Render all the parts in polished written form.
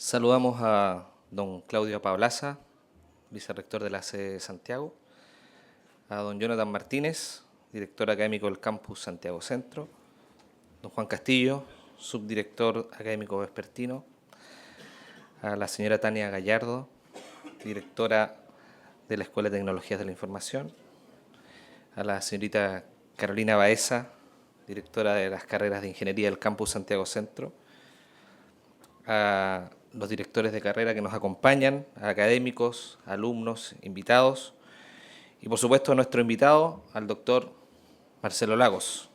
Saludamos a don Claudio Pablaza, vicerrector de la sede de Santiago, a don Jonathan Martínez, director académico del campus Santiago Centro, don Juan Castillo, subdirector académico vespertino, a la señora Tania Gallardo, directora de la Escuela de Tecnologías de la Información, a la señorita Carolina Baeza, directora de las carreras de Ingeniería del campus Santiago Centro, a los directores de carrera que nos acompañan, a académicos, alumnos, invitados, y por supuesto a nuestro invitado, al doctor Marcelo Lagos.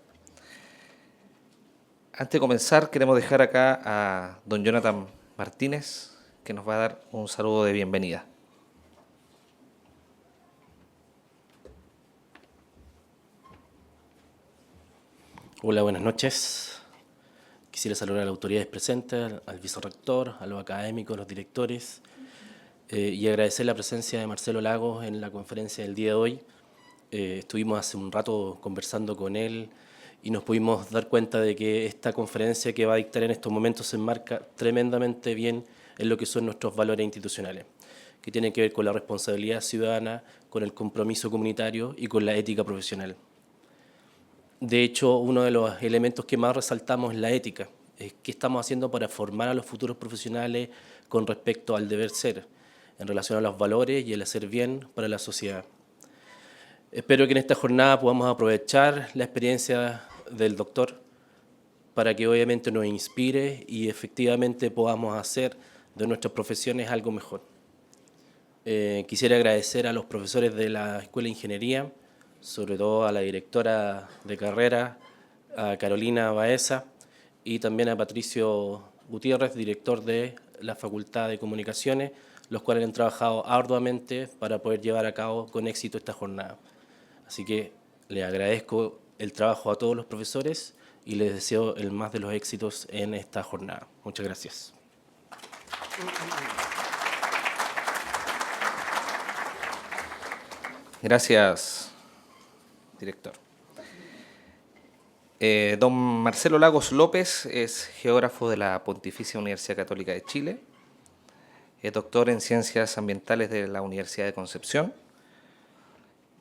Antes de comenzar, queremos dejar acá a don Jonathan Martínez, que nos va a dar un saludo de bienvenida. Hola, buenas noches. Quisiera saludar a las autoridades presentes, al vicerrector, a los académicos, a los directores, y agradecer la presencia de Marcelo Lagos en la conferencia del día de hoy. Estuvimos hace un rato conversando con él y nos pudimos dar cuenta de que esta conferencia que va a dictar en estos momentos se enmarca tremendamente bien en lo que son nuestros valores institucionales, que tienen que ver con la responsabilidad ciudadana, con el compromiso comunitario y con la ética profesional. De hecho, uno de los elementos que más resaltamos es la ética. ¿Qué estamos haciendo para formar a los futuros profesionales con respecto al deber ser, en relación a los valores y el hacer bien para la sociedad? Espero que en esta jornada podamos aprovechar la experiencia del doctor para que obviamente nos inspire y efectivamente podamos hacer de nuestras profesiones algo mejor. Quisiera agradecer a los profesores de la Escuela de Ingeniería, sobre todo a la directora de carrera, a Carolina Baeza, y también a Patricio Gutiérrez, director de la Facultad de Comunicaciones, los cuales han trabajado arduamente para poder llevar a cabo con éxito esta jornada. Así que les agradezco el trabajo a todos los profesores y les deseo el más de los éxitos en esta jornada. Muchas gracias. Gracias, director. Don Marcelo Lagos López es geógrafo de la Pontificia Universidad Católica de Chile, es doctor en Ciencias Ambientales de la Universidad de Concepción,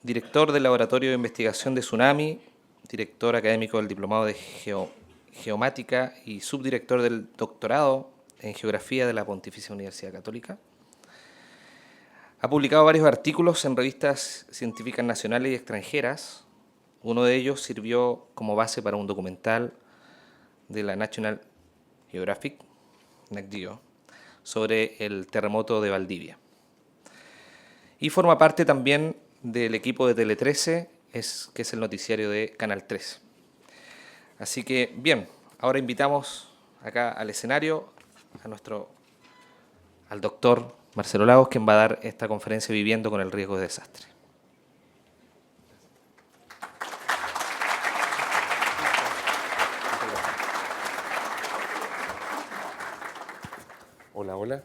director del Laboratorio de Investigación de Tsunami, director académico del Diplomado de Geomática y subdirector del Doctorado en Geografía de la Pontificia Universidad Católica. Ha publicado varios artículos en revistas científicas nacionales y extranjeras. Uno de ellos sirvió como base para un documental de la National Geographic, Nat Geo, sobre el terremoto de Valdivia. Y forma parte también del equipo de Tele 13, que es el noticiario de Canal 13. Así que, bien, ahora invitamos acá al escenario al doctor Marcelo Lagos, quien va a dar esta conferencia Viviendo con el riesgo de desastre. Hola, hola.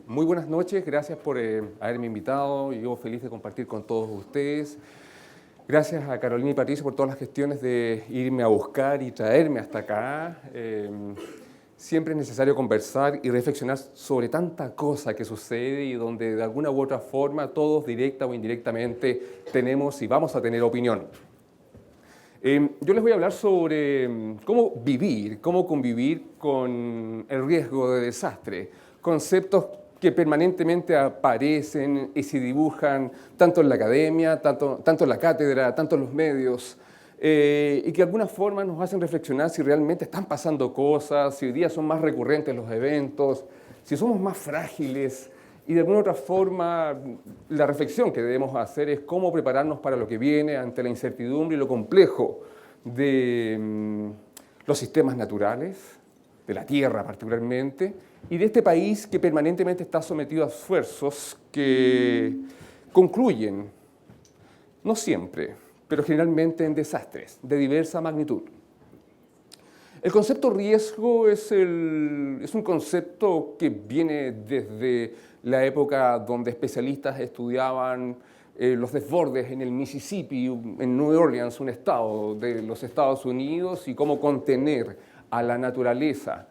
Muy buenas noches, gracias por haberme invitado. Yo feliz de compartir con todos ustedes. Gracias a Carolina y Patricio por todas las gestiones de irme a buscar y traerme hasta acá. Siempre es necesario conversar y reflexionar sobre tanta cosa que sucede y donde de alguna u otra forma todos, directa o indirectamente, tenemos y vamos a tener opinión. Yo les voy a hablar sobre cómo vivir, cómo convivir con el riesgo de desastre, conceptos que permanentemente aparecen y se dibujan tanto en la academia, tanto en la cátedra, tanto en los medios, y que de alguna forma nos hacen reflexionar si realmente están pasando cosas, si hoy día son más recurrentes los eventos, si somos más frágiles. Y de alguna otra forma, la reflexión que debemos hacer es cómo prepararnos para lo que viene ante la incertidumbre y lo complejo de los sistemas naturales, de la Tierra particularmente, y de este país que permanentemente está sometido a esfuerzos que concluyen, no siempre, pero generalmente en desastres de diversa magnitud. El concepto riesgo es un concepto que viene desde la época donde especialistas estudiaban los desbordes en el Mississippi, en New Orleans, un estado de los Estados Unidos, y cómo contener a la naturaleza.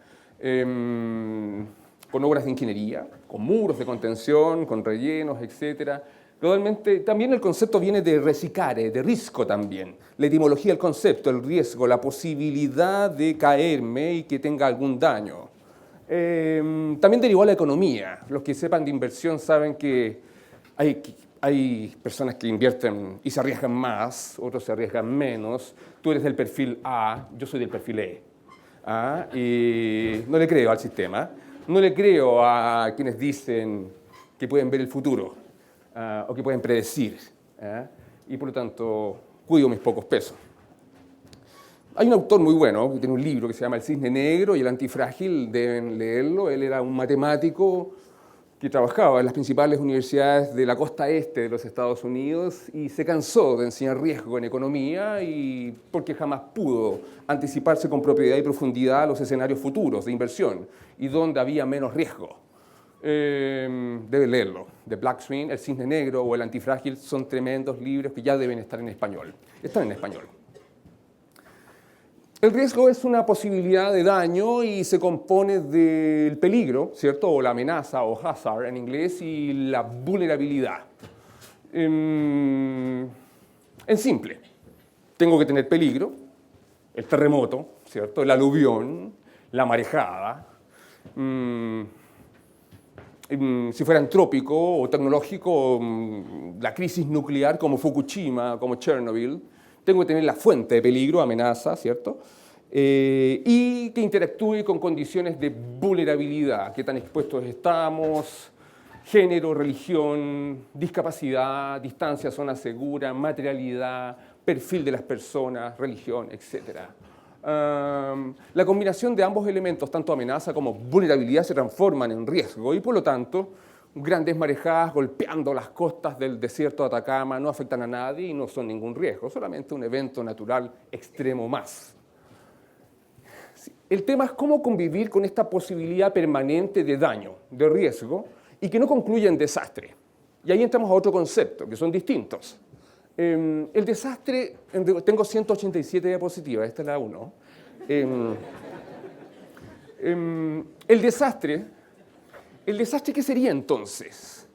con obras de ingeniería, con muros de contención, con rellenos, etc. Gradualmente, también el concepto viene de recicare, de risco también. La etimología del concepto, el riesgo, la posibilidad de caerme y que tenga algún daño. También derivó a la economía. Los que sepan de inversión saben que hay personas que invierten y se arriesgan más, otros se arriesgan menos. Tú eres del perfil A, yo soy del perfil E. Y no le creo al sistema. No le creo a quienes dicen que pueden ver el futuro o que pueden predecir. Y por lo tanto, cuido mis pocos pesos. Hay un autor muy bueno que tiene un libro que se llama El Cisne Negro y el Antifrágil, deben leerlo. Él era un matemático que trabajaba en las principales universidades de la costa este de los Estados Unidos y se cansó de enseñar riesgo en economía y porque jamás pudo anticiparse con propiedad y profundidad a los escenarios futuros de inversión y donde había menos riesgo. Debe leerlo. The Black Swan, El Cisne Negro o El Antifrágil son tremendos libros que ya deben estar en español. Están en español. El riesgo es una posibilidad de daño y se compone del peligro, ¿cierto? O la amenaza, o hazard en inglés, y la vulnerabilidad. En simple, tengo que tener peligro, el terremoto, ¿cierto? El aluvión, la marejada. Si fuera antrópico o tecnológico, la crisis nuclear como Fukushima, como Chernobyl. Tengo que tener la fuente de peligro, amenaza, ¿cierto? Y que interactúe con condiciones de vulnerabilidad, qué tan expuestos estamos, género, religión, discapacidad, distancia, zona segura, materialidad, perfil de las personas, religión, etc. La combinación de ambos elementos, tanto amenaza como vulnerabilidad, se transforman en riesgo y por lo tanto grandes marejadas golpeando las costas del desierto de Atacama no afectan a nadie y no son ningún riesgo, solamente un evento natural extremo más. El tema es cómo convivir con esta posibilidad permanente de daño, de riesgo, y que no concluya en desastre. Y ahí entramos a otro concepto, que son distintos. El desastre, tengo 187 diapositivas, esta es la 1. El desastre, ¿qué sería entonces?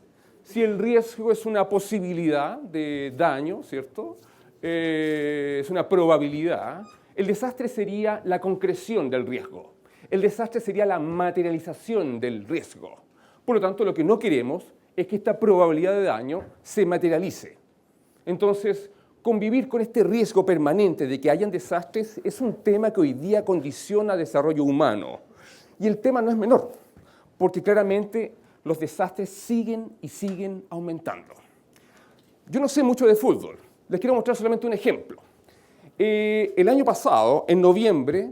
Si el riesgo es una posibilidad de daño, ¿cierto? Es una probabilidad. El desastre sería la concreción del riesgo. El desastre sería la materialización del riesgo. Por lo tanto, lo que no queremos es que esta probabilidad de daño se materialice. Entonces, convivir con este riesgo permanente de que hayan desastres es un tema que hoy día condiciona el desarrollo humano. Y el tema no es menor, porque claramente los desastres siguen y siguen aumentando. Yo no sé mucho de fútbol, les quiero mostrar solamente un ejemplo. El año pasado, en noviembre,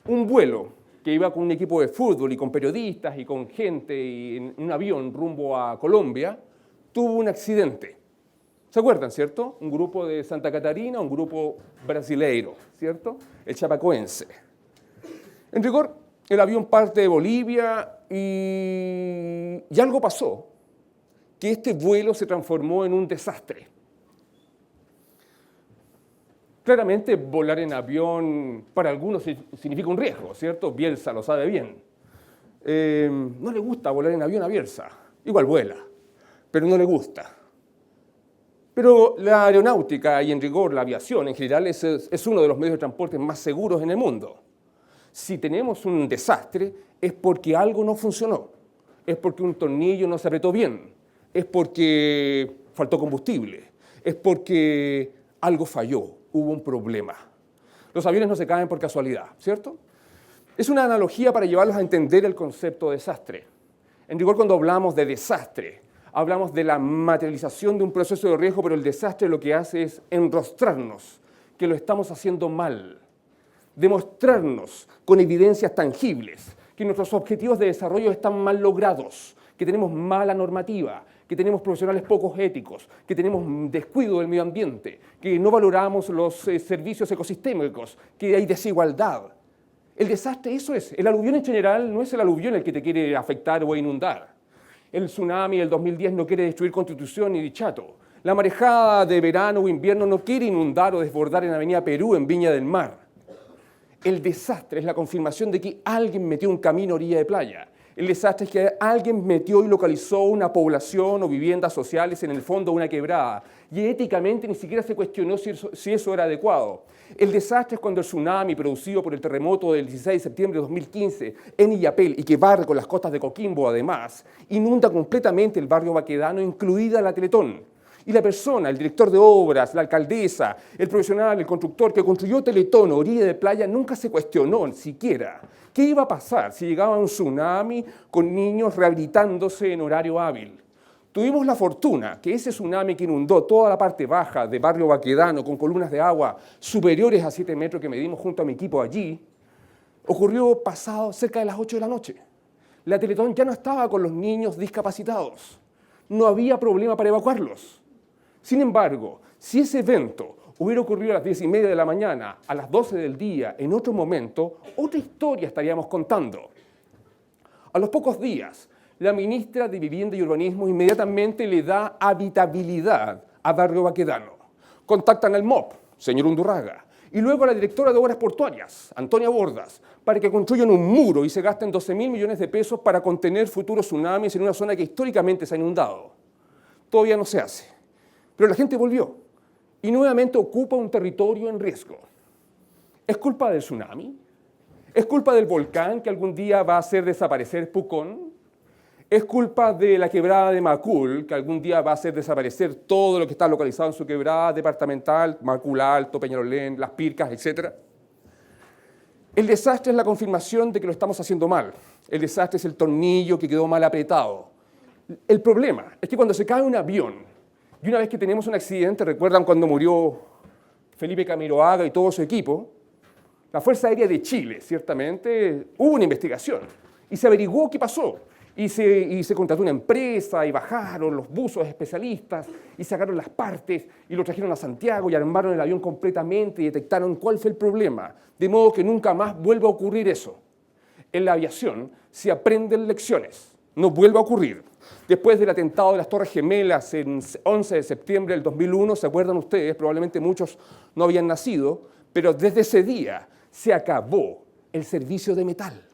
un vuelo que iba con un equipo de fútbol y con periodistas y con gente y en un avión rumbo a Colombia, tuvo un accidente. ¿Se acuerdan, cierto? Un grupo de Santa Catarina, un grupo brasileiro, ¿cierto? El chapacoense. En rigor, el avión parte de Bolivia y algo pasó, que este vuelo se transformó en un desastre. Claramente, volar en avión para algunos significa un riesgo, ¿cierto? Bielsa lo sabe bien. No le gusta volar en avión a Bielsa. Igual vuela, pero no le gusta. Pero la aeronáutica y en rigor la aviación en general es uno de los medios de transporte más seguros en el mundo. Si tenemos un desastre es porque algo no funcionó, es porque un tornillo no se apretó bien, es porque faltó combustible, es porque algo falló, hubo un problema. Los aviones no se caen por casualidad, ¿cierto? Es una analogía para llevarlos a entender el concepto de desastre. En rigor, cuando hablamos de desastre, hablamos de la materialización de un proceso de riesgo, pero el desastre lo que hace es enrostrarnos que lo estamos haciendo mal, demostrarnos con evidencias tangibles que nuestros objetivos de desarrollo están mal logrados, que tenemos mala normativa, que tenemos profesionales pocos éticos, que tenemos descuido del medio ambiente, que no valoramos los servicios ecosistémicos, que hay desigualdad. El desastre, eso es. El aluvión en general no es el aluvión el que te quiere afectar o inundar. El tsunami del 2010 no quiere destruir Constitución ni Dichato. La marejada de verano o invierno no quiere inundar o desbordar en Avenida Perú, en Viña del Mar. El desastre es la confirmación de que alguien metió un camino a orilla de playa. El desastre es que alguien metió y localizó una población o viviendas sociales en el fondo de una quebrada y éticamente ni siquiera se cuestionó si eso era adecuado. El desastre es cuando el tsunami producido por el terremoto del 16 de septiembre de 2015 en Illapel y que barre con las costas de Coquimbo además, inunda completamente el barrio Baquedano, incluida la Teletón. Y la persona, el director de obras, la alcaldesa, el profesional, el constructor que construyó Teletón, orilla de playa, nunca se cuestionó siquiera qué iba a pasar si llegaba un tsunami con niños rehabilitándose en horario hábil. Tuvimos la fortuna que ese tsunami que inundó toda la parte baja de barrio Baquedano con columnas de agua superiores a 7 metros que medimos junto a mi equipo allí, ocurrió pasado cerca de las 8 de la noche. La Teletón ya no estaba con los niños discapacitados. No había problema para evacuarlos. Sin embargo, si ese evento hubiera ocurrido a las 10:30 de la mañana, a las 12 del día, en otro momento, otra historia estaríamos contando. A los pocos días, la ministra de Vivienda y Urbanismo inmediatamente le da habitabilidad a Barrio Baquedano. Contactan al MOP, señor Undurraga, y luego a la directora de Obras Portuarias, Antonia Bordas, para que construyan un muro y se gasten 12.000 millones de pesos para contener futuros tsunamis en una zona que históricamente se ha inundado. Todavía no se hace. Pero la gente volvió y nuevamente ocupa un territorio en riesgo. ¿Es culpa del tsunami? ¿Es culpa del volcán que algún día va a hacer desaparecer Pucón? ¿Es culpa de la quebrada de Macul que algún día va a hacer desaparecer todo lo que está localizado en su quebrada departamental, Macul Alto, Peñalolén, Las Pircas, etc.? El desastre es la confirmación de que lo estamos haciendo mal. El desastre es el tornillo que quedó mal apretado. El problema es que cuando se cae un avión, y una vez que tenemos un accidente, ¿recuerdan cuando murió Felipe Camiroaga y todo su equipo? La Fuerza Aérea de Chile, ciertamente, hubo una investigación y se averiguó qué pasó. Y se contrató una empresa y bajaron los buzos especialistas y sacaron las partes y lo trajeron a Santiago y armaron el avión completamente y detectaron cuál fue el problema. De modo que nunca más vuelva a ocurrir eso. En la aviación se aprenden lecciones, no vuelva a ocurrir. Después del atentado de las Torres Gemelas en 11 de septiembre del 2001, ¿se acuerdan ustedes? Probablemente muchos no habían nacido, pero desde ese día se acabó el servicio de metal.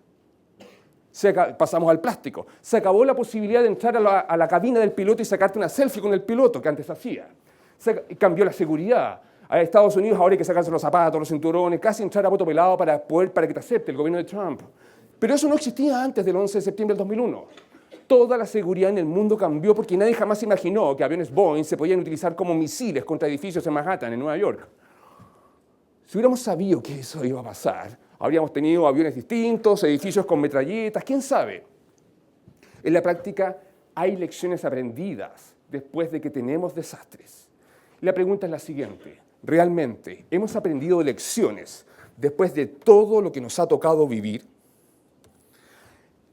Pasamos al plástico. Se acabó la posibilidad de entrar a la cabina del piloto y sacarte una selfie con el piloto, que antes hacía. Cambió la seguridad. A Estados Unidos ahora hay que sacarse los zapatos, los cinturones, casi entrar a voto pelado para que te acepte el gobierno de Trump. Pero eso no existía antes del 11 de septiembre del 2001. Toda la seguridad en el mundo cambió porque nadie jamás imaginó que aviones Boeing se podían utilizar como misiles contra edificios en Manhattan, en Nueva York. Si hubiéramos sabido que eso iba a pasar, habríamos tenido aviones distintos, edificios con metralletas, quién sabe. En la práctica hay lecciones aprendidas después de que tenemos desastres. La pregunta es la siguiente: ¿realmente hemos aprendido lecciones después de todo lo que nos ha tocado vivir?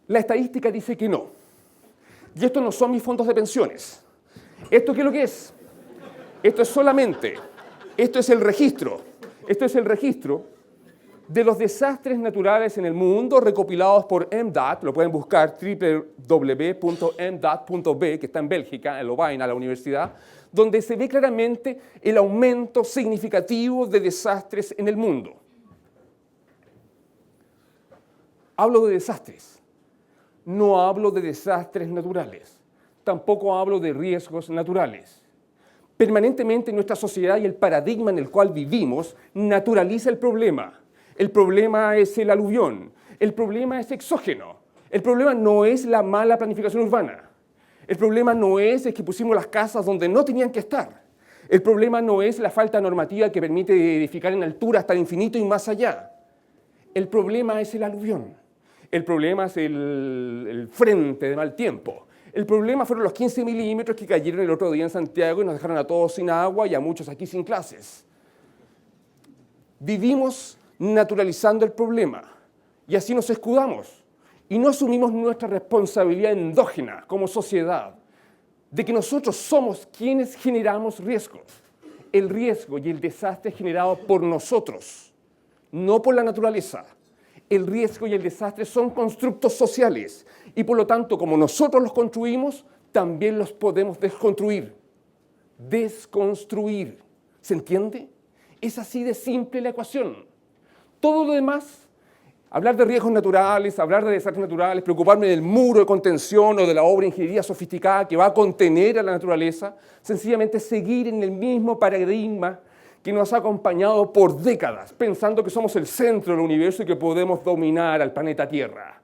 La estadística dice que no. Y estos no son mis fondos de pensiones. ¿Esto qué es lo que es? Esto es el registro. Esto es el registro de los desastres naturales en el mundo recopilados por MDAT, lo pueden buscar, www.mdat.be, que está en Bélgica, en Lovaina, la universidad, donde se ve claramente el aumento significativo de desastres en el mundo. Hablo de desastres. No hablo de desastres naturales, tampoco hablo de riesgos naturales. Permanentemente nuestra sociedad y el paradigma en el cual vivimos naturaliza el problema. El problema es el aluvión, el problema es exógeno, el problema no es la mala planificación urbana, el problema no es que pusimos las casas donde no tenían que estar, el problema no es la falta normativa que permite edificar en altura hasta el infinito y más allá. El problema es el aluvión. El problema es el frente de mal tiempo. El problema fueron los 15 milímetros que cayeron el otro día en Santiago y nos dejaron a todos sin agua y a muchos aquí sin clases. Vivimos naturalizando el problema y así nos escudamos y no asumimos nuestra responsabilidad endógena como sociedad de que nosotros somos quienes generamos riesgos. El riesgo y el desastre es generado por nosotros, no por la naturaleza. El riesgo y el desastre son constructos sociales y por lo tanto, como nosotros los construimos, también los podemos desconstruir. Desconstruir. ¿Se entiende? Es así de simple la ecuación. Todo lo demás Hablar de riesgos naturales, hablar de desastres naturales, preocuparme del muro de contención o de la obra de ingeniería sofisticada que va a contener a la naturaleza, sencillamente seguir en el mismo paradigma que nos ha acompañado por décadas, pensando que somos el centro del universo y que podemos dominar al planeta Tierra.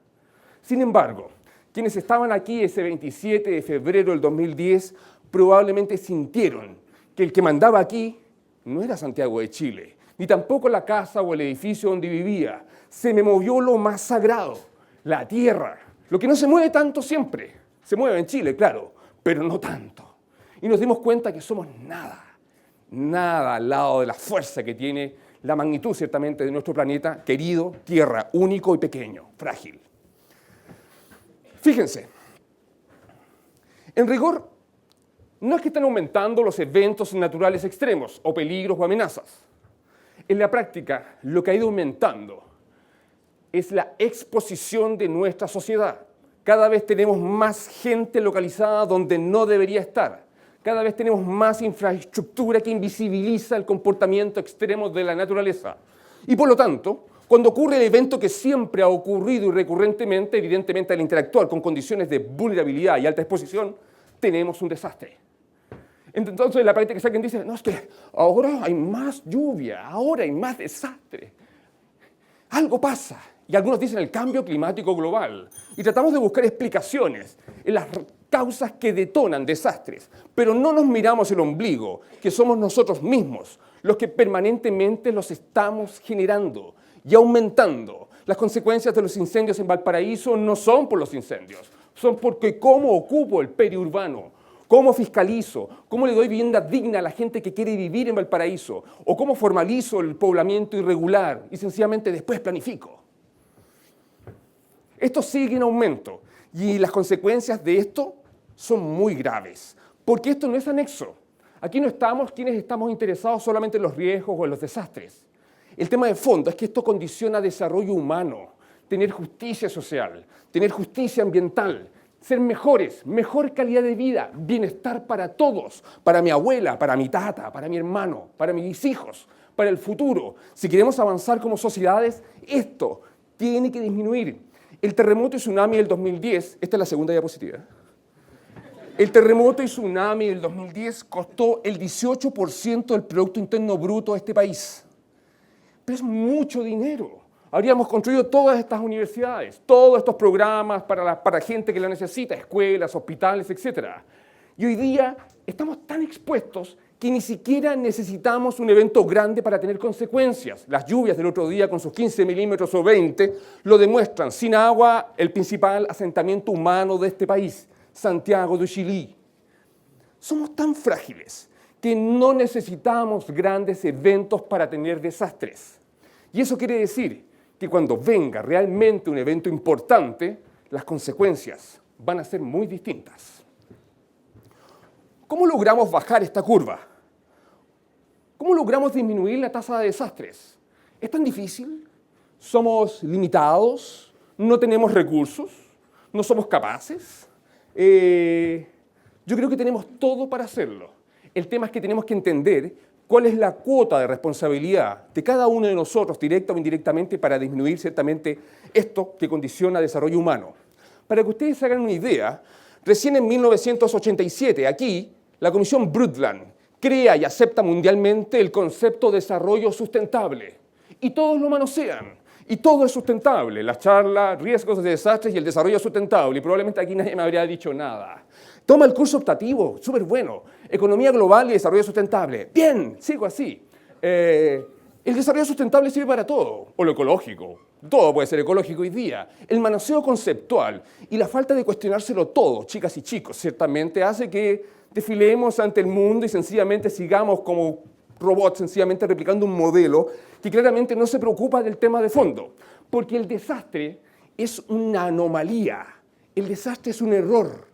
Sin embargo, quienes estaban aquí ese 27 de febrero del 2010 probablemente sintieron que el que mandaba aquí no era Santiago de Chile, ni tampoco la casa o el edificio donde vivía. Se me movió lo más sagrado, la tierra, lo que no se mueve tanto siempre. Se mueve en Chile, claro, pero no tanto. Y nos dimos cuenta que somos nada, nada al lado de la fuerza que tiene la magnitud ciertamente de nuestro planeta querido, tierra, único y pequeño, frágil. Fíjense, en rigor, no es que estén aumentando los eventos naturales extremos o peligros o amenazas. En la práctica, lo que ha ido aumentando es la exposición de nuestra sociedad. Cada vez tenemos más gente localizada donde no debería estar. Cada vez tenemos más infraestructura que invisibiliza el comportamiento extremo de la naturaleza. Y por lo tanto, cuando ocurre el evento que siempre ha ocurrido y recurrentemente, evidentemente al interactuar con condiciones de vulnerabilidad y alta exposición, tenemos un desastre. Entonces, en la práctica, alguien dice, no, es que ahora hay más lluvia, ahora hay más desastre. Algo pasa. Y algunos dicen el cambio climático global. Y tratamos de buscar explicaciones en las causas que detonan desastres. Pero no nos miramos el ombligo, que somos nosotros mismos los que permanentemente los estamos generando y aumentando. Las consecuencias de los incendios en Valparaíso no son por los incendios, son porque cómo ocupo el periurbano, cómo fiscalizo, cómo le doy vivienda digna a la gente que quiere vivir en Valparaíso, o cómo formalizo el poblamiento irregular y sencillamente después planifico. Esto sigue en aumento y las consecuencias de esto son muy graves, porque esto no es anexo. Aquí no estamos quienes estamos interesados solamente en los riesgos o en los desastres. El tema de fondo es que esto condiciona desarrollo humano, tener justicia social, tener justicia ambiental, ser mejores, mejor calidad de vida, bienestar para todos, para mi abuela, para mi tata, para mi hermano, para mis hijos, para el futuro. Si queremos avanzar como sociedades, esto tiene que disminuir. El terremoto y tsunami del 2010, esta es la segunda diapositiva. El terremoto y tsunami del 2010 costó el 18% del Producto Interno Bruto de este país. Pero es mucho dinero. Habríamos construido todas estas universidades, todos estos programas para gente que lo necesita, escuelas, hospitales, etc. Y hoy día estamos tan expuestos que ni siquiera necesitamos un evento grande para tener consecuencias. Las lluvias del otro día, con sus 15 milímetros o 20, lo demuestran. Sin agua, el principal asentamiento humano de este país, Santiago de Chile. Somos tan frágiles que no necesitamos grandes eventos para tener desastres. Y eso quiere decir que cuando venga realmente un evento importante, las consecuencias van a ser muy distintas. ¿Cómo logramos bajar esta curva? ¿Cómo logramos disminuir la tasa de desastres? ¿Es tan difícil? ¿Somos limitados? ¿No tenemos recursos? ¿No somos capaces? Yo creo que tenemos todo para hacerlo. El tema es que tenemos que entender cuál es la cuota de responsabilidad de cada uno de nosotros, directa o indirectamente, para disminuir ciertamente esto que condiciona el desarrollo humano. Para que ustedes se hagan una idea, recién en 1987, aquí, la Comisión Brundtland crea y acepta mundialmente el concepto de desarrollo sustentable. Y todos lo manosean. Y todo es sustentable. La charla, riesgos de desastres y el desarrollo sustentable. Y probablemente aquí nadie me habría dicho nada. Toma el curso optativo, súper bueno. Economía global y desarrollo sustentable. Bien, sigo así. El desarrollo sustentable sirve para todo. O lo ecológico. Todo puede ser ecológico hoy día. El manoseo conceptual y la falta de cuestionárselo todo, chicas y chicos, ciertamente hace que desfilemos ante el mundo y sencillamente sigamos como robots, sencillamente replicando un modelo que claramente no se preocupa del tema de fondo. Porque el desastre es una anomalía. El desastre es un error.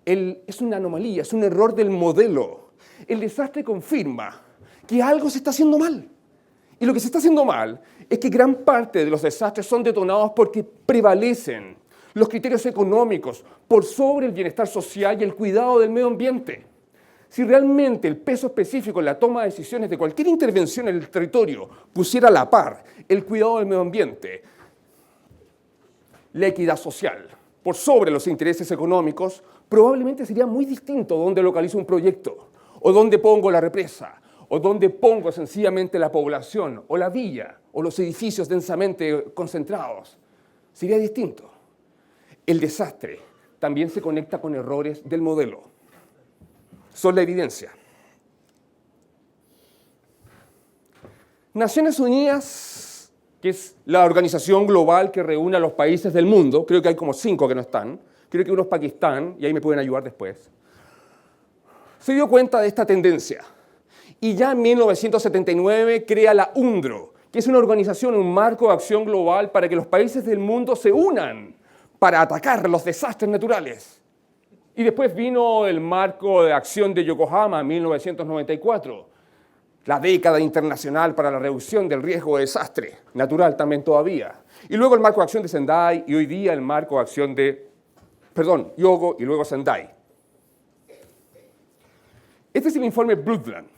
Es una anomalía, es un error del modelo. El desastre confirma que algo se está haciendo mal. Y lo que se está haciendo mal es que gran parte de los desastres son detonados porque prevalecen los criterios económicos por sobre el bienestar social y el cuidado del medio ambiente. Si realmente el peso específico en la toma de decisiones de cualquier intervención en el territorio pusiera a la par el cuidado del medio ambiente, la equidad social, por sobre los intereses económicos, probablemente sería muy distinto dónde localizo un proyecto, o dónde pongo la represa, o dónde pongo sencillamente la población, o la villa, o los edificios densamente concentrados. Sería distinto. El desastre también se conecta con errores del modelo. Son la evidencia. Naciones Unidas, que es la organización global que reúne a los países del mundo, creo que hay como 5 que no están, creo que uno es Pakistán, y ahí me pueden ayudar después, se dio cuenta de esta tendencia. Y ya en 1979 crea la UNDRO, que es una organización, un marco de acción global para que los países del mundo se unan para atacar los desastres naturales. Y después vino el marco de acción de Yokohama en 1994, la década internacional para la reducción del riesgo de desastre natural también todavía. Y luego el marco de acción de Sendai y hoy día el marco de acción de, Hyogo y luego Sendai. Este es el informe Brundtland.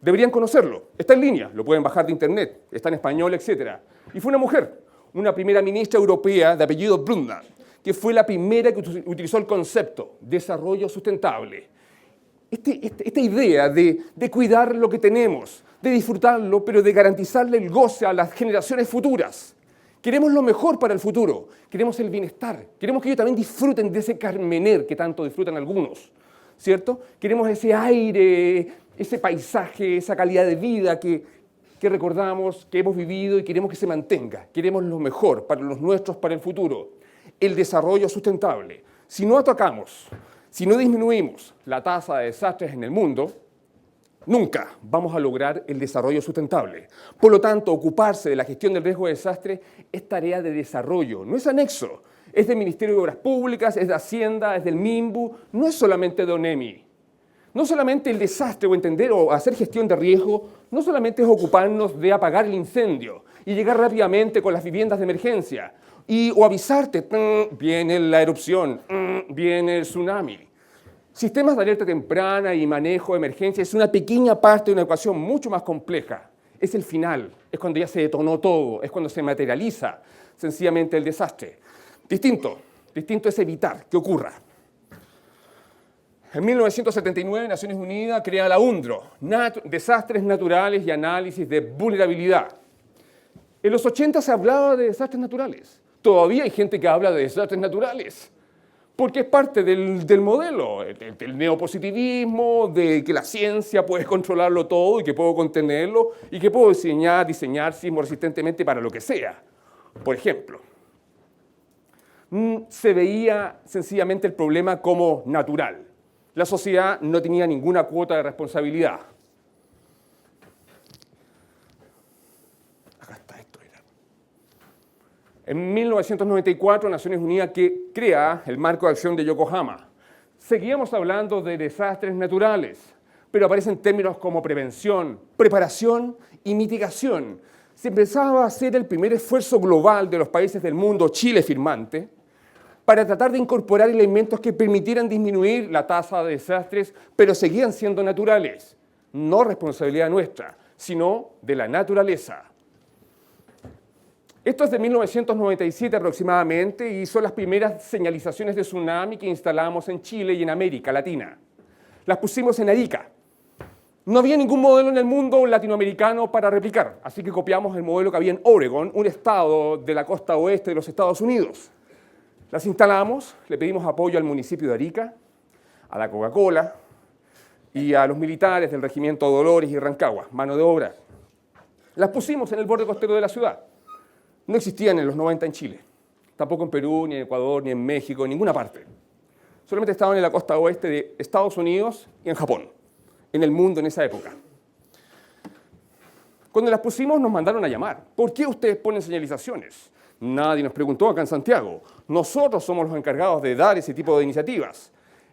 Deberían conocerlo. Está en línea, lo pueden bajar de internet, está en español, etc. Y fue una mujer, una primera ministra europea de apellido Brundtland, que fue la primera que utilizó el concepto desarrollo sustentable. Esta idea de cuidar lo que tenemos, de disfrutarlo, pero de garantizarle el goce a las generaciones futuras. Queremos lo mejor para el futuro, queremos el bienestar, queremos que ellos también disfruten de ese carmener que tanto disfrutan algunos, ¿cierto? Queremos ese aire, ese paisaje, esa calidad de vida que recordamos, que hemos vivido y queremos que se mantenga. Queremos lo mejor para los nuestros, para el futuro. El desarrollo sustentable. Si no atacamos, si no disminuimos la tasa de desastres en el mundo, nunca vamos a lograr el desarrollo sustentable. Por lo tanto, ocuparse de la gestión del riesgo de desastre es tarea de desarrollo, no es anexo. Es del Ministerio de Obras Públicas, es de Hacienda, es del MIMBU, no es solamente de ONEMI. No solamente el desastre o entender o hacer gestión de riesgo, no solamente es ocuparnos de apagar el incendio y llegar rápidamente con las viviendas de emergencia o avisarte, viene la erupción, viene el tsunami. Sistemas de alerta temprana y manejo de emergencia es una pequeña parte de una ecuación mucho más compleja. Es el final, es cuando ya se detonó todo, es cuando se materializa sencillamente el desastre. Distinto es evitar que ocurra. En 1979, Naciones Unidas crea la UNDRO, Desastres Naturales y Análisis de Vulnerabilidad. En los 80 se hablaba de desastres naturales. Todavía hay gente que habla de desastres naturales, porque es parte del modelo, del neopositivismo, de que la ciencia puede controlarlo todo y que puedo contenerlo y que puedo diseñar sismo resistentemente para lo que sea. Por ejemplo, se veía sencillamente el problema como natural. La sociedad no tenía ninguna cuota de responsabilidad. Acá está esto. En 1994, Naciones Unidas crea el marco de acción de Yokohama. Seguíamos hablando de desastres naturales, pero aparecen términos como prevención, preparación y mitigación. Se empezaba a hacer el primer esfuerzo global de los países del mundo, Chile firmante, para tratar de incorporar elementos que permitieran disminuir la tasa de desastres, pero seguían siendo naturales. No responsabilidad nuestra, sino de la naturaleza. Esto es de 1997 aproximadamente y son las primeras señalizaciones de tsunami que instalamos en Chile y en América Latina. Las pusimos en Arica. No había ningún modelo en el mundo latinoamericano para replicar, así que copiamos el modelo que había en Oregon, un estado de la costa oeste de los Estados Unidos. Las instalamos, le pedimos apoyo al municipio de Arica, a la Coca-Cola y a los militares del Regimiento Dolores y Rancagua, mano de obra. Las pusimos en el borde costero de la ciudad. No existían en los 90 en Chile, tampoco en Perú, ni en Ecuador, ni en México, en ninguna parte. Solamente estaban en la costa oeste de Estados Unidos y en Japón, en el mundo en esa época. Cuando las pusimos nos mandaron a llamar. ¿Por qué ustedes ponen señalizaciones? Nadie nos preguntó acá en Santiago. Nosotros somos los encargados de dar ese tipo de iniciativas.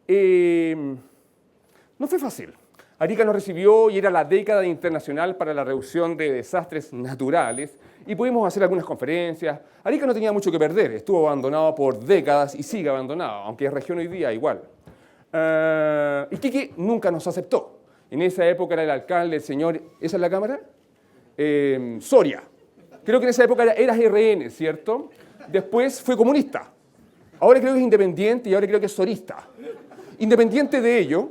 No fue fácil. Arica nos recibió y era la década internacional para la reducción de desastres naturales y pudimos hacer algunas conferencias. Arica no tenía mucho que perder, estuvo abandonado por décadas y sigue abandonado, aunque es región hoy día igual. Iquique nunca nos aceptó. En esa época era el alcalde, el señor, ¿esa es la cámara? Soria. Creo que en esa época era RN, ¿cierto? Después fue comunista. Ahora creo que es independiente y ahora creo que es sorista. Independiente de ello,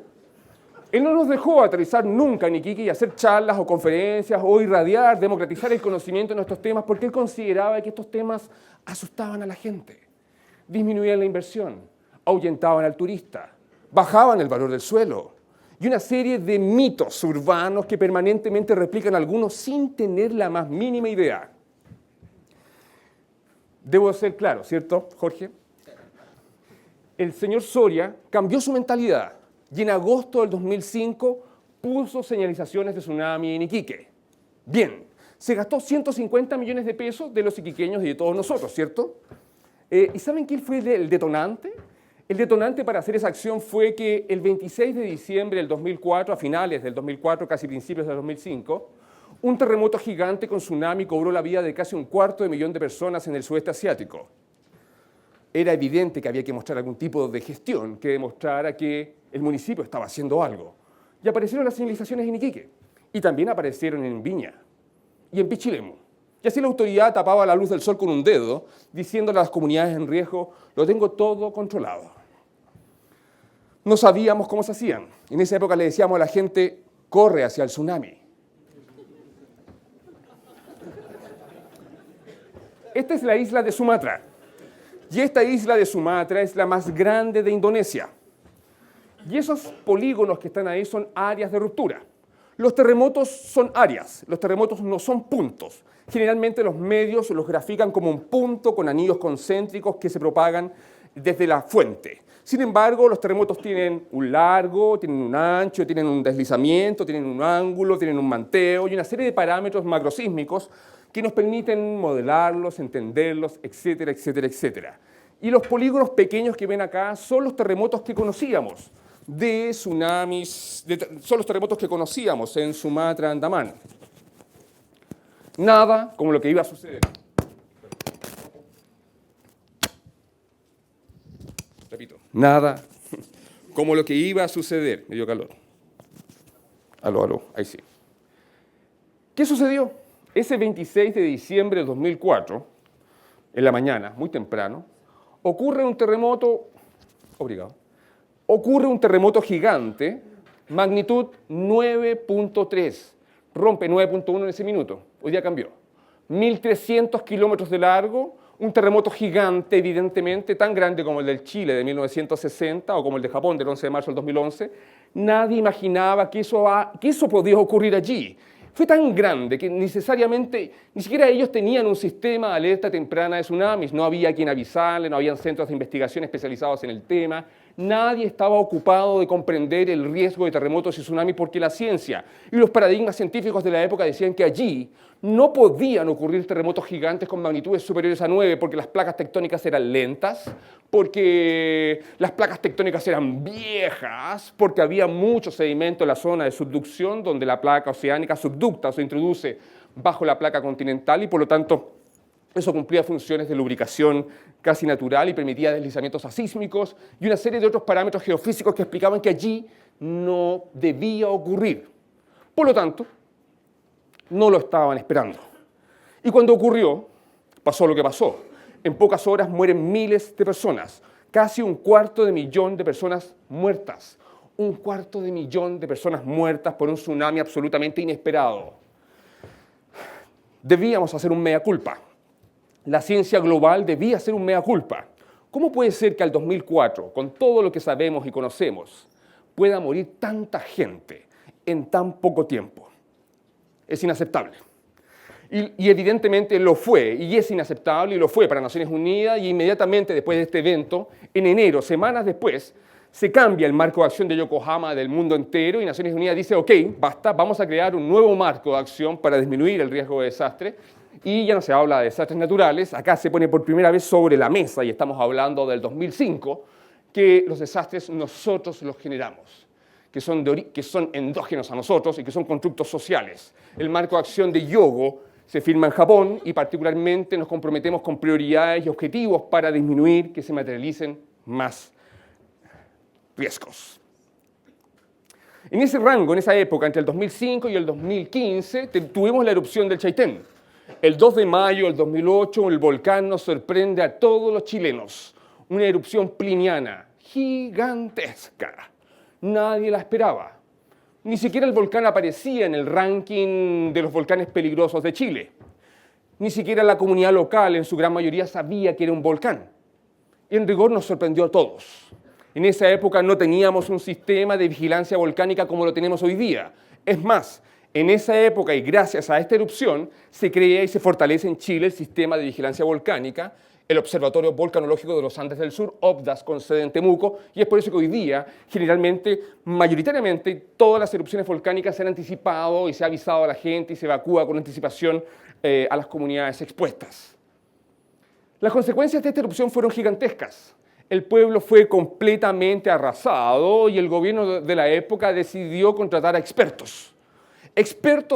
él no nos dejó aterrizar nunca en Iquique y hacer charlas o conferencias o irradiar, democratizar el conocimiento de nuestros temas porque él consideraba que estos temas asustaban a la gente, disminuían la inversión, ahuyentaban al turista, bajaban el valor del suelo y una serie de mitos urbanos que permanentemente replican algunos sin tener la más mínima idea. Debo ser claro, ¿cierto, Jorge? El señor Soria cambió su mentalidad y en agosto del 2005 puso señalizaciones de tsunami en Iquique. Bien, se gastó 150 millones de pesos de los iquiqueños y de todos nosotros, ¿cierto? ¿Y saben quién fue el detonante? El detonante para hacer esa acción fue que el 26 de diciembre del 2004, a finales del 2004, casi principios del 2005, un terremoto gigante con tsunami cobró la vida de casi 250.000 de personas en el sudeste asiático. Era evidente que había que mostrar algún tipo de gestión que demostrara que el municipio estaba haciendo algo. Y aparecieron las señalizaciones en Iquique. Y también aparecieron en Viña y en Pichilemu. Y así la autoridad tapaba la luz del sol con un dedo, diciéndole a las comunidades en riesgo, lo tengo todo controlado. No sabíamos cómo se hacían. En esa época le decíamos a la gente, corre hacia el tsunami. Esta es la isla de Sumatra. Y esta isla de Sumatra es la más grande de Indonesia. Y esos polígonos que están ahí son áreas de ruptura. Los terremotos son áreas, los terremotos no son puntos. Generalmente los medios los grafican como un punto con anillos concéntricos que se propagan desde la fuente. Sin embargo, los terremotos tienen un largo, tienen un ancho, tienen un deslizamiento, tienen un ángulo, tienen un manteo y una serie de parámetros macrosísmicos que nos permiten modelarlos, entenderlos, etcétera, etcétera, etcétera. Y los polígonos pequeños que ven acá son los terremotos que conocíamos, de tsunamis, son los terremotos que conocíamos en Sumatra, Andamán. Nada como lo que iba a suceder. Repito, nada como lo que iba a suceder. Me dio calor. Aló, ahí sí. ¿Qué sucedió? Ese 26 de diciembre de 2004, en la mañana, muy temprano, ocurre un terremoto gigante, magnitud 9.3, rompe 9.1 en ese minuto, hoy día cambió. 1.300 kilómetros de largo, un terremoto gigante, evidentemente, tan grande como el del Chile de 1960 o como el de Japón del 11 de marzo del 2011. Nadie imaginaba que eso podía ocurrir allí. Fue tan grande que ni siquiera ellos tenían un sistema de alerta temprana de tsunamis. No había quien avisarle, no habían centros de investigación especializados en el tema. Nadie estaba ocupado de comprender el riesgo de terremotos y tsunamis porque la ciencia y los paradigmas científicos de la época decían que allí no podían ocurrir terremotos gigantes con magnitudes superiores a 9 porque las placas tectónicas eran lentas, porque las placas tectónicas eran viejas, porque había mucho sedimento en la zona de subducción donde la placa oceánica subducta o se introduce bajo la placa continental y por lo tanto eso cumplía funciones de lubricación casi natural y permitía deslizamientos asísmicos y una serie de otros parámetros geofísicos que explicaban que allí no debía ocurrir. Por lo tanto, no lo estaban esperando. Y cuando ocurrió, pasó lo que pasó. En pocas horas mueren miles de personas, casi 250.000 de personas muertas. 250.000 de personas muertas por un tsunami absolutamente inesperado. Debíamos hacer un mea culpa. La ciencia global debía hacer un mea culpa. ¿Cómo puede ser que al 2004, con todo lo que sabemos y conocemos, pueda morir tanta gente en tan poco tiempo? Es inaceptable. Y evidentemente lo fue, y es inaceptable, y lo fue para Naciones Unidas, y inmediatamente después de este evento, en enero, semanas después, se cambia el marco de acción de Yokohama del mundo entero, y Naciones Unidas dice, ok, basta, vamos a crear un nuevo marco de acción para disminuir el riesgo de desastre, y ya no se habla de desastres naturales, acá se pone por primera vez sobre la mesa, y estamos hablando del 2005, que los desastres nosotros los generamos. Que son endógenos a nosotros y que son constructos sociales. El marco de acción de Hyogo se firma en Japón y particularmente nos comprometemos con prioridades y objetivos para disminuir que se materialicen más riesgos. En ese rango, en esa época, entre el 2005 y el 2015, tuvimos la erupción del Chaitén. El 2 de mayo del 2008, el volcán nos sorprende a todos los chilenos. Una erupción pliniana, gigantesca. Nadie la esperaba. Ni siquiera el volcán aparecía en el ranking de los volcanes peligrosos de Chile. Ni siquiera la comunidad local, en su gran mayoría, sabía que era un volcán. Y en rigor nos sorprendió a todos. En esa época no teníamos un sistema de vigilancia volcánica como lo tenemos hoy día. Es más, en esa época y gracias a esta erupción se crea y se fortalece en Chile el sistema de vigilancia volcánica, el Observatorio Volcanológico de los Andes del Sur, OVDAS, con sede en Temuco, y es por eso que hoy día, generalmente, mayoritariamente, todas las erupciones volcánicas se han anticipado y se ha avisado a la gente y se evacúa con anticipación a las comunidades expuestas. Las consecuencias de esta erupción fueron gigantescas. El pueblo fue completamente arrasado y el gobierno de la época decidió contratar a expertos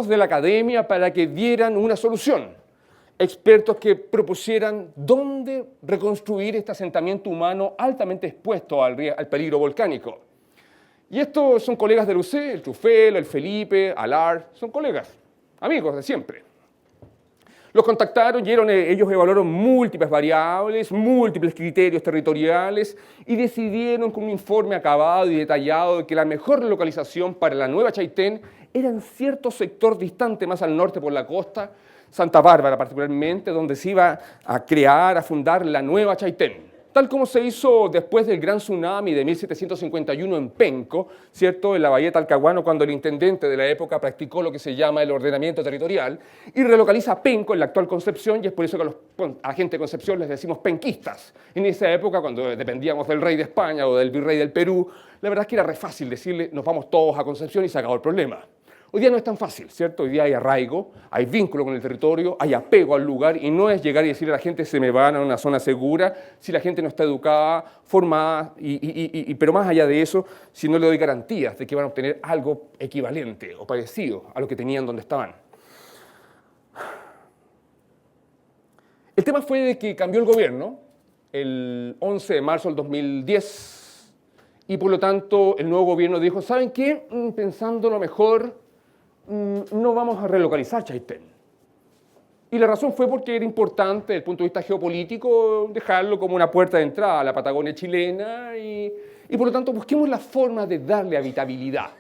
de la academia para que dieran una solución, expertos que propusieran dónde reconstruir este asentamiento humano altamente expuesto al peligro volcánico. Y estos son colegas del UC, el Trufelo, el Felipe, Alar, son colegas, amigos de siempre. Los contactaron y ellos evaluaron múltiples variables, múltiples criterios territoriales y decidieron con un informe acabado y detallado de que la mejor localización para la nueva Chaitén era en cierto sector distante más al norte por la costa, Santa Bárbara particularmente, donde se iba a crear, a fundar la nueva Chaitén. Tal como se hizo después del gran tsunami de 1751 en Penco, ¿cierto?, en la bahía de Talcahuano, cuando el intendente de la época practicó lo que se llama el ordenamiento territorial y relocaliza Penco en la actual Concepción, y es por eso que a la gente de Concepción les decimos penquistas. En esa época, cuando dependíamos del rey de España o del virrey del Perú, la verdad es que era re fácil decirle nos vamos todos a Concepción y se acabó el problema. Hoy día no es tan fácil, ¿cierto? Hoy día hay arraigo, hay vínculo con el territorio, hay apego al lugar y no es llegar y decirle a la gente se me van a una zona segura si la gente no está educada, formada, pero más allá de eso, si no le doy garantías de que van a obtener algo equivalente o parecido a lo que tenían donde estaban. El tema fue de que cambió el gobierno el 11 de marzo del 2010 y por lo tanto el nuevo gobierno dijo, ¿saben qué? Pensándolo mejor, no vamos a relocalizar Chaitén. Y la razón fue porque era importante desde el punto de vista geopolítico dejarlo como una puerta de entrada a la Patagonia chilena y por lo tanto busquemos la forma de darle habitabilidad.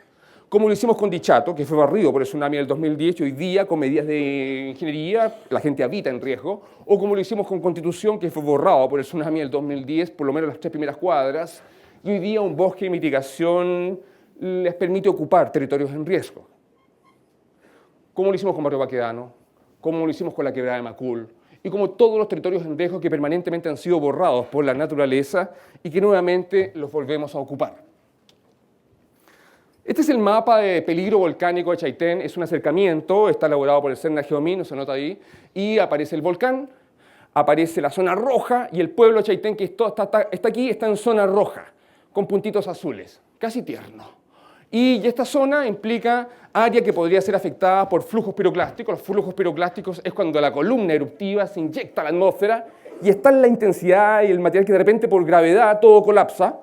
Como lo hicimos con Dichato, que fue barrido por el tsunami del 2010 y hoy día con medidas de ingeniería la gente habita en riesgo, o como lo hicimos con Constitución, que fue borrado por el tsunami del 2010, por lo menos las 3 primeras cuadras, y hoy día un bosque de mitigación les permite ocupar territorios en riesgo. Como lo hicimos con Barrio Baquedano, como lo hicimos con la quebrada de Macul, y como todos los territorios en riesgo que permanentemente han sido borrados por la naturaleza y que nuevamente los volvemos a ocupar. Este es el mapa de peligro volcánico de Chaitén, es un acercamiento, está elaborado por el CERNA Geomin, se nota ahí, y aparece el volcán, aparece la zona roja y el pueblo de Chaitén que está aquí, está en zona roja, con puntitos azules, casi tierno. Y esta zona implica área que podría ser afectada por flujos piroclásticos. Los flujos piroclásticos es cuando la columna eruptiva se inyecta a la atmósfera y está en la intensidad y el material que de repente por gravedad todo colapsa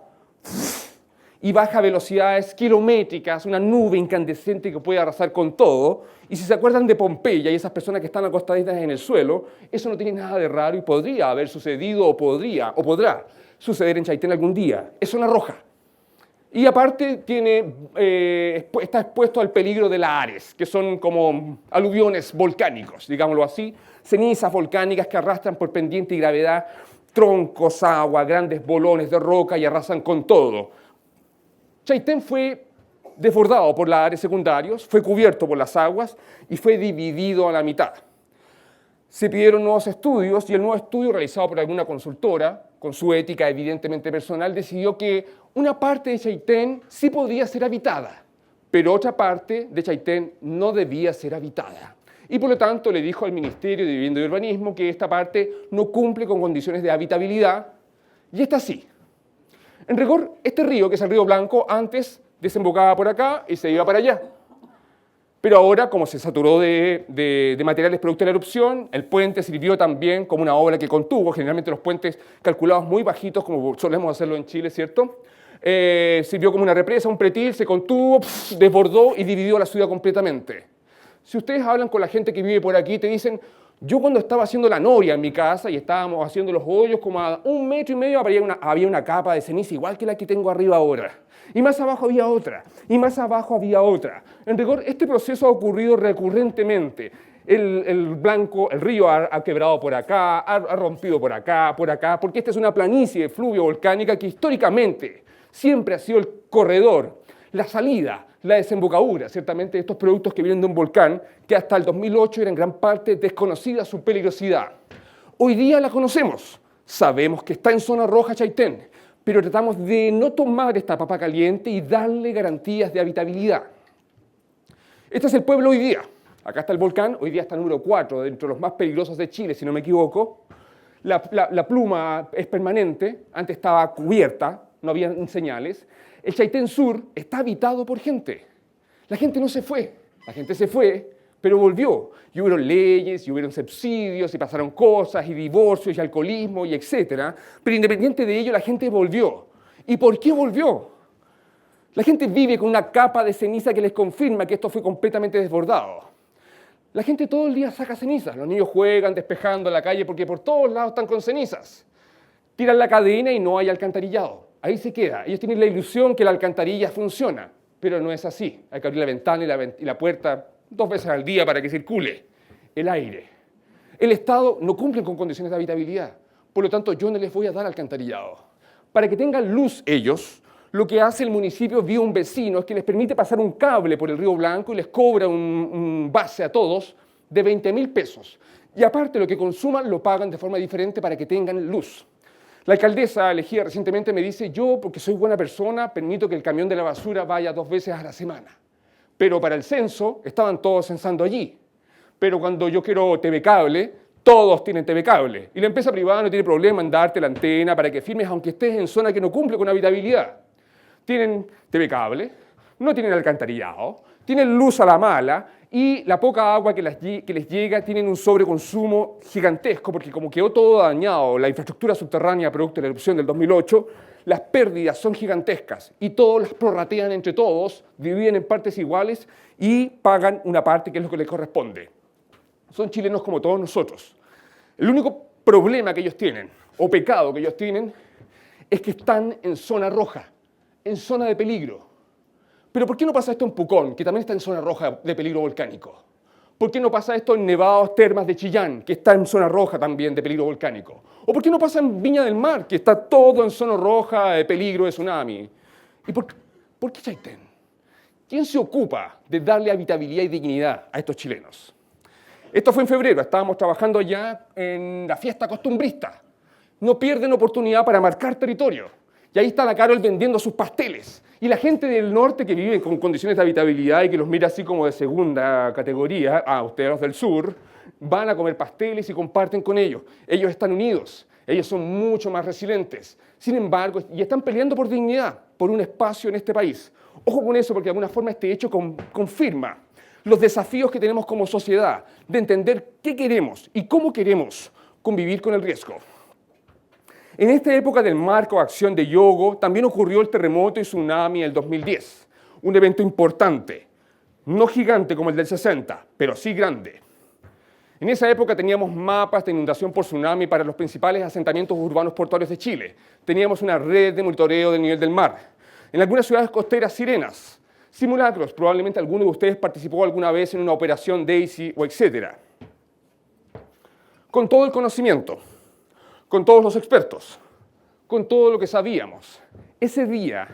y baja a velocidades kilométricas, una nube incandescente que puede arrasar con todo. Y si se acuerdan de Pompeya y esas personas que están acostaditas en el suelo, eso no tiene nada de raro y podría haber sucedido o podrá suceder en Chaitén algún día. Es zona roja. Y aparte está expuesto al peligro de la Ares, que son como aluviones volcánicos, digámoslo así, cenizas volcánicas que arrastran por pendiente y gravedad troncos, agua, grandes bolones de roca y arrasan con todo. Chaitén fue desbordado por la Ares secundarios, fue cubierto por las aguas y fue dividido a la mitad. Se pidieron nuevos estudios y el nuevo estudio realizado por alguna consultora, con su ética evidentemente personal, decidió que una parte de Chaitén sí podía ser habitada, pero otra parte de Chaitén no debía ser habitada. Y por lo tanto le dijo al Ministerio de Vivienda y Urbanismo que esta parte no cumple con condiciones de habitabilidad, y esta sí. En rigor, este río, que es el río Blanco, antes desembocaba por acá y se iba para allá. Pero ahora, como se saturó de materiales producto de la erupción, el puente sirvió también como una obra que contuvo, generalmente los puentes calculados muy bajitos, como solemos hacerlo en Chile, ¿cierto? sirvió como una represa, un pretil, se contuvo, desbordó y dividió la ciudad completamente. Si ustedes hablan con la gente que vive por aquí, te dicen, yo cuando estaba haciendo la noria en mi casa y estábamos haciendo los hoyos, como a 1,5 metros había una capa de ceniza igual que la que tengo arriba ahora. Y más abajo había otra, y más abajo había otra. En rigor, este proceso ha ocurrido recurrentemente. El río ha quebrado por acá, ha rompido por acá, porque esta es una planicie de fluvio volcánica que históricamente siempre ha sido el corredor, la salida, la desembocadura, ciertamente, de estos productos que vienen de un volcán que hasta el 2008 era en gran parte desconocida su peligrosidad. Hoy día la conocemos, sabemos que está en zona roja Chaitén, pero tratamos de no tomar esta papa caliente y darle garantías de habitabilidad. Este es el pueblo hoy día. Acá está el volcán, hoy día está el número 4, dentro de los más peligrosos de Chile, si no me equivoco. La pluma es permanente, antes estaba cubierta, no había señales. El Chaitén Sur está habitado por gente. La gente no se fue, la gente se fue, pero volvió. Y hubo leyes, y hubo subsidios, y pasaron cosas, y divorcios, y alcoholismo, y etcétera. Pero independiente de ello, la gente volvió. ¿Y por qué volvió? La gente vive con una capa de ceniza que les confirma que esto fue completamente desbordado. La gente todo el día saca cenizas. Los niños juegan despejando la calle porque por todos lados están con cenizas. Tiran la cadena y no hay alcantarillado. Ahí se queda. Ellos tienen la ilusión que la alcantarilla funciona, pero no es así. Hay que abrir la ventana y la puerta 2 veces al día para que circule el aire. El Estado no cumple con condiciones de habitabilidad. Por lo tanto, yo no les voy a dar alcantarillado. Para que tengan luz ellos, lo que hace el municipio vía un vecino es que les permite pasar un cable por el Río Blanco y les cobra un base a todos de 20.000 pesos. Y aparte lo que consuman lo pagan de forma diferente para que tengan luz. La alcaldesa elegida recientemente me dice, yo porque soy buena persona permito que el camión de la basura vaya 2 veces a la semana. Pero para el censo estaban todos censando allí. Pero cuando yo quiero TV Cable, todos tienen TV Cable. Y la empresa privada no tiene problema en darte la antena para que firmes aunque estés en zona que no cumple con habitabilidad. Tienen TV Cable, no tienen alcantarillado, tienen luz a la mala y la poca agua que les llega tienen un sobreconsumo gigantesco porque como quedó todo dañado, la infraestructura subterránea producto de la erupción del 2008, las pérdidas son gigantescas y todos las prorratean entre todos, dividen en partes iguales y pagan una parte que es lo que les corresponde. Son chilenos como todos nosotros. El único problema que ellos tienen, o pecado que ellos tienen, es que están en zona roja, en zona de peligro. Pero ¿por qué no pasa esto en Pucón, que también está en zona roja de peligro volcánico? ¿Por qué no pasa esto en Nevados Termas de Chillán, que está en zona roja también de peligro volcánico? ¿O por qué no pasa en Viña del Mar, que está todo en zona roja de peligro de tsunami? ¿Y por qué Chaitén? ¿Quién se ocupa de darle habitabilidad y dignidad a estos chilenos? Esto fue en febrero, estábamos trabajando ya en la fiesta costumbrista. No pierden oportunidad para marcar territorio. Y ahí está la Carol vendiendo sus pasteles. Y la gente del norte que vive con condiciones de habitabilidad y que los mira así como de segunda categoría, ustedes los del sur, van a comer pasteles y comparten con ellos. Ellos están unidos, ellos son mucho más resilientes. Sin embargo, y están peleando por dignidad, por un espacio en este país. Ojo con eso, porque de alguna forma este hecho confirma los desafíos que tenemos como sociedad de entender qué queremos y cómo queremos convivir con el riesgo. En esta época del marco de acción de Yogo también ocurrió el terremoto y tsunami del 2010, un evento importante, no gigante como el del 60, pero sí grande. En esa época teníamos mapas de inundación por tsunami para los principales asentamientos urbanos portuarios de Chile. Teníamos una red de monitoreo del nivel del mar. En algunas ciudades costeras, sirenas, simulacros, probablemente alguno de ustedes participó alguna vez en una operación Daisy o etcétera. Con todo el conocimiento, con todos los expertos, con todo lo que sabíamos, ese día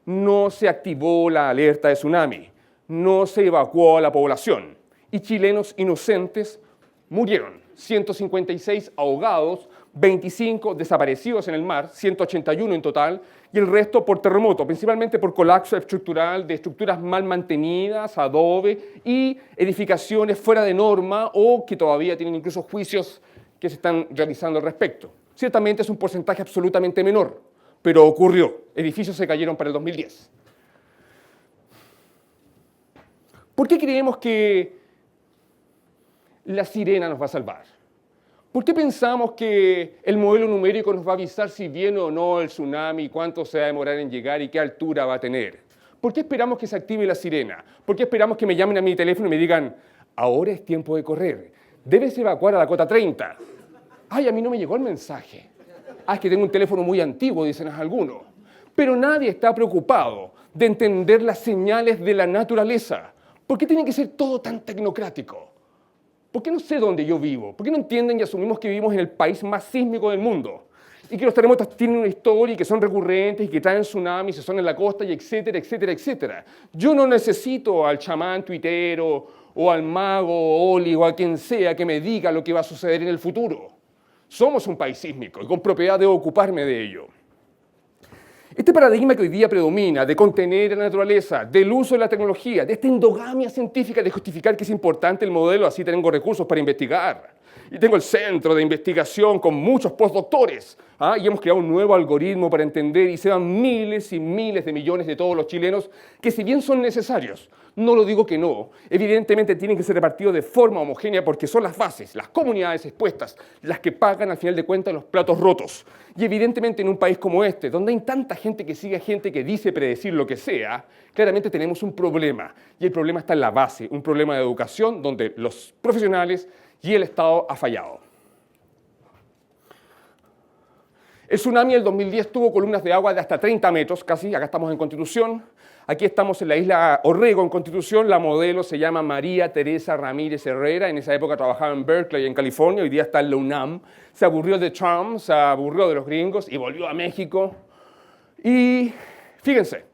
no se activó la alerta de tsunami, no se evacuó a la población y chilenos inocentes murieron. 156 ahogados, 25 desaparecidos en el mar, 181 en total, y el resto por terremoto, principalmente por colapso estructural de estructuras mal mantenidas, adobe y edificaciones fuera de norma o que todavía tienen incluso juicios que se están realizando al respecto. Ciertamente es un porcentaje absolutamente menor, pero ocurrió. Edificios se cayeron para el 2010. ¿Por qué creemos que la sirena nos va a salvar? ¿Por qué pensamos que el modelo numérico nos va a avisar si viene o no el tsunami, cuánto se va a demorar en llegar y qué altura va a tener? ¿Por qué esperamos que se active la sirena? ¿Por qué esperamos que me llamen a mi teléfono y me digan, ahora es tiempo de correr, debes evacuar a la cota 30? Ay, a mí no me llegó el mensaje. Ah, es que tengo un teléfono muy antiguo, dicen algunos. Pero nadie está preocupado de entender las señales de la naturaleza. ¿Por qué tiene que ser todo tan tecnocrático? ¿Por qué no sé dónde yo vivo? ¿Por qué no entienden y asumimos que vivimos en el país más sísmico del mundo? Y que los terremotos tienen una historia y que son recurrentes y que traen tsunamis y son en la costa y etcétera, etcétera, etcétera. Yo no necesito al chamán tuitero o al mago Oli o a quien sea que me diga lo que va a suceder en el futuro. Somos un país sísmico y con propiedad debo ocuparme de ello. Este paradigma que hoy día predomina de contener la naturaleza, del uso de la tecnología, de esta endogamia científica de justificar que es importante el modelo, así tengo recursos para investigar. Y tengo el centro de investigación con muchos postdoctores. Y hemos creado un nuevo algoritmo para entender y se dan miles y miles de millones de todos los chilenos que si bien son necesarios, no lo digo que no, evidentemente tienen que ser repartidos de forma homogénea porque son las bases, las comunidades expuestas, las que pagan al final de cuentas los platos rotos. Y evidentemente en un país como este, donde hay tanta gente que sigue gente que dice predecir lo que sea, claramente tenemos un problema. Y el problema está en la base, un problema de educación donde los profesionales y el Estado ha fallado. El tsunami del 2010 tuvo columnas de agua de hasta 30 metros, casi, acá estamos en Constitución. Aquí estamos en la isla Orrego, en Constitución. La modelo se llama María Teresa Ramírez Herrera. En esa época trabajaba en Berkeley, en California. Hoy día está en la UNAM. Se aburrió de Trump, se aburrió de los gringos y volvió a México. Y fíjense,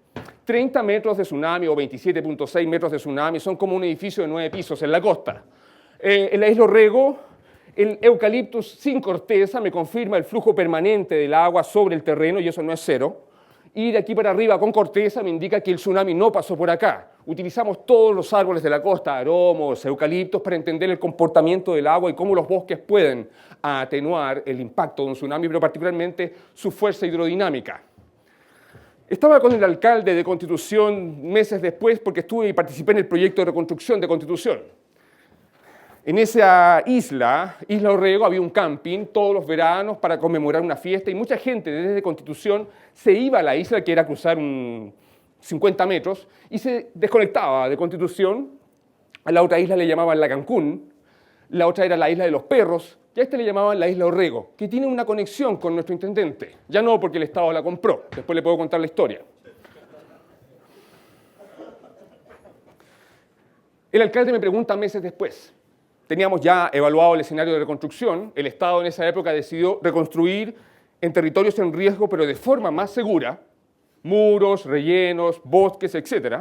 30 metros de tsunami o 27.6 metros de tsunami son como un edificio de 9 pisos en la costa. En la isla Orrego, el eucaliptus sin corteza me confirma el flujo permanente del agua sobre el terreno y eso no es cero. Y de aquí para arriba con corteza me indica que el tsunami no pasó por acá. Utilizamos todos los árboles de la costa, aromos, eucaliptos, para entender el comportamiento del agua y cómo los bosques pueden atenuar el impacto de un tsunami, pero particularmente su fuerza hidrodinámica. Estaba con el alcalde de Constitución meses después porque estuve y participé en el proyecto de reconstrucción de Constitución. En esa isla Orrego, había un camping todos los veranos para conmemorar una fiesta y mucha gente desde Constitución se iba a la isla, que era cruzar 50 metros, y se desconectaba de Constitución. A la otra isla le llamaban la Cancún, la otra era la isla de los perros, y a esta le llamaban la isla Orrego, que tiene una conexión con nuestro intendente. Ya no porque el Estado la compró, después le puedo contar la historia. El alcalde me pregunta meses después. Teníamos ya evaluado el escenario de reconstrucción. El Estado en esa época decidió reconstruir en territorios en riesgo, pero de forma más segura. Muros, rellenos, bosques, etc.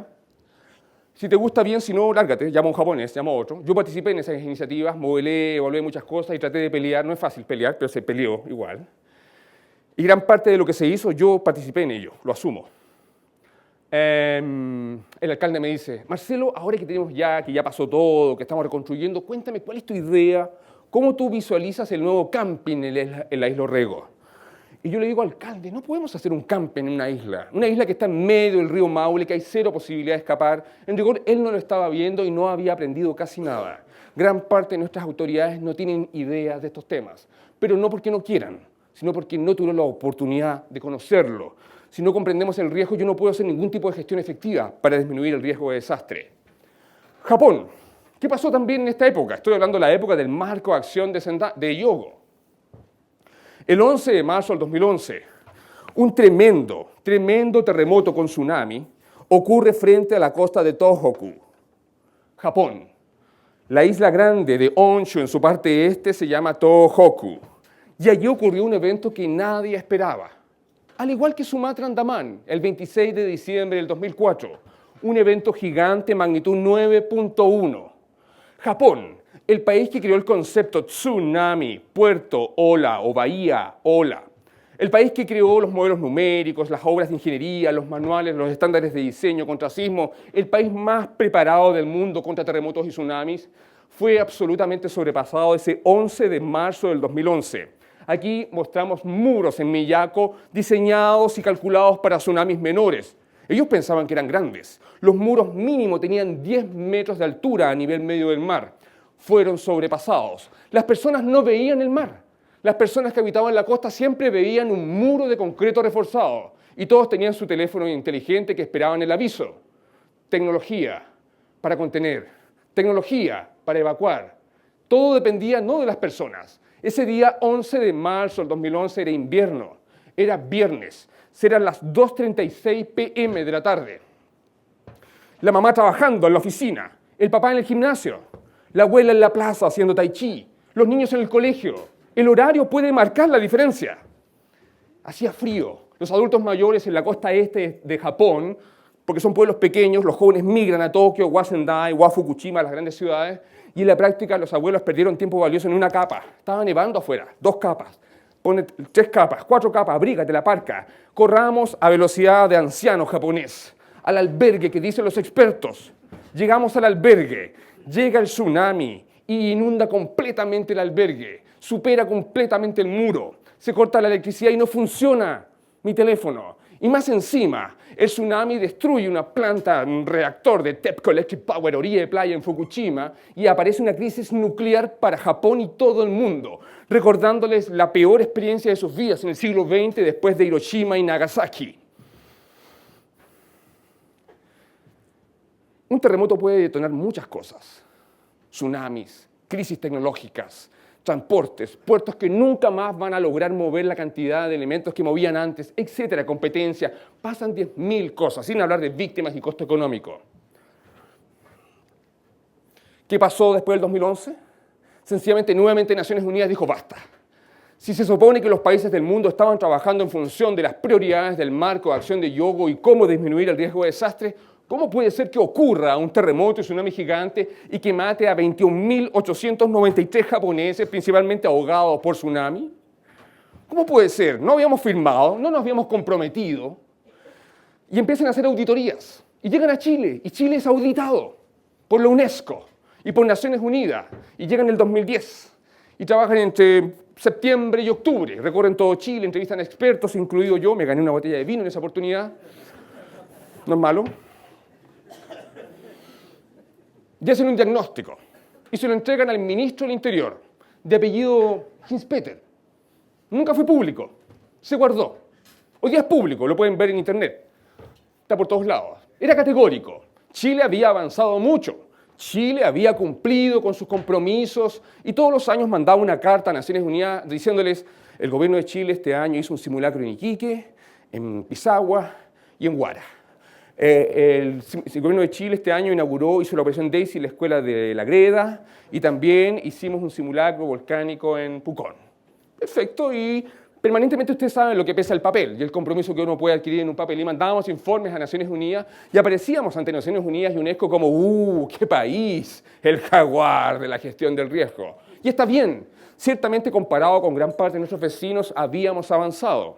Si te gusta bien, si no, lárgate, llama a un japonés, llama a otro. Yo participé en esas iniciativas, modelé, evalué muchas cosas y traté de pelear. No es fácil pelear, pero se peleó igual. Y gran parte de lo que se hizo, yo participé en ello, lo asumo. El alcalde me dice, Marcelo, ahora que tenemos que ya pasó todo, que estamos reconstruyendo, cuéntame cuál es tu idea, cómo tú visualizas el nuevo camping en la isla Orrego. Y yo le digo, alcalde, no podemos hacer un camping en una isla que está en medio del río Maule, que hay cero posibilidad de escapar. En rigor, él no lo estaba viendo y no había aprendido casi nada. Gran parte de nuestras autoridades no tienen ideas de estos temas, pero no porque no quieran, sino porque no tuvieron la oportunidad de conocerlo. Si no comprendemos el riesgo, yo no puedo hacer ningún tipo de gestión efectiva para disminuir el riesgo de desastre. Japón. ¿Qué pasó también en esta época? Estoy hablando de la época del marco de acción de Hyogo. El 11 de marzo del 2011, un tremendo terremoto con tsunami ocurre frente a la costa de Tohoku, Japón. La isla grande de Honshu en su parte este se llama Tohoku. Y allí ocurrió un evento que nadie esperaba. Al igual que Sumatra Andaman, el 26 de diciembre del 2004, un evento gigante magnitud 9.1. Japón, el país que creó el concepto tsunami, puerto, ola o bahía, ola. El país que creó los modelos numéricos, las obras de ingeniería, los manuales, los estándares de diseño contra sismo, el país más preparado del mundo contra terremotos y tsunamis, fue absolutamente sobrepasado ese 11 de marzo del 2011. Aquí mostramos muros en Miyako diseñados y calculados para tsunamis menores. Ellos pensaban que eran grandes. Los muros mínimo tenían 10 metros de altura a nivel medio del mar. fueron sobrepasados. Las personas no veían el mar. Las personas que habitaban la costa siempre veían un muro de concreto reforzado y todos tenían su teléfono inteligente que esperaban el aviso. Tecnología para contener, tecnología para evacuar. Todo dependía no de las personas. Ese día 11 de marzo del 2011 era invierno, era viernes, eran las 2:36 p.m. de la tarde. La mamá trabajando en la oficina, el papá en el gimnasio, la abuela en la plaza haciendo tai chi, los niños en el colegio. El horario puede marcar la diferencia. Hacía frío. Los adultos mayores en la costa este de Japón, porque son pueblos pequeños, los jóvenes migran a Tokio, o a Sendai, o a Fukushima, las grandes ciudades, y en la práctica los abuelos perdieron tiempo valioso en una capa. Estaba nevando afuera, 2 capas. Pone 3 capas, 4 capas, abrígate la parca. Corramos a velocidad de anciano japonés, al albergue que dicen los expertos. Llegamos al albergue, llega el tsunami y inunda completamente el albergue, supera completamente el muro, se corta la electricidad y no funciona mi teléfono. Y más encima, el tsunami destruye una planta, un reactor de TEPCO Electric Power, orilla de playa en Fukushima, y aparece una crisis nuclear para Japón y todo el mundo, recordándoles la peor experiencia de sus vidas en el siglo XX después de Hiroshima y Nagasaki. Un terremoto puede detonar muchas cosas. Tsunamis, crisis tecnológicas, transportes, puertos que nunca más van a lograr mover la cantidad de elementos que movían antes, etcétera, competencia. Pasan 10.000 cosas, sin hablar de víctimas y costo económico. ¿Qué pasó después del 2011? Sencillamente, nuevamente Naciones Unidas dijo basta. Si se supone que los países del mundo estaban trabajando en función de las prioridades del marco de acción de Hyogo y cómo disminuir el riesgo de desastre, ¿cómo puede ser que ocurra un terremoto y tsunami gigante y que mate a 21.893 japoneses, principalmente ahogados por tsunami? ¿Cómo puede ser? No habíamos firmado, no nos habíamos comprometido. Y empiezan a hacer auditorías. Y llegan a Chile, y Chile es auditado por la UNESCO y por Naciones Unidas. Y llegan en el 2010. Y trabajan entre septiembre y octubre. Recorren todo Chile, entrevistan a expertos, incluido yo. Me gané una botella de vino en esa oportunidad. No es malo. Y hacen un diagnóstico y se lo entregan al ministro del Interior, de apellido Hinspeter. Nunca fue público, se guardó. Hoy día es público, lo pueden ver en internet. Está por todos lados. Era categórico. Chile había avanzado mucho. Chile había cumplido con sus compromisos y todos los años mandaba una carta a Naciones Unidas diciéndoles: el gobierno de Chile este año hizo un simulacro en Iquique, en Pisagua y en Huara. El gobierno de Chile este año hizo la operación Daisy en la escuela de La Greda y también hicimos un simulacro volcánico en Pucón. Perfecto, y permanentemente ustedes saben lo que pesa el papel y el compromiso que uno puede adquirir en un papel. Y mandábamos informes a Naciones Unidas y aparecíamos ante Naciones Unidas y UNESCO como ¡qué país! El jaguar de la gestión del riesgo. Y está bien, ciertamente comparado con gran parte de nuestros vecinos habíamos avanzado.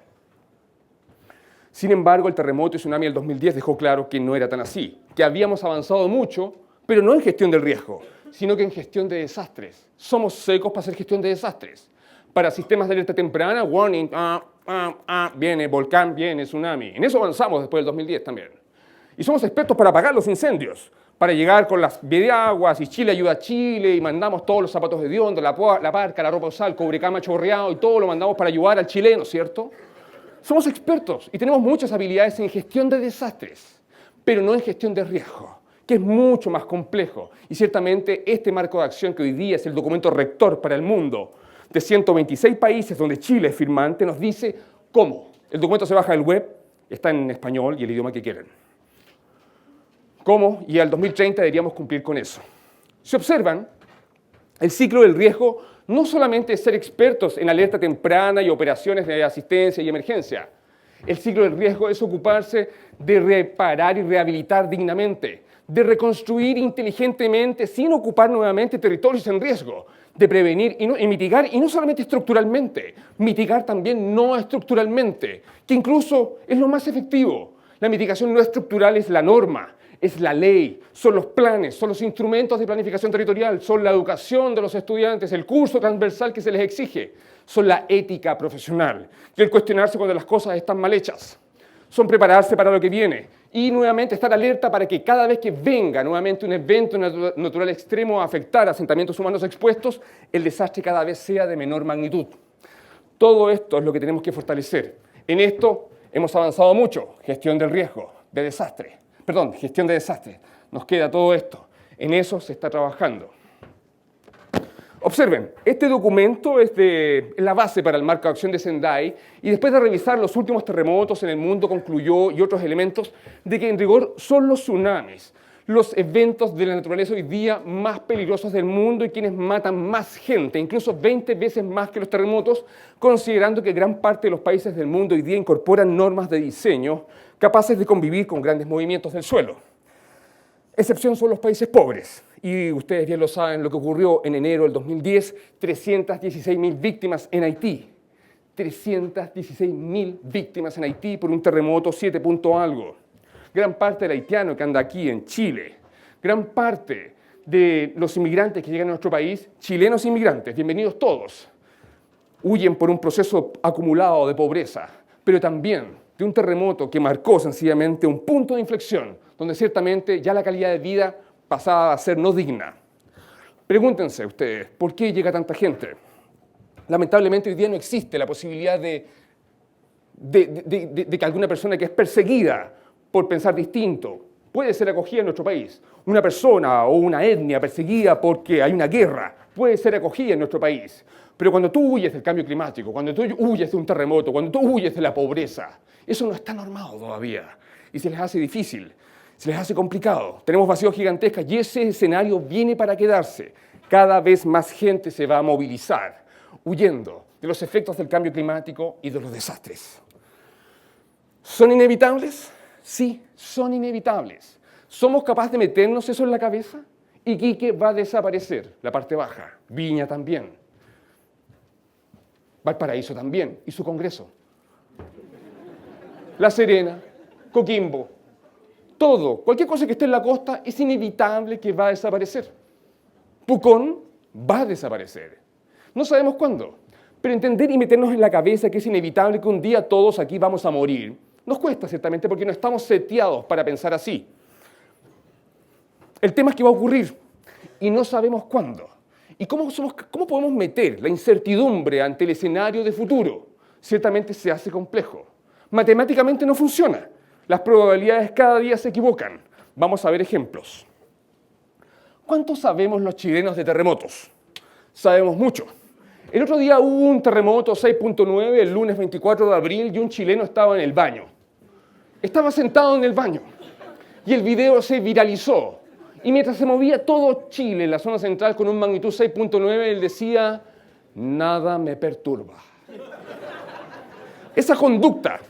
Sin embargo, el terremoto y tsunami del 2010 dejó claro que no era tan así, que habíamos avanzado mucho, pero no en gestión del riesgo, sino que en gestión de desastres. Somos secos para hacer gestión de desastres. Para sistemas de alerta temprana, warning, viene volcán, viene tsunami. En eso avanzamos después del 2010 también. Y somos expertos para apagar los incendios, para llegar con las videaguas y Chile ayuda a Chile y mandamos todos los zapatos de Diondo, la parca, la ropa usada, el cobrecama chorreado y todo lo mandamos para ayudar al chileno, ¿cierto? Somos expertos y tenemos muchas habilidades en gestión de desastres, pero no en gestión de riesgo, que es mucho más complejo. Y ciertamente este marco de acción que hoy día es el documento rector para el mundo de 126 países donde Chile es firmante nos dice cómo. El documento se baja del web, está en español y el idioma que quieran. ¿Cómo? Y al 2030 deberíamos cumplir con eso. Si observan, el ciclo del riesgo no solamente es ser expertos en alerta temprana y operaciones de asistencia y emergencia. El ciclo del riesgo es ocuparse de reparar y rehabilitar dignamente, de reconstruir inteligentemente sin ocupar nuevamente territorios en riesgo, de prevenir y mitigar, y no solamente estructuralmente, mitigar también no estructuralmente, que incluso es lo más efectivo. La mitigación no estructural es la norma, es la ley, son los planes, son los instrumentos de planificación territorial, son la educación de los estudiantes, el curso transversal que se les exige, son la ética profesional y el cuestionarse cuando las cosas están mal hechas. son prepararse para lo que viene y nuevamente estar alerta para que cada vez que venga nuevamente un evento natural extremo a afectar a asentamientos humanos expuestos, el desastre cada vez sea de menor magnitud. Todo esto es lo que tenemos que fortalecer. En esto hemos avanzado mucho. Gestión del riesgo, de desastre. Perdón, gestión de desastre. Nos queda todo esto. En eso se está trabajando. Observen, este documento es la base para el marco de acción de Sendai y después de revisar los últimos terremotos en el mundo concluyó y otros elementos de que en rigor son los tsunamis los eventos de la naturaleza hoy día más peligrosos del mundo y quienes matan más gente, incluso 20 veces más que los terremotos, considerando que gran parte de los países del mundo hoy día incorporan normas de diseño capaces de convivir con grandes movimientos del suelo. Excepción son los países pobres. Y ustedes bien lo saben, lo que ocurrió en enero del 2010, 316.000 víctimas en Haití. 316.000 víctimas en Haití por un terremoto 7 punto algo. Gran parte del haitiano que anda aquí en Chile, gran parte de los inmigrantes que llegan a nuestro país, chilenos inmigrantes, bienvenidos todos, huyen por un proceso acumulado de pobreza, pero también de un terremoto que marcó sencillamente un punto de inflexión, donde ciertamente ya la calidad de vida pasaba a ser no digna. Pregúntense ustedes, ¿por qué llega tanta gente? Lamentablemente hoy día no existe la posibilidad de que alguna persona que es perseguida por pensar distinto puede ser acogida en nuestro país. Una persona o una etnia perseguida porque hay una guerra puede ser acogida en nuestro país. Pero cuando tú huyes del cambio climático, cuando tú huyes de un terremoto, cuando tú huyes de la pobreza, eso no está normado todavía y se les hace difícil. Se les hace complicado. Tenemos vacíos gigantescos y ese escenario viene para quedarse. Cada vez más gente se va a movilizar, huyendo de los efectos del cambio climático y de los desastres. ¿Son inevitables? Sí, son inevitables. ¿Somos capaces de meternos eso en la cabeza? Iquique va a desaparecer, la parte baja. Viña también. Valparaíso también, y su Congreso. La Serena, Coquimbo. Todo, cualquier cosa que esté en la costa es inevitable que va a desaparecer. Pucón va a desaparecer. No sabemos cuándo, pero entender y meternos en la cabeza que es inevitable que un día todos aquí vamos a morir, nos cuesta ciertamente porque no estamos seteados para pensar así. El tema es que va a ocurrir y no sabemos cuándo. ¿Y cómo podemos meter la incertidumbre ante el escenario de futuro? Ciertamente se hace complejo. Matemáticamente no funciona. Las probabilidades cada día se equivocan. Vamos a ver ejemplos. ¿Cuánto sabemos los chilenos de terremotos? Sabemos mucho. El otro día hubo un terremoto 6.9, el lunes 24 de abril, y un chileno estaba en el baño. Estaba sentado en el baño. Y el video se viralizó. Y mientras se movía todo Chile en la zona central con un magnitud 6.9, él decía, nada me perturba. Esa conducta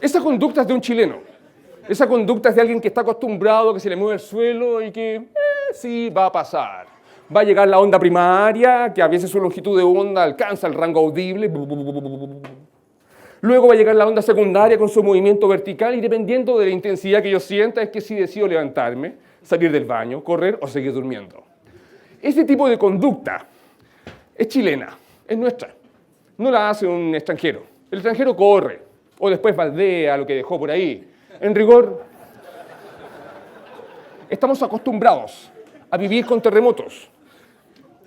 es de un chileno. Esa conducta es de alguien que está acostumbrado, que se le mueve el suelo y que sí, va a pasar. Va a llegar la onda primaria, que a veces su longitud de onda alcanza el rango audible. Luego va a llegar la onda secundaria con su movimiento vertical y dependiendo de la intensidad que yo sienta es que si decido levantarme, salir del baño, correr o seguir durmiendo. Ese tipo de conducta es chilena, es nuestra. No la hace un extranjero. El extranjero corre o después baldea lo que dejó por ahí. En rigor, estamos acostumbrados a vivir con terremotos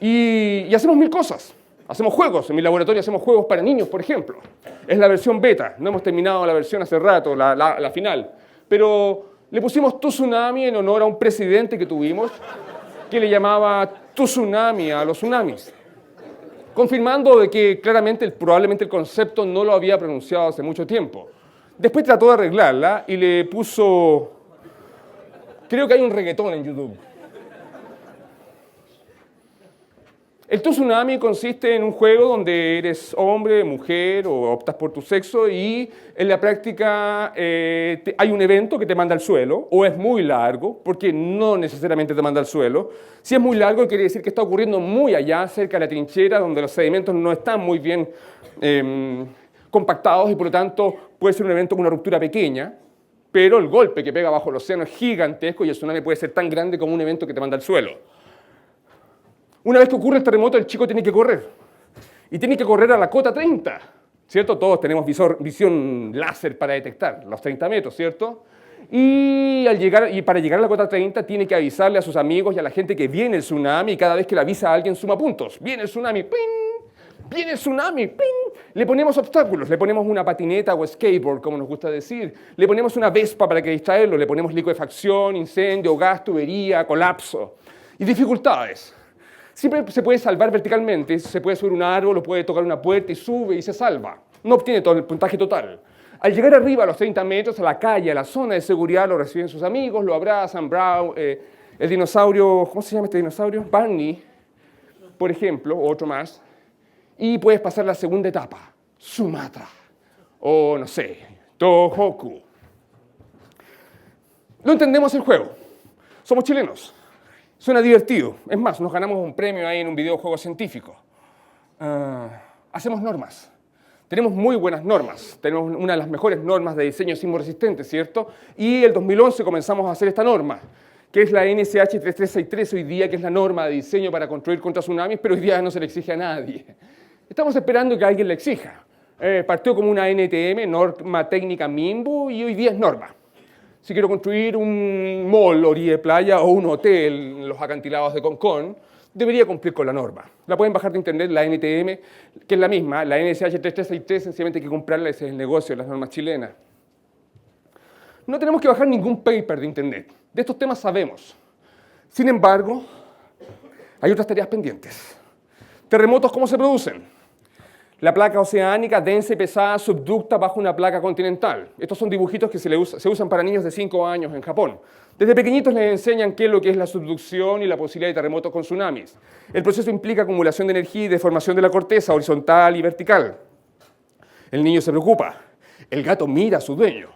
y hacemos mil cosas. Hacemos juegos, en mi laboratorio hacemos juegos para niños, por ejemplo. Es la versión beta, no hemos terminado la versión hace rato, la final. Pero le pusimos Tsunami en honor a un presidente que tuvimos que le llamaba Tsunami a los tsunamis. Confirmando de que claramente, probablemente el concepto no lo había pronunciado hace mucho tiempo. Después trató de arreglarla y le puso... Creo que hay un reggaetón en YouTube. El Tsunami consiste en un juego donde eres hombre, mujer o optas por tu sexo y en la práctica hay un evento que te manda al suelo o es muy largo, porque no necesariamente te manda al suelo. Si es muy largo quiere decir que está ocurriendo muy allá, cerca de la trinchera, donde los sedimentos no están muy bien compactados y por lo tanto puede ser un evento con una ruptura pequeña, pero el golpe que pega bajo el océano es gigantesco y el tsunami puede ser tan grande como un evento que te manda al suelo. Una vez que ocurre el terremoto, el chico tiene que correr. Y tiene que correr a la cota 30, ¿cierto? Todos tenemos visión láser para detectar los 30 metros, ¿cierto? Y para llegar a la cota 30 tiene que avisarle a sus amigos y a la gente que viene el tsunami, y cada vez que le avisa a alguien suma puntos. Viene el tsunami, ¡ping! Viene el tsunami, ¡ping! Le ponemos obstáculos, le ponemos una patineta o skateboard, como nos gusta decir. Le ponemos una Vespa para que distraerlo, le ponemos liquefacción, incendio, gas, tubería, colapso. Y dificultades. Siempre se puede salvar verticalmente, se puede subir un árbol o puede tocar una puerta y sube y se salva. No obtiene todo el puntaje total. Al llegar arriba a los 30 metros, a la calle, a la zona de seguridad, lo reciben sus amigos, lo abrazan, Brown, el dinosaurio, ¿cómo se llama este dinosaurio? Barney, por ejemplo, otro más. Y puedes pasar la segunda etapa, Sumatra, o no sé, Tohoku. No entendemos el juego. Somos chilenos. Suena divertido. Es más, nos ganamos un premio ahí en un videojuego científico. Hacemos normas. Tenemos muy buenas normas. Tenemos una de las mejores normas de diseño sismo-resistente, ¿cierto? Y el 2011 comenzamos a hacer esta norma, que es la NSH 3363 hoy día, que es la norma de diseño para construir contra tsunamis, pero hoy día no se le exige a nadie. Estamos esperando que alguien la exija. Partió como una NTM, norma técnica MIMBU, y hoy día es norma. Si quiero construir un mall, orilla de playa, o un hotel en los acantilados de Concón, debería cumplir con la norma. La pueden bajar de internet, la NTM, que es la misma, la NSH 3363, sencillamente hay que comprarla, ese es el negocio de las normas chilenas. No tenemos que bajar ningún paper de internet. De estos temas sabemos. Sin embargo, hay otras tareas pendientes. Terremotos, ¿cómo se producen? La placa oceánica, densa y pesada, subducta bajo una placa continental. Estos son dibujitos que se usan para niños de 5 años en Japón. Desde pequeñitos les enseñan qué es lo que es la subducción y la posibilidad de terremotos con tsunamis. El proceso implica acumulación de energía y deformación de la corteza horizontal y vertical. El niño se preocupa. El gato mira a su dueño.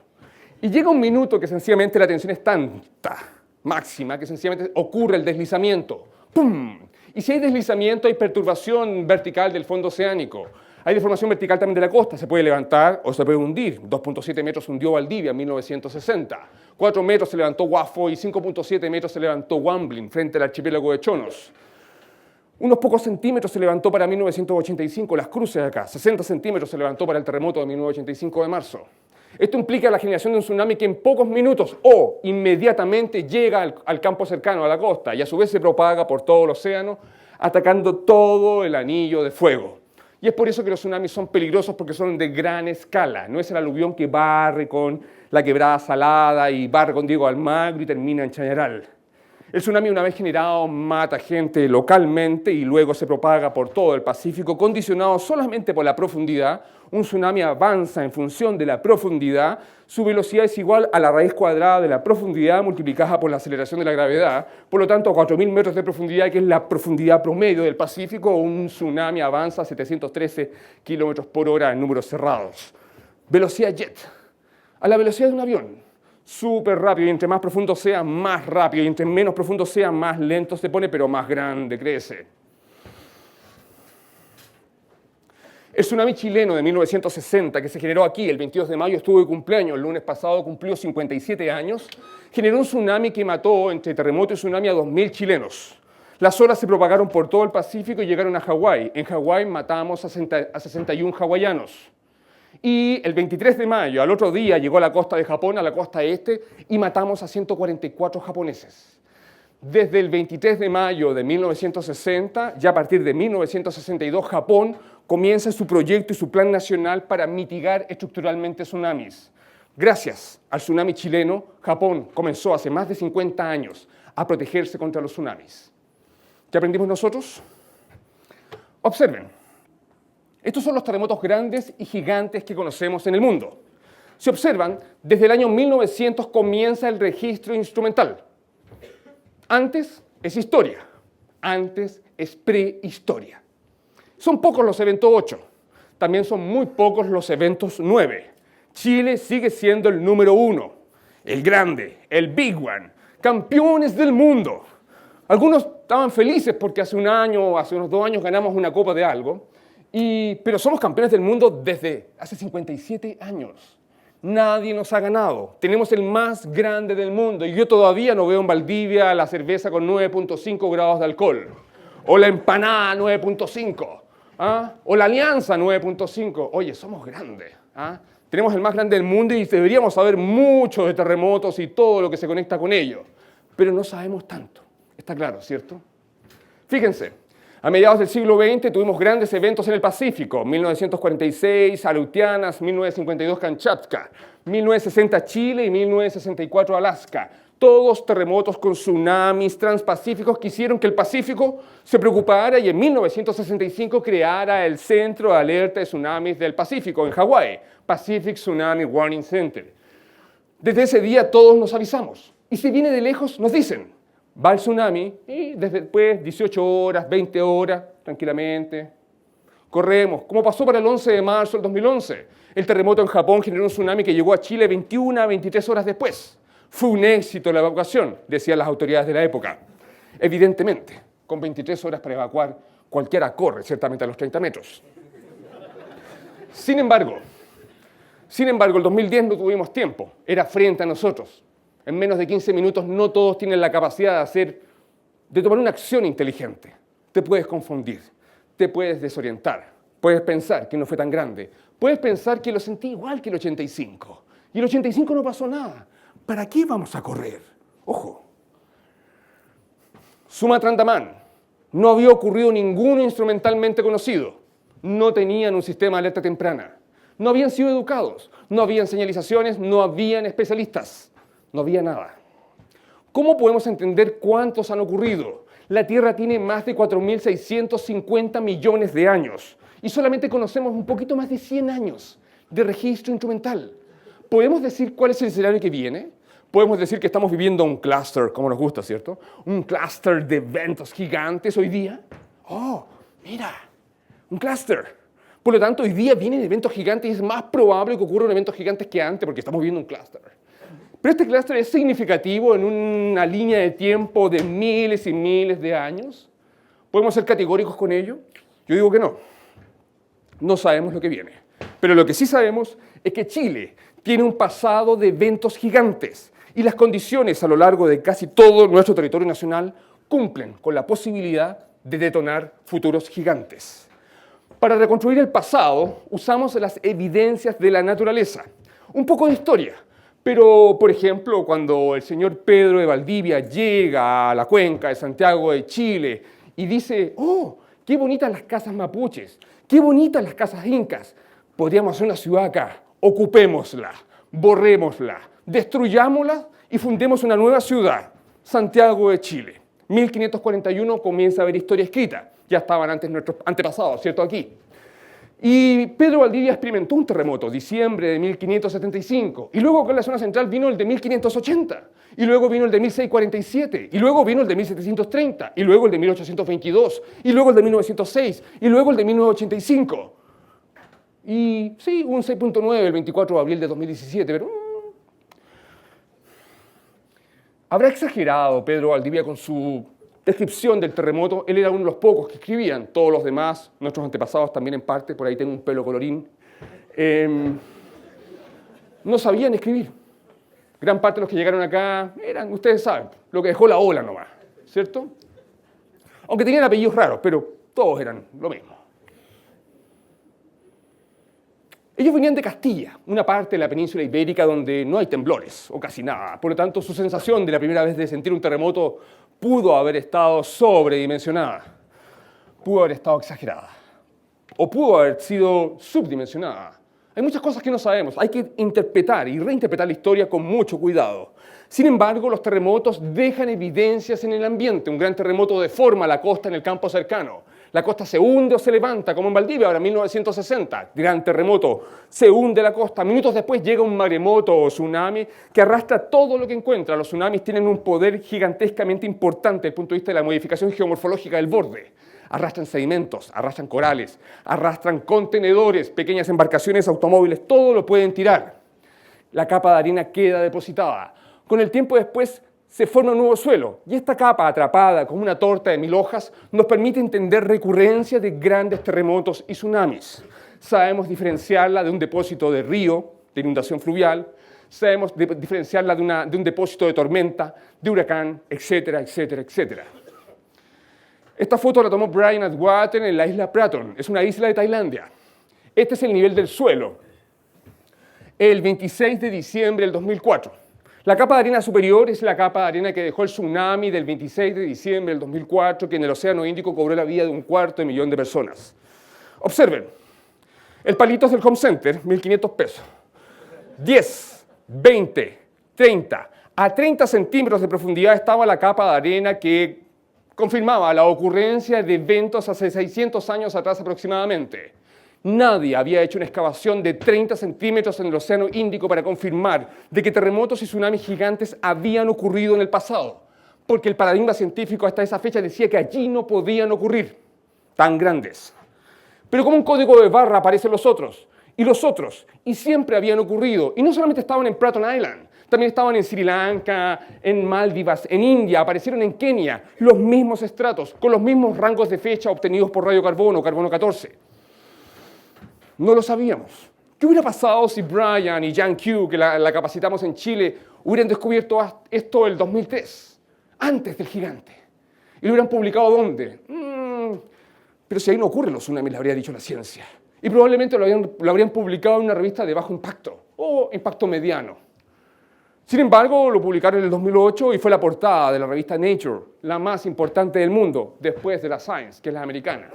Y llega un minuto que sencillamente la tensión es tanta, máxima, que sencillamente ocurre el deslizamiento. ¡Pum! Y si hay deslizamiento, hay perturbación vertical del fondo oceánico. Hay deformación vertical también de la costa, se puede levantar o se puede hundir. 2.7 metros hundió Valdivia en 1960. 4 metros se levantó Guafo y 5.7 metros se levantó Wamblin frente al archipiélago de Chonos. Unos pocos centímetros se levantó para 1985 Las Cruces de acá. 60 centímetros se levantó para el terremoto de 1985 de marzo. Esto implica la generación de un tsunami que en pocos minutos o inmediatamente llega al campo cercano a la costa y a su vez se propaga por todo el océano, atacando todo el anillo de fuego. Y es por eso que los tsunamis son peligrosos, porque son de gran escala. No es el aluvión que barre con la Quebrada Salada y barre con Diego Almagro y termina en Chañaral. El tsunami, una vez generado, mata gente localmente y luego se propaga por todo el Pacífico, condicionado solamente por la profundidad. Un tsunami avanza en función de la profundidad. Su velocidad es igual a la raíz cuadrada de la profundidad multiplicada por la aceleración de la gravedad. Por lo tanto, a 4.000 metros de profundidad, que es la profundidad promedio del Pacífico, un tsunami avanza a 713 kilómetros por hora en números cerrados. Velocidad jet, a la velocidad de un avión. Súper rápido, y entre más profundo sea, más rápido, y entre menos profundo sea, más lento se pone, pero más grande crece. El tsunami chileno de 1960, que se generó aquí el 22 de mayo, estuvo de cumpleaños, el lunes pasado cumplió 57 años, generó un tsunami que mató entre terremoto y tsunami a 2.000 chilenos. Las olas se propagaron por todo el Pacífico y llegaron a Hawái. En Hawái matamos a 61 hawaianos. Y el 23 de mayo, al otro día, llegó a la costa de Japón, a la costa este, y matamos a 144 japoneses. Desde el 23 de mayo de 1960, ya a partir de 1962, Japón comienza su proyecto y su plan nacional para mitigar estructuralmente tsunamis. Gracias al tsunami chileno, Japón comenzó hace más de 50 años a protegerse contra los tsunamis. ¿Qué aprendimos nosotros? Observen. Estos son los terremotos grandes y gigantes que conocemos en el mundo. Si observan, desde el año 1900 comienza el registro instrumental. Antes es historia, antes es prehistoria. Son pocos los eventos 8, también son muy pocos los eventos 9. Chile sigue siendo el número 1, el grande, el big one, campeones del mundo. Algunos estaban felices porque hace un año, hace unos 2 años ganamos una copa de algo, pero somos campeones del mundo desde hace 57 años. Nadie nos ha ganado. Tenemos el más grande del mundo y yo todavía no veo en Valdivia la cerveza con 9.5 grados de alcohol o la empanada 9.5. ¿Ah? O la Alianza 9.5. Oye, somos grandes. ¿Ah? Tenemos el más grande del mundo y deberíamos saber mucho de terremotos y todo lo que se conecta con ellos. Pero no sabemos tanto. Está claro, ¿cierto? Fíjense, a mediados del siglo XX tuvimos grandes eventos en el Pacífico. 1946, Aleutianas, 1952, Kamchatka, 1960, Chile y 1964, Alaska. Todos terremotos con tsunamis transpacíficos que hicieron que el Pacífico se preocupara y en 1965 creara el Centro de Alerta de Tsunamis del Pacífico en Hawái, Pacific Tsunami Warning Center. Desde ese día todos nos avisamos. Y si viene de lejos, nos dicen, va el tsunami y después 18 horas, 20 horas, tranquilamente, corremos. Como pasó para el 11 de marzo del 2011. El terremoto en Japón generó un tsunami que llegó a Chile 21 a 23 horas después. Fue un éxito la evacuación, decían las autoridades de la época. Evidentemente, con 23 horas para evacuar, cualquiera corre ciertamente a los 30 metros. Sin embargo, el 2010 no tuvimos tiempo, era frente a nosotros. En menos de 15 minutos no todos tienen la capacidad de tomar una acción inteligente. Te puedes confundir, te puedes desorientar, puedes pensar que no fue tan grande, puedes pensar que lo sentí igual que el 85. Y el 85 no pasó nada. ¿Para qué vamos a correr? Ojo. Sumatra Andaman. No había ocurrido ninguno instrumentalmente conocido. No tenían un sistema de alerta temprana. No habían sido educados. No habían señalizaciones. No habían especialistas. No había nada. ¿Cómo podemos entender cuántos han ocurrido? La Tierra tiene más de 4.650 millones de años y solamente conocemos un poquito más de 100 años de registro instrumental. ¿Podemos decir cuál es el escenario que viene? Podemos decir que estamos viviendo un clúster, como nos gusta, ¿cierto? Un clúster de eventos gigantes hoy día. ¡Oh, mira! Un clúster. Por lo tanto, hoy día vienen eventos gigantes y es más probable que ocurran eventos gigantes que antes porque estamos viendo un clúster. Pero este clúster es significativo en una línea de tiempo de miles y miles de años. ¿Podemos ser categóricos con ello? Yo digo que no. No sabemos lo que viene. Pero lo que sí sabemos es que Chile tiene un pasado de eventos gigantes y las condiciones a lo largo de casi todo nuestro territorio nacional cumplen con la posibilidad de detonar futuros gigantes. Para reconstruir el pasado usamos las evidencias de la naturaleza, un poco de historia, pero por ejemplo cuando el señor Pedro de Valdivia llega a la cuenca de Santiago de Chile y dice, ¡oh, qué bonitas las casas mapuches! ¡Qué bonitas las casas incas! Podríamos hacer una ciudad acá. Ocupémosla, borrémosla, destruyámosla y fundemos una nueva ciudad, Santiago de Chile. 1541 comienza a haber historia escrita. Ya estaban antes nuestros antepasados, ¿cierto? Aquí. Y Pedro Valdivia experimentó un terremoto, diciembre de 1575. Y luego con la zona central vino el de 1580. Y luego vino el de 1647. Y luego vino el de 1730. Y luego el de 1822. Y luego el de 1906. Y luego el de 1985. Y sí, un 6.9 el 24 de abril de 2017, pero habrá exagerado Pedro Valdivia con su descripción del terremoto. Él era uno de los pocos que escribían, todos los demás, nuestros antepasados también en parte, por ahí tengo un pelo colorín, no sabían escribir. Gran parte de los que llegaron acá eran, ustedes saben, lo que dejó la ola nomás, ¿cierto? Aunque tenían apellidos raros, pero todos eran lo mismo. Ellos venían de Castilla, una parte de la península ibérica donde no hay temblores, o casi nada. Por lo tanto, su sensación de la primera vez de sentir un terremoto pudo haber estado sobredimensionada, pudo haber estado exagerada, o pudo haber sido subdimensionada. Hay muchas cosas que no sabemos, hay que interpretar y reinterpretar la historia con mucho cuidado. Sin embargo, los terremotos dejan evidencias en el ambiente. Un gran terremoto deforma la costa en el campo cercano. La costa se hunde o se levanta, como en Valdivia, ahora en 1960. Gran terremoto, se hunde la costa. Minutos después llega un maremoto o tsunami que arrastra todo lo que encuentra. Los tsunamis tienen un poder gigantescamente importante desde el punto de vista de la modificación geomorfológica del borde. Arrastran sedimentos, arrastran corales, arrastran contenedores, pequeñas embarcaciones, automóviles, todo lo pueden tirar. La capa de arena queda depositada. Con el tiempo después se forma un nuevo suelo y esta capa atrapada como una torta de 1000 hojas nos permite entender recurrencia de grandes terremotos y tsunamis. Sabemos diferenciarla de un depósito de río, de inundación fluvial, sabemos diferenciarla de un depósito de tormenta, de huracán, etcétera, etcétera, etcétera. Esta foto la tomó Brian Atwater en la isla Praton. Es una isla de Tailandia. Este es el nivel del suelo. El 26 de diciembre del 2004. La capa de arena superior es la capa de arena que dejó el tsunami del 26 de diciembre del 2004, que en el Océano Índico cobró la vida de 250.000 de personas. Observen, el palito es del Home Center, 1.500 pesos. 10, 20, 30. A 30 centímetros de profundidad estaba la capa de arena que confirmaba la ocurrencia de eventos hace 600 años atrás aproximadamente. Nadie había hecho una excavación de 30 centímetros en el Océano Índico para confirmar de que terremotos y tsunamis gigantes habían ocurrido en el pasado, porque el paradigma científico hasta esa fecha decía que allí no podían ocurrir tan grandes. Pero como un código de barra aparecen los otros, y siempre habían ocurrido, y no solamente estaban en Praton Island, también estaban en Sri Lanka, en Maldivas, en India, aparecieron en Kenia, los mismos estratos, con los mismos rangos de fecha obtenidos por radiocarbono, carbono 14. No lo sabíamos. ¿Qué hubiera pasado si Brian y Jan Q, que la capacitamos en Chile, hubieran descubierto esto el 2003, antes del gigante? ¿Y lo hubieran publicado dónde? Pero si ahí no ocurren los tsunamis, le habría dicho la ciencia. Y probablemente lo habrían publicado en una revista de bajo impacto o impacto mediano. Sin embargo, lo publicaron en el 2008 y fue la portada de la revista Nature, la más importante del mundo, después de la Science, que es la americana.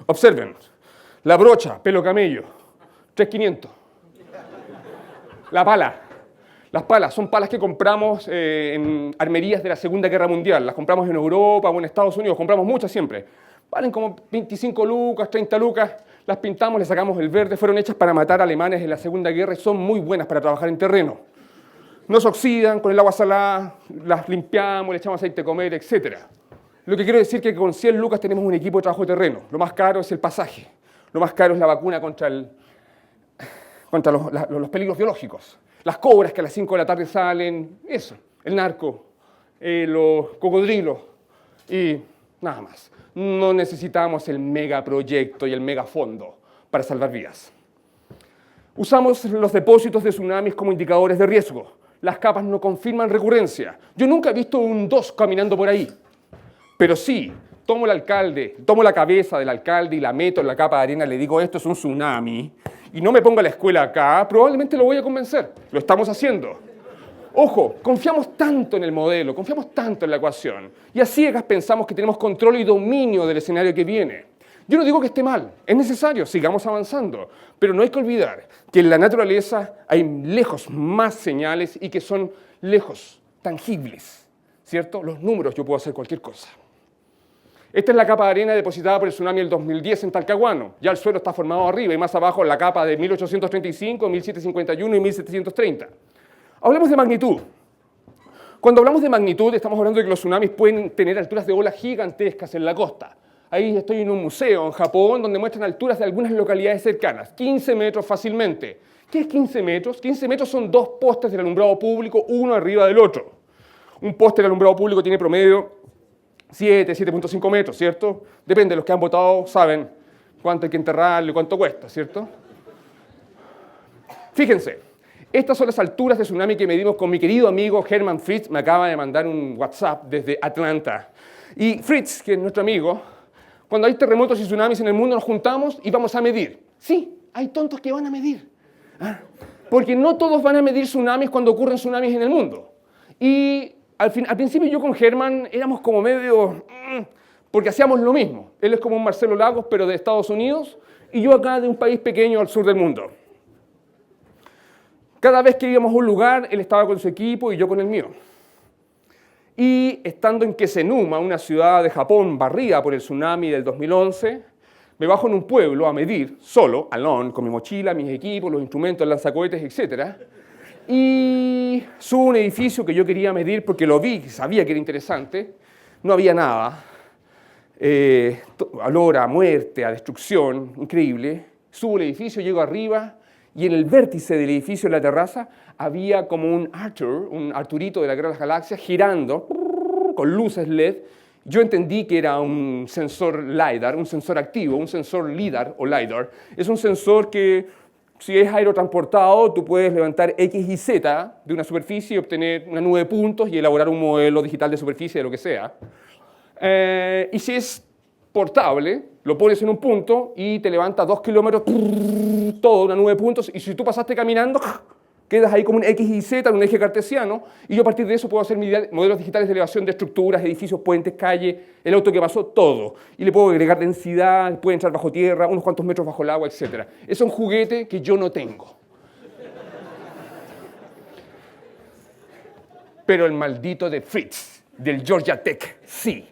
Observen, la brocha, pelo camello, 3.500. La pala. Las palas son palas que compramos en armerías de la Segunda Guerra Mundial. Las compramos en Europa o en Estados Unidos, compramos muchas siempre. Valen como 25 lucas, 30 lucas. Las pintamos, le sacamos el verde. Fueron hechas para matar alemanes en la Segunda Guerra y son muy buenas para trabajar en terreno. No se oxidan, con el agua salada las limpiamos, le echamos aceite de comer, etc. Lo que quiero decir es que con 100 lucas tenemos un equipo de trabajo de terreno. Lo más caro es el pasaje. Lo más caro es la vacuna contra los peligros biológicos. Las cobras que a las 5 de la tarde salen, eso, el narco, los cocodrilos y nada más. No necesitamos el megaproyecto y el megafondo para salvar vidas. Usamos los depósitos de tsunamis como indicadores de riesgo. Las capas no confirman recurrencia. Yo nunca he visto un 2 caminando por ahí. Pero sí, tomo la cabeza del alcalde y la meto en la capa de arena, le digo esto es un tsunami, y no me ponga la escuela acá, probablemente lo voy a convencer. Lo estamos haciendo. Ojo, confiamos tanto en el modelo, confiamos tanto en la ecuación, y a ciegas pensamos que tenemos control y dominio del escenario que viene. Yo no digo que esté mal, es necesario, sigamos avanzando, pero no hay que olvidar que en la naturaleza hay lejos más señales y que son lejos, tangibles, ¿cierto? Los números, yo puedo hacer cualquier cosa. Esta es la capa de arena depositada por el tsunami del 2010 en Talcahuano. Ya el suelo está formado arriba y más abajo la capa de 1835, 1751 y 1730. Hablemos de magnitud. Cuando hablamos de magnitud estamos hablando de que los tsunamis pueden tener alturas de olas gigantescas en la costa. Ahí estoy en un museo en Japón donde muestran alturas de algunas localidades cercanas. 15 metros fácilmente. ¿Qué es 15 metros? 15 metros son 2 postes del alumbrado público, uno arriba del otro. Un poste del alumbrado público tiene promedio 7.5 metros, ¿cierto? Depende, los que han votado saben cuánto hay que enterrarlo y cuánto cuesta, ¿cierto? Fíjense, estas son las alturas de tsunami que medimos con mi querido amigo Hermann Fritz. Me acaba de mandar un WhatsApp desde Atlanta. Y Fritz, que es nuestro amigo, cuando hay terremotos y tsunamis en el mundo nos juntamos y vamos a medir. Sí, hay tontos que van a medir. Porque no todos van a medir tsunamis cuando ocurren tsunamis en el mundo. Y al principio yo con Hermann éramos como medio... porque hacíamos lo mismo. Él es como un Marcelo Lagos, pero de Estados Unidos, y yo acá de un país pequeño al sur del mundo. Cada vez que íbamos a un lugar, él estaba con su equipo y yo con el mío. Y estando en Kesenuma, una ciudad de Japón barrida por el tsunami del 2011, me bajo en un pueblo a medir, solo, alone, con mi mochila, mis equipos, los instrumentos, lanzacohetes, etc. Y subo a un edificio que yo quería medir porque lo vi, sabía que era interesante. No había nada. Olor a muerte, a destrucción, increíble. Subo al edificio, llego arriba y en el vértice del edificio, en la terraza, había como un Arturito de la Guerra de las Galaxias girando con luces LED. Yo entendí que era un sensor LiDAR, un sensor activo, un sensor LiDAR o LiDAR. Es un sensor que, si es aerotransportado, tú puedes levantar X y Z de una superficie y obtener una nube de puntos y elaborar un modelo digital de superficie de lo que sea. Y si es portable, lo pones en un punto y te levanta 2 kilómetros, todo, una nube de puntos, y si tú pasaste caminando, quedas ahí como un X y Z, en un eje cartesiano, y yo a partir de eso puedo hacer modelos digitales de elevación de estructuras, edificios, puentes, calles, el auto que pasó, todo. Y le puedo agregar densidad, puede entrar bajo tierra, unos cuantos metros bajo el agua, etc. Es un juguete que yo no tengo. Pero el maldito de Fritz, del Georgia Tech, sí.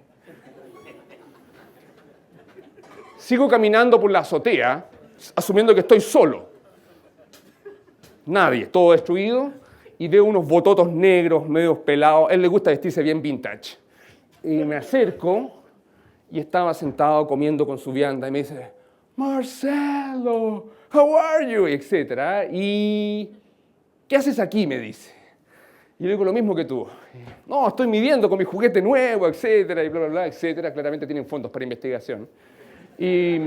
Sigo caminando por la azotea, asumiendo que estoy solo. Nadie, todo destruido, y veo unos bototos negros, medio pelados. A él le gusta vestirse bien vintage. Y me acerco, y estaba sentado comiendo con su vianda, y me dice, Marcelo, how are you? Etcétera. Y, ¿qué haces aquí? Me dice. Y yo digo lo mismo que tú. No, estoy midiendo con mi juguete nuevo, etcétera, y bla, bla, bla, etcétera. Claramente tienen fondos para investigación. Y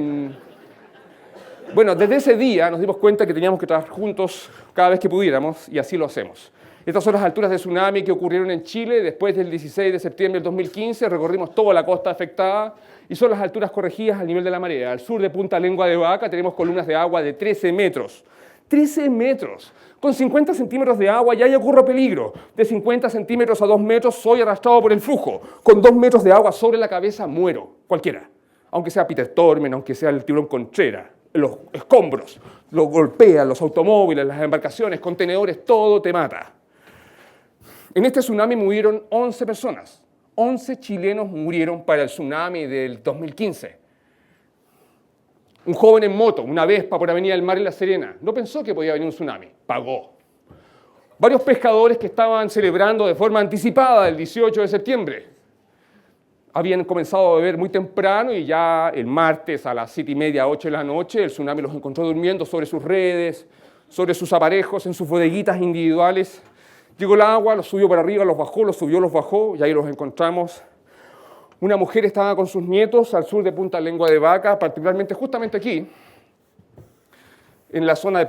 bueno, desde ese día nos dimos cuenta que teníamos que trabajar juntos cada vez que pudiéramos, y así lo hacemos. Estas son las alturas de tsunami que ocurrieron en Chile después del 16 de septiembre del 2015. Recorrimos toda la costa afectada y son las alturas corregidas al nivel de la marea. Al sur de Punta Lengua de Vaca tenemos columnas de agua de 13 metros. 13 metros. Con 50 centímetros de agua ya ocurre peligro. De 50 centímetros a 2 metros soy arrastrado por el flujo. Con 2 metros de agua sobre la cabeza muero. Cualquiera. Aunque sea Peter Tormen, aunque sea el tiburón Contreras. Los escombros, los golpean, los automóviles, las embarcaciones, contenedores, todo te mata. En este tsunami murieron 11 personas. 11 chilenos murieron para el tsunami del 2015. Un joven en moto, una Vespa por Avenida del Mar en La Serena, no pensó que podía venir un tsunami, pagó. Varios pescadores que estaban celebrando de forma anticipada el 18 de septiembre. Habían comenzado a beber muy temprano y ya el martes a las 7:30, 8 de la noche, el tsunami los encontró durmiendo sobre sus redes, sobre sus aparejos, en sus bodeguitas individuales. Llegó el agua, los subió para arriba, los bajó, los subió, los bajó, y ahí los encontramos. Una mujer estaba con sus nietos al sur de Punta Lengua de Vaca, particularmente justamente aquí, en la zona de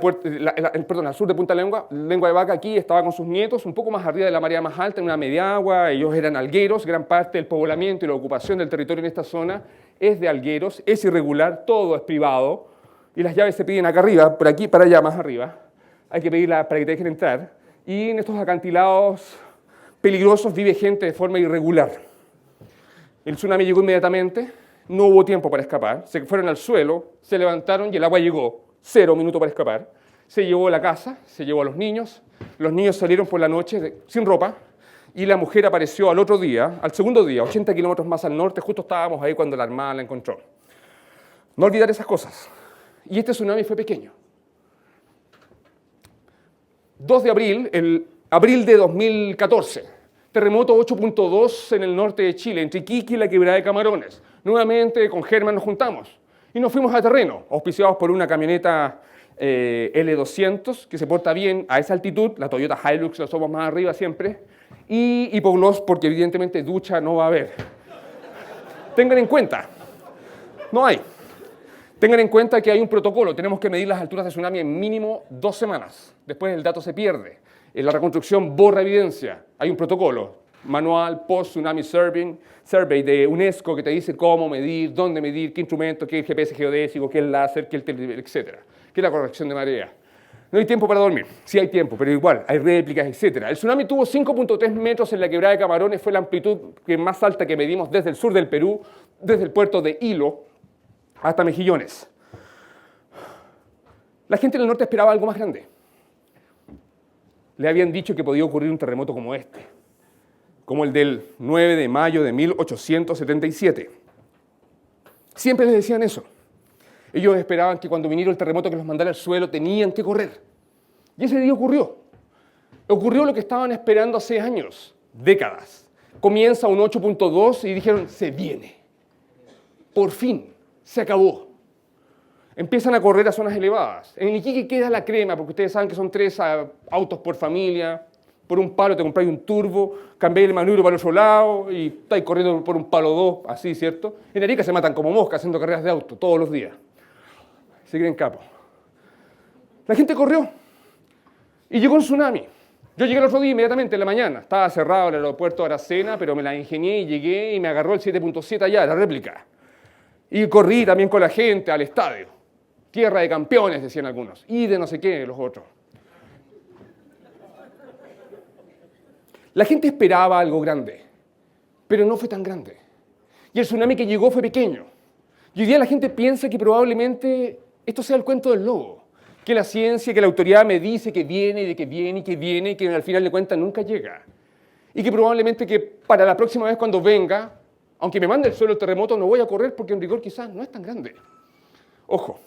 al sur de Punta Lengua de Vaca, aquí estaba con sus nietos, un poco más arriba de la marea más alta, en una media agua. Ellos eran algueros, gran parte del poblamiento y la ocupación del territorio en esta zona es de algueros, es irregular, todo es privado, y las llaves se piden acá arriba, por aquí para allá más arriba, hay que pedirla para que te dejen entrar, y en estos acantilados peligrosos vive gente de forma irregular. El tsunami llegó inmediatamente, no hubo tiempo para escapar, se fueron al suelo, se levantaron y el agua llegó. 0 minutos para escapar. Se llevó a la casa, se llevó a los niños salieron por la noche sin ropa, y la mujer apareció al otro día, al segundo día, 80 kilómetros más al norte, justo estábamos ahí cuando la Armada la encontró. No olvidar esas cosas. Y este tsunami fue pequeño. 2 de abril, el abril de 2014, terremoto 8.2 en el norte de Chile, entre Iquique y la Quebrada de Camarones. Nuevamente con Germán nos juntamos. Y nos fuimos a terreno, auspiciados por una camioneta L200, que se porta bien a esa altitud, la Toyota Hilux la somos más arriba siempre, y Hipogloss, porque evidentemente ducha no va a haber. Tengan en cuenta, no hay. Tengan en cuenta que hay un protocolo, tenemos que medir las alturas de tsunami en mínimo 2 semanas, después el dato se pierde. En la reconstrucción borra evidencia, hay un protocolo. Manual Post-Tsunami Survey de UNESCO que te dice cómo medir, dónde medir, qué instrumento, qué GPS geodésico, qué el láser, qué el televisor, etc. Qué es la corrección de marea. No hay tiempo para dormir, sí hay tiempo, pero igual, hay réplicas, etc. El tsunami tuvo 5.3 metros en la Quebrada de Camarones, fue la amplitud más alta que medimos desde el sur del Perú, desde el puerto de Hilo hasta Mejillones. La gente del norte esperaba algo más grande. Le habían dicho que podía ocurrir un terremoto como este, como el del 9 de mayo de 1877. Siempre les decían eso. Ellos esperaban que cuando viniera el terremoto que los mandara al suelo tenían que correr. Y ese día ocurrió. Ocurrió lo que estaban esperando hace años, décadas. Comienza un 8.2 y dijeron, se viene. Por fin, se acabó. Empiezan a correr a zonas elevadas. En Iquique queda la crema, porque ustedes saben que son 3 autos por familia. Por un palo te compráis un turbo, cambiáis el manubrio para el otro lado y estáis corriendo por un palo 2, así, ¿cierto? En Arica se matan como moscas haciendo carreras de auto todos los días. Se creen capos. La gente corrió y llegó un tsunami. Yo llegué el otro día inmediatamente en la mañana. Estaba cerrado el aeropuerto de Aracena, pero me la ingenié y llegué y me agarró el 7.7 allá, la réplica. Y corrí también con la gente al estadio. Tierra de campeones, decían algunos. Y de no sé qué, los otros. La gente esperaba algo grande, pero no fue tan grande. Y el tsunami que llegó fue pequeño. Y hoy día la gente piensa que probablemente esto sea el cuento del lobo. Que la ciencia, que la autoridad me dice que viene, y de que viene, y que viene, y que al final de cuentas nunca llega. Y que probablemente que para la próxima vez cuando venga, aunque me mande el suelo el terremoto, no voy a correr porque en rigor quizás no es tan grande. Ojo,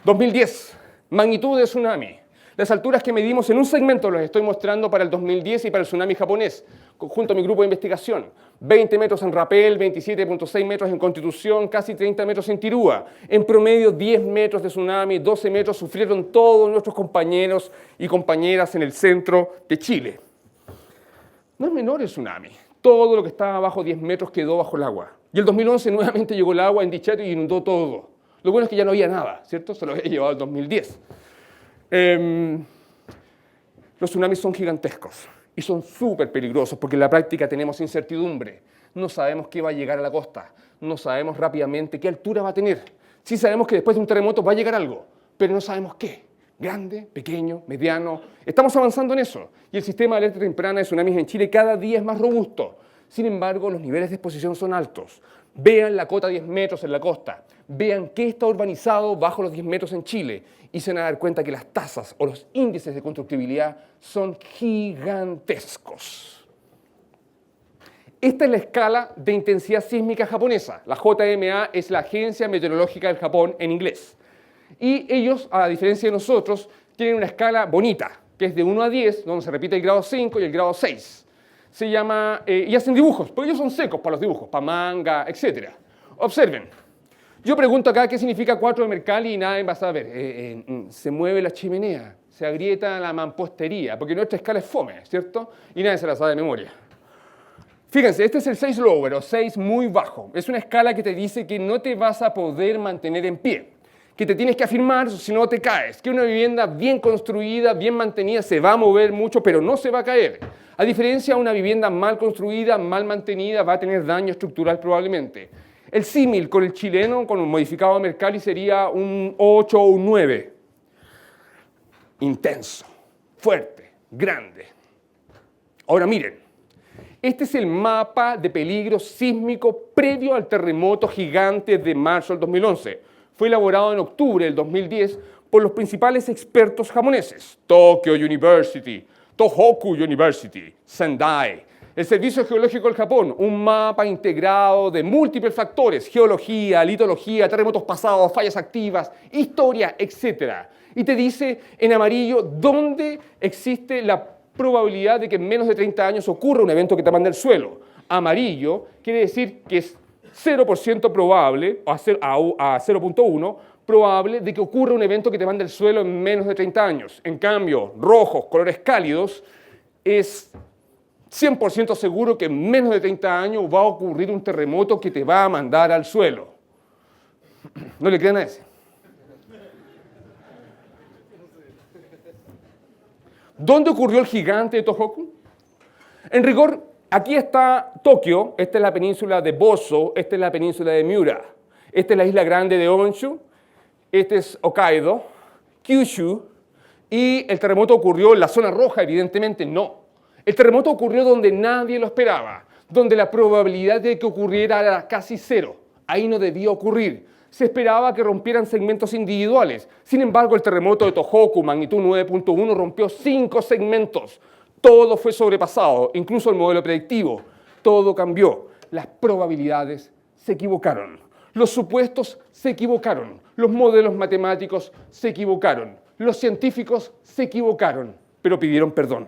2010, magnitud de tsunami. Las alturas que medimos en un segmento los estoy mostrando para el 2010 y para el tsunami japonés, junto a mi grupo de investigación. 20 metros en Rapel, 27.6 metros en Constitución, casi 30 metros en Tirúa. En promedio 10 metros de tsunami, 12 metros sufrieron todos nuestros compañeros y compañeras en el centro de Chile. No es menor el tsunami. Todo lo que estaba bajo 10 metros quedó bajo el agua. Y el 2011 nuevamente llegó el agua en Dichato y inundó todo. Lo bueno es que ya no había nada, ¿cierto? Se lo había llevado el 2010. Los tsunamis son gigantescos y son súper peligrosos porque en la práctica tenemos incertidumbre. No sabemos qué va a llegar a la costa, no sabemos rápidamente qué altura va a tener. Sí sabemos que después de un terremoto va a llegar algo, pero no sabemos qué. Grande, pequeño, mediano. Estamos avanzando en eso y el sistema de alerta temprana de tsunamis en Chile cada día es más robusto. Sin embargo, los niveles de exposición son altos. Vean la cota 10 metros en la costa, vean qué está urbanizado bajo los 10 metros en Chile y se van a dar cuenta que las tasas o los índices de constructibilidad son gigantescos. Esta es la escala de intensidad sísmica japonesa. La JMA es la Agencia Meteorológica del Japón en inglés. Y ellos, a diferencia de nosotros, tienen una escala bonita, que es de 1 a 10, donde se repite el grado 5 y el grado 6. Se llama, y hacen dibujos, porque ellos son secos para los dibujos, para manga, etc. Observen, yo pregunto acá qué significa 4 de Mercalli y nadie va a saber. Se mueve la chimenea, se agrieta la mampostería, porque nuestra escala es fome, ¿cierto? Y nadie se la sabe de memoria. Fíjense, este es el 6 lower, o 6 muy bajo. Es una escala que te dice que no te vas a poder mantener en pie, que te tienes que afirmar si no te caes, que una vivienda bien construida, bien mantenida, se va a mover mucho, pero no se va a caer. A diferencia de una vivienda mal construida, mal mantenida, va a tener daño estructural probablemente. El símil con el chileno, con un modificado de Mercalli, sería un 8 o un 9. Intenso, fuerte, grande. Ahora miren, este es el mapa de peligro sísmico previo al terremoto gigante de marzo del 2011. Fue elaborado en octubre del 2010 por los principales expertos japoneses, Tokyo University, Tohoku University, Sendai, el Servicio Geológico del Japón, un mapa integrado de múltiples factores, geología, litología, terremotos pasados, fallas activas, historia, etc. Y te dice en amarillo dónde existe la probabilidad de que en menos de 30 años ocurra un evento que te mande al suelo. Amarillo quiere decir que es 0% probable, a 0.1, probable de que ocurra un evento que te mande al suelo en menos de 30 años. En cambio, rojos, colores cálidos, es 100% seguro que en menos de 30 años va a ocurrir un terremoto que te va a mandar al suelo. ¿No le crean a ese? ¿Dónde ocurrió el gigante de Tohoku? En rigor, aquí está Tokio, esta es la península de Bozo, esta es la península de Miura, esta es la isla grande de Honshu, este es Hokkaido, Kyushu, y el terremoto ocurrió en la zona roja, evidentemente no. El terremoto ocurrió donde nadie lo esperaba, donde la probabilidad de que ocurriera era casi cero. Ahí no debía ocurrir. Se esperaba que rompieran segmentos individuales. Sin embargo, el terremoto de Tohoku, magnitud 9.1, rompió 5 segmentos. Todo fue sobrepasado, incluso el modelo predictivo. Todo cambió. Las probabilidades se equivocaron. Los supuestos se equivocaron. Los modelos matemáticos se equivocaron. Los científicos se equivocaron, pero pidieron perdón.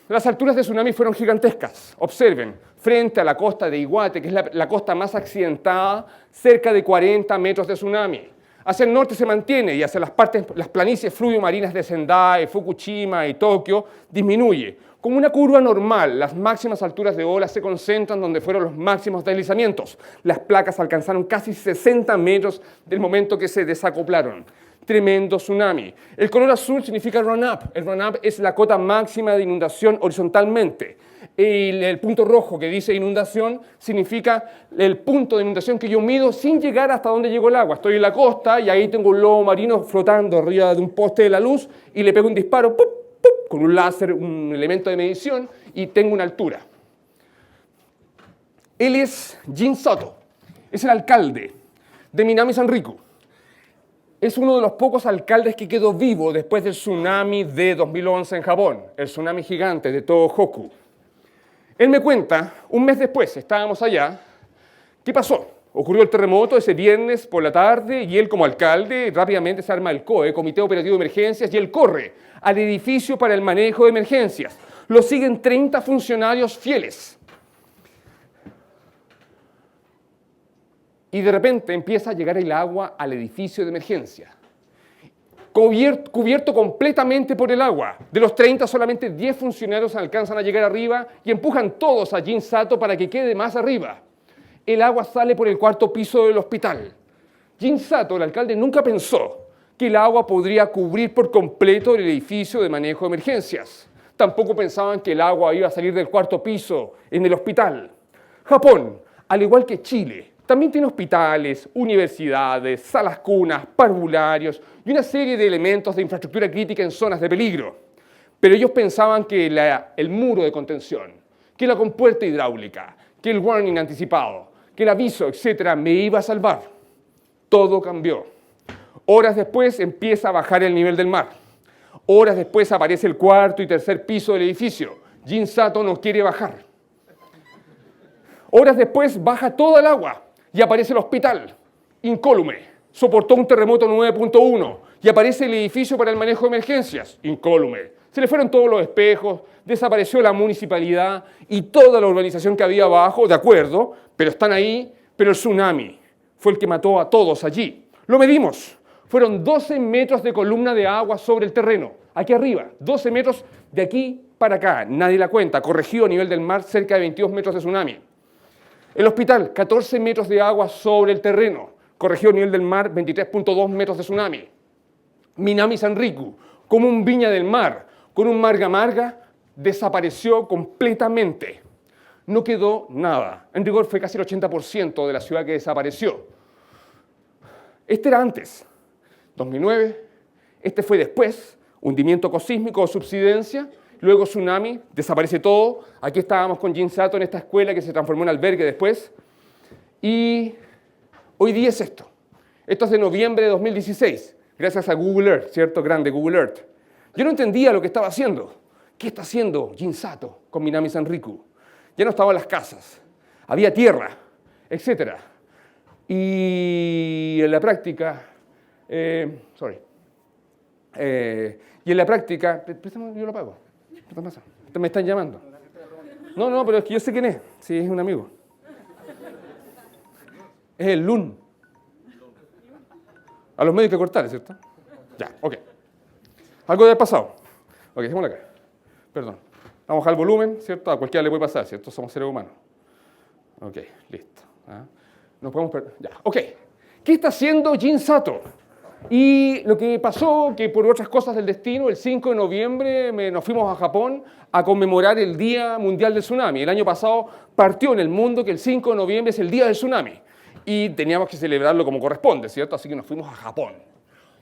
Las alturas de tsunami fueron gigantescas. Observen, frente a la costa de Iwate, que es la costa más accidentada, cerca de 40 metros de tsunami. Hacia el norte se mantiene y hacia las planicies fluvio-marinas de Sendai, Fukushima y Tokio disminuye. Como una curva normal, las máximas alturas de olas se concentran donde fueron los máximos deslizamientos. Las placas alcanzaron casi 60 metros del momento que se desacoplaron. tremendo tsunami. El color azul significa run-up. El run-up es la cota máxima de inundación horizontalmente. El punto rojo que dice inundación significa el punto de inundación que yo mido sin llegar hasta donde llegó el agua. Estoy en la costa y ahí tengo un lobo marino flotando arriba de un poste de la luz y le pego un disparo ¡pup! ¡Pup! Con un láser, un elemento de medición, y tengo una altura. Él es Jin Sato, es el alcalde de Minami Sanriku. Es uno de los pocos alcaldes que quedó vivo después del tsunami de 2011 en Japón, el tsunami gigante de Tohoku. Él me cuenta, un mes después, estábamos allá, ¿qué pasó? Ocurrió el terremoto ese viernes por la tarde y él como alcalde rápidamente se arma el COE, Comité Operativo de Emergencias, y él corre al edificio para el manejo de emergencias. Lo siguen 30 funcionarios fieles. Y de repente empieza a llegar el agua al edificio de emergencia. Cubierto completamente por el agua. De los 30, solamente 10 funcionarios alcanzan a llegar arriba y empujan todos a Jin Sato para que quede más arriba. El agua sale por el 4º piso del hospital. Jin Sato, el alcalde, nunca pensó que el agua podría cubrir por completo el edificio de manejo de emergencias. Tampoco pensaban que el agua iba a salir del 4º piso en el hospital. Japón, al igual que Chile, también tiene hospitales, universidades, salas cunas, parvularios y una serie de elementos de infraestructura crítica en zonas de peligro. Pero ellos pensaban que el muro de contención, que la compuerta hidráulica, que el warning anticipado, que el aviso, etcétera, me iba a salvar. Todo cambió. Horas después empieza a bajar el nivel del mar. Horas después aparece el 4º y 3er piso del edificio. Jin Sato no quiere bajar. Horas después baja toda el agua y aparece el hospital, incólume. Soportó un terremoto 9.1 y aparece el edificio para el manejo de emergencias, incólume. Se le fueron todos los espejos, desapareció la municipalidad y toda la urbanización que había abajo, de acuerdo, pero están ahí, pero el tsunami fue el que mató a todos allí. Lo medimos, fueron 12 metros de columna de agua sobre el terreno, aquí arriba, 12 metros de aquí para acá, nadie la cuenta, corregido a nivel del mar cerca de 22 metros de tsunami. El hospital, 14 metros de agua sobre el terreno, corregido a nivel del mar, 23.2 metros de tsunami. Minami Sanriku, como un Viña del Mar, con un Marga Marga, desapareció completamente. No quedó nada. En rigor fue casi el 80% de la ciudad que desapareció. Este era antes, 2009. Este fue después, hundimiento cosísmico o subsidencia. Luego tsunami, desaparece todo. Aquí estábamos con Jin Sato en esta escuela que se transformó en albergue después. Y hoy día es esto. Esto es de noviembre de 2016, gracias a Google Earth, ¿cierto? Grande Google Earth. Yo no entendía lo que estaba haciendo. ¿Qué está haciendo Jin Sato con Minami Sanriku? Ya no estaban las casas, había tierra, etc. Y en la práctica, préstame, yo lo pago. ¿Qué pasa? Me están llamando. No, pero es que yo sé quién es. Sí, es un amigo. Es el Lun. A los medios hay que cortar, ¿cierto? Ya, ok. Algo debe haber pasado. Ok, dejémoslo acá. Perdón. Vamos a bajar el volumen, ¿cierto? A cualquiera le puede pasar, ¿cierto? Somos seres humanos. Ok, listo. Nos podemos perder. Ya, ok. ¿Qué está haciendo Jin Sato? Y lo que pasó, que por otras cosas del destino, el 5 de noviembre nos fuimos a Japón a conmemorar el Día Mundial del Tsunami. El año pasado partió en el mundo que el 5 de noviembre es el Día del Tsunami. Y teníamos que celebrarlo como corresponde, ¿cierto? Así que nos fuimos a Japón.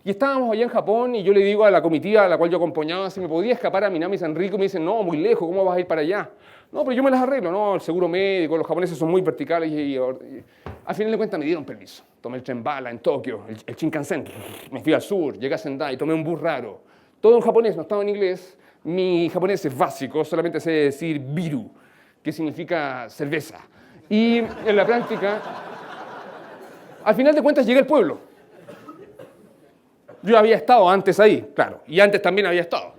Y estábamos allá en Japón y yo le digo a la comitiva a la cual yo acompañaba si me podía escapar a Minami Sanriku. Y me dicen, no, muy lejos, ¿cómo vas a ir para allá? No, pero yo me las arreglo, no, el seguro médico, los japoneses son muy verticales y al final de cuentas me dieron permiso. Tomé el tren bala en Tokio, el Shinkansen, me fui al sur, llegué a Sendai, tomé un bus raro. Todo en japonés, no estaba en inglés. Mi japonés es básico, solamente sé decir biru, que significa cerveza. Y en la práctica, al final de cuentas llegué al pueblo. Yo había estado antes ahí, claro, y antes también había estado,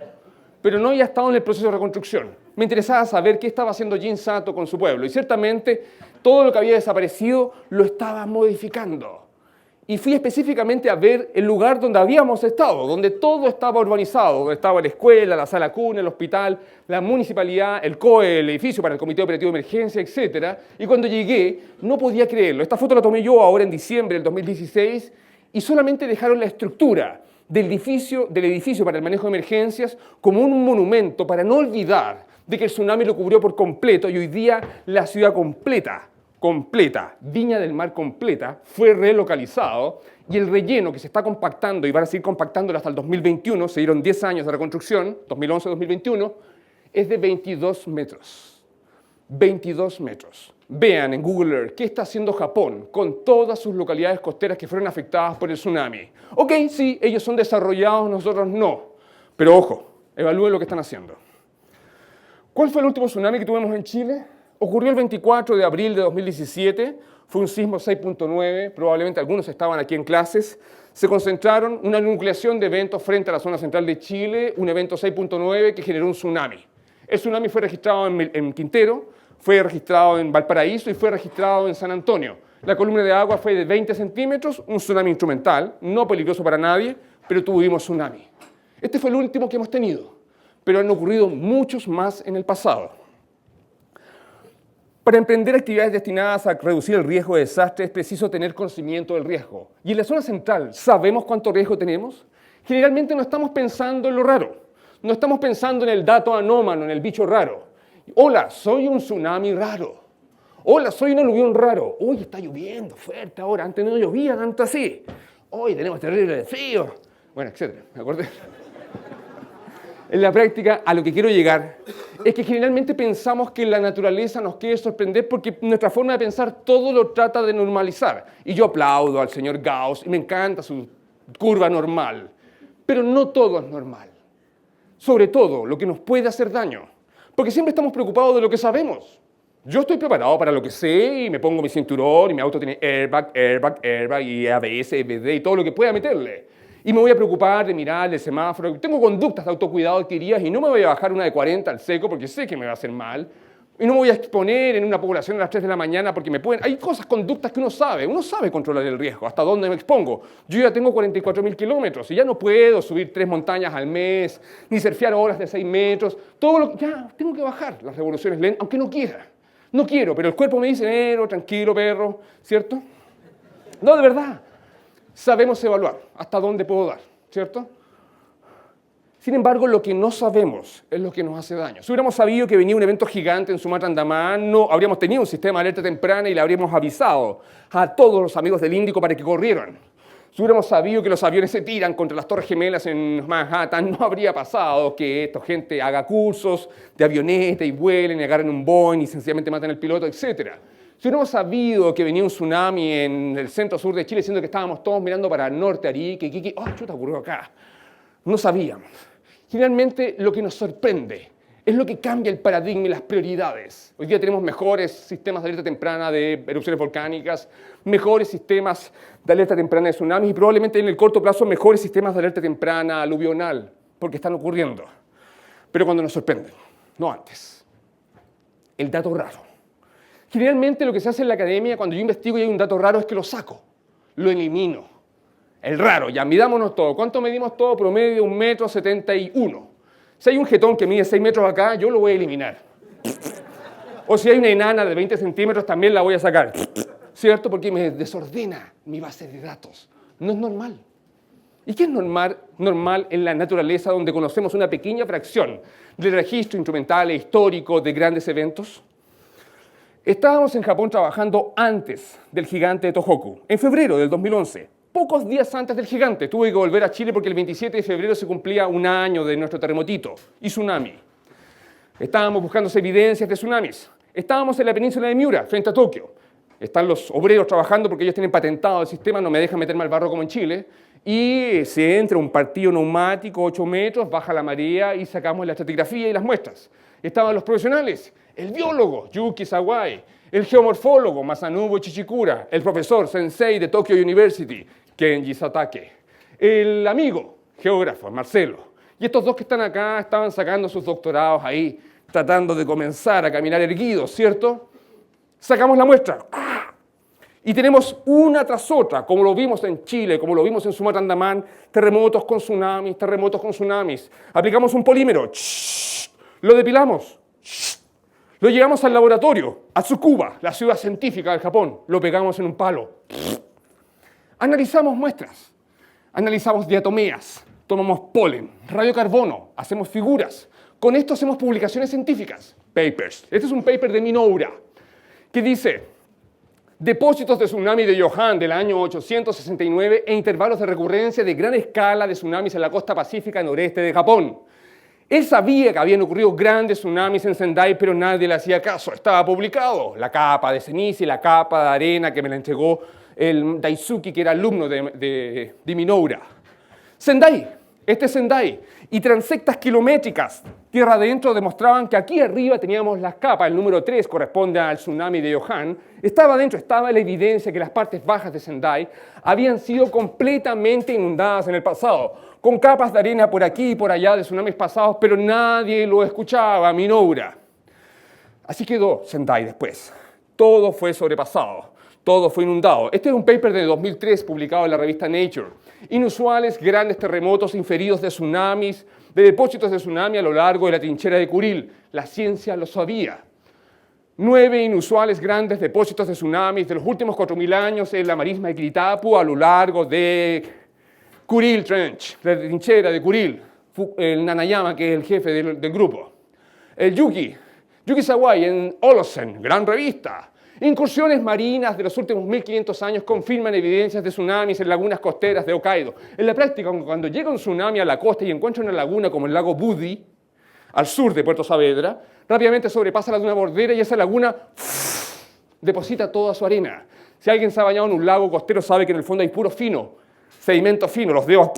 pero no había estado en el proceso de reconstrucción. Me interesaba saber qué estaba haciendo Jin Sato con su pueblo, y ciertamente todo lo que había desaparecido lo estaba modificando. Y fui específicamente a ver el lugar donde habíamos estado, donde todo estaba urbanizado, donde estaba la escuela, la sala cuna, el hospital, la municipalidad, el COE, el edificio para el Comité Operativo de Emergencia, etc. Y cuando llegué, no podía creerlo. Esta foto la tomé yo ahora en diciembre del 2016, y solamente dejaron la estructura. del edificio para el manejo de emergencias como un monumento para no olvidar de que el tsunami lo cubrió por completo y hoy día la ciudad completa, Viña del Mar completa, fue relocalizado y el relleno que se está compactando y van a seguir compactándolo hasta el 2021, se dieron 10 años de reconstrucción, 2011-2021, es de 22 metros. 22 metros. Vean en Google Earth qué está haciendo Japón con todas sus localidades costeras que fueron afectadas por el tsunami. Ok, sí, ellos son desarrollados, nosotros no. Pero ojo, evalúen lo que están haciendo. ¿Cuál fue el último tsunami que tuvimos en Chile? Ocurrió el 24 de abril de 2017, fue un sismo 6.9, probablemente algunos estaban aquí en clases. Se concentraron una nucleación de eventos frente a la zona central de Chile, un evento 6.9 que generó un tsunami. El tsunami fue registrado en Quintero, fue registrado en Valparaíso y fue registrado en San Antonio. La columna de agua fue de 20 centímetros, un tsunami instrumental, no peligroso para nadie, pero tuvimos tsunami. Este fue el último que hemos tenido, pero han ocurrido muchos más en el pasado. Para emprender actividades destinadas a reducir el riesgo de desastre es preciso tener conocimiento del riesgo. Y en la zona central, ¿sabemos cuánto riesgo tenemos? Generalmente no estamos pensando en lo raro, no estamos pensando en el dato anómalo, en el bicho raro. Hola, soy un tsunami raro. Hola, soy un aluvión raro. Uy, está lloviendo fuerte ahora, antes no llovía tanto así. Hoy tenemos terrible frío. Bueno, etcétera. ¿Me acordé? En la práctica, a lo que quiero llegar es que generalmente pensamos que la naturaleza nos quiere sorprender porque nuestra forma de pensar todo lo trata de normalizar. Y yo aplaudo al señor Gauss y me encanta su curva normal. Pero no todo es normal. Sobre todo lo que nos puede hacer daño. Porque siempre estamos preocupados de lo que sabemos. Yo estoy preparado para lo que sé y me pongo mi cinturón y mi auto tiene airbag y ABS, EBD y todo lo que pueda meterle. Y me voy a preocupar de mirar el semáforo. Tengo conductas de autocuidado adquiridas y no me voy a bajar una de 40 al seco porque sé que me va a hacer mal. Y no me voy a exponer en una población a las 3 de la mañana porque me pueden... Hay conductas que uno sabe controlar el riesgo, hasta dónde me expongo. Yo ya tengo 44.000 kilómetros y ya no puedo subir 3 montañas al mes, ni surfear olas de 6 metros. Ya, tengo que bajar las revoluciones lentas, aunque no quiera. No quiero, pero el cuerpo me dice, tranquilo, perro, ¿cierto? No, de verdad. Sabemos evaluar hasta dónde puedo dar, ¿cierto? Sin embargo, lo que no sabemos es lo que nos hace daño. Si hubiéramos sabido que venía un evento gigante en Sumatra, Andamán, no habríamos tenido un sistema de alerta temprana y le habríamos avisado a todos los amigos del Índico para que corrieran. Si hubiéramos sabido que los aviones se tiran contra las Torres Gemelas en Manhattan, no habría pasado que esta gente haga cursos de avioneta y vuelen y agarren un Boeing y sencillamente maten al piloto, etc. Si hubiéramos sabido que venía un tsunami en el centro-sur de Chile, siendo que estábamos todos mirando para el norte, Arica, Iquique, chuta, ocurrió acá. No sabíamos. Generalmente lo que nos sorprende es lo que cambia el paradigma y las prioridades. Hoy día tenemos mejores sistemas de alerta temprana de erupciones volcánicas, mejores sistemas de alerta temprana de tsunamis y probablemente en el corto plazo mejores sistemas de alerta temprana aluvional, porque están ocurriendo. Pero cuando nos sorprenden, no antes. El dato raro. Generalmente lo que se hace en la academia cuando yo investigo y hay un dato raro es que lo saco, lo elimino. El raro, ya midámonos todo. ¿Cuánto medimos todo? Promedio 1,71 m. Si hay un jetón que mide 6 metros acá, yo lo voy a eliminar. O si hay una enana de 20 centímetros, también la voy a sacar. ¿Cierto? Porque me desordena mi base de datos. No es normal. ¿Y qué es normal en la naturaleza donde conocemos una pequeña fracción del registro instrumental e histórico de grandes eventos? Estábamos en Japón trabajando antes del gigante de Tohoku, en febrero del 2011. Pocos días antes del gigante, tuve que volver a Chile porque el 27 de febrero se cumplía un año de nuestro terremotito y tsunami. Estábamos buscando evidencias de tsunamis. Estábamos en la península de Miura, frente a Tokio. Están los obreros trabajando porque ellos tienen patentado el sistema, no me dejan meterme al barro como en Chile. Y se entra un partido neumático, 8 metros, baja la marea y sacamos la estratigrafía y las muestras. Estaban los profesionales, el biólogo, Yuki Sawai, el geomorfólogo, Masanobu Chichikura, el profesor sensei de Tokyo University, Kenji Satake, el amigo, geógrafo, Marcelo. Y estos dos que están acá estaban sacando sus doctorados ahí, tratando de comenzar a caminar erguidos, ¿cierto? Sacamos la muestra. Y tenemos una tras otra, como lo vimos en Chile, como lo vimos en Sumatra, Andamán, terremotos con tsunamis. Aplicamos un polímero, lo depilamos, lo llevamos al laboratorio, a Tsukuba, la ciudad científica del Japón, lo pegamos en un palo. Analizamos muestras. Analizamos diatomeas, tomamos polen, radiocarbono, hacemos figuras. Con esto hacemos publicaciones científicas, papers. Este es un paper de Minoura que dice: depósitos de tsunami de Johan del año 869 e intervalos de recurrencia de gran escala de tsunamis en la costa pacífica noreste de Japón. Él sabía que habían ocurrido grandes tsunamis en Sendai, pero nadie le hacía caso. Estaba publicado. La capa de ceniza y la capa de arena que me la entregó el Daisuke, que era alumno de Minoura. Sendai, este es Sendai. Y transectas kilométricas tierra adentro demostraban que aquí arriba teníamos las capas. El número 3 corresponde al tsunami de Johan. Estaba adentro, estaba la evidencia que las partes bajas de Sendai habían sido completamente inundadas en el pasado, con capas de arena por aquí y por allá de tsunamis pasados, pero nadie lo escuchaba, Minoura. Así quedó Sendai después. Todo fue sobrepasado, todo fue inundado. Este es un paper de 2003 publicado en la revista Nature. Inusuales grandes terremotos inferidos de tsunamis, de depósitos de tsunami a lo largo de la trinchera de Kuril. La ciencia lo sabía. 9 inusuales grandes depósitos de tsunamis de los últimos 4.000 años en la marisma de Kiritapu a lo largo de Kuril Trench, la trinchera de Kuril. El Nanayama, que es el jefe del grupo. El Yuki Sawai en Holosen, gran revista. Incursiones marinas de los últimos 1500 años confirman evidencias de tsunamis en lagunas costeras de Hokkaido. En la práctica, cuando llega un tsunami a la costa y encuentra una laguna como el lago Budi, al sur de Puerto Saavedra, rápidamente sobrepasa la duna bordera y esa laguna deposita toda su arena. Si alguien se ha bañado en un lago costero sabe que en el fondo hay puro fino, sedimento fino, los dedos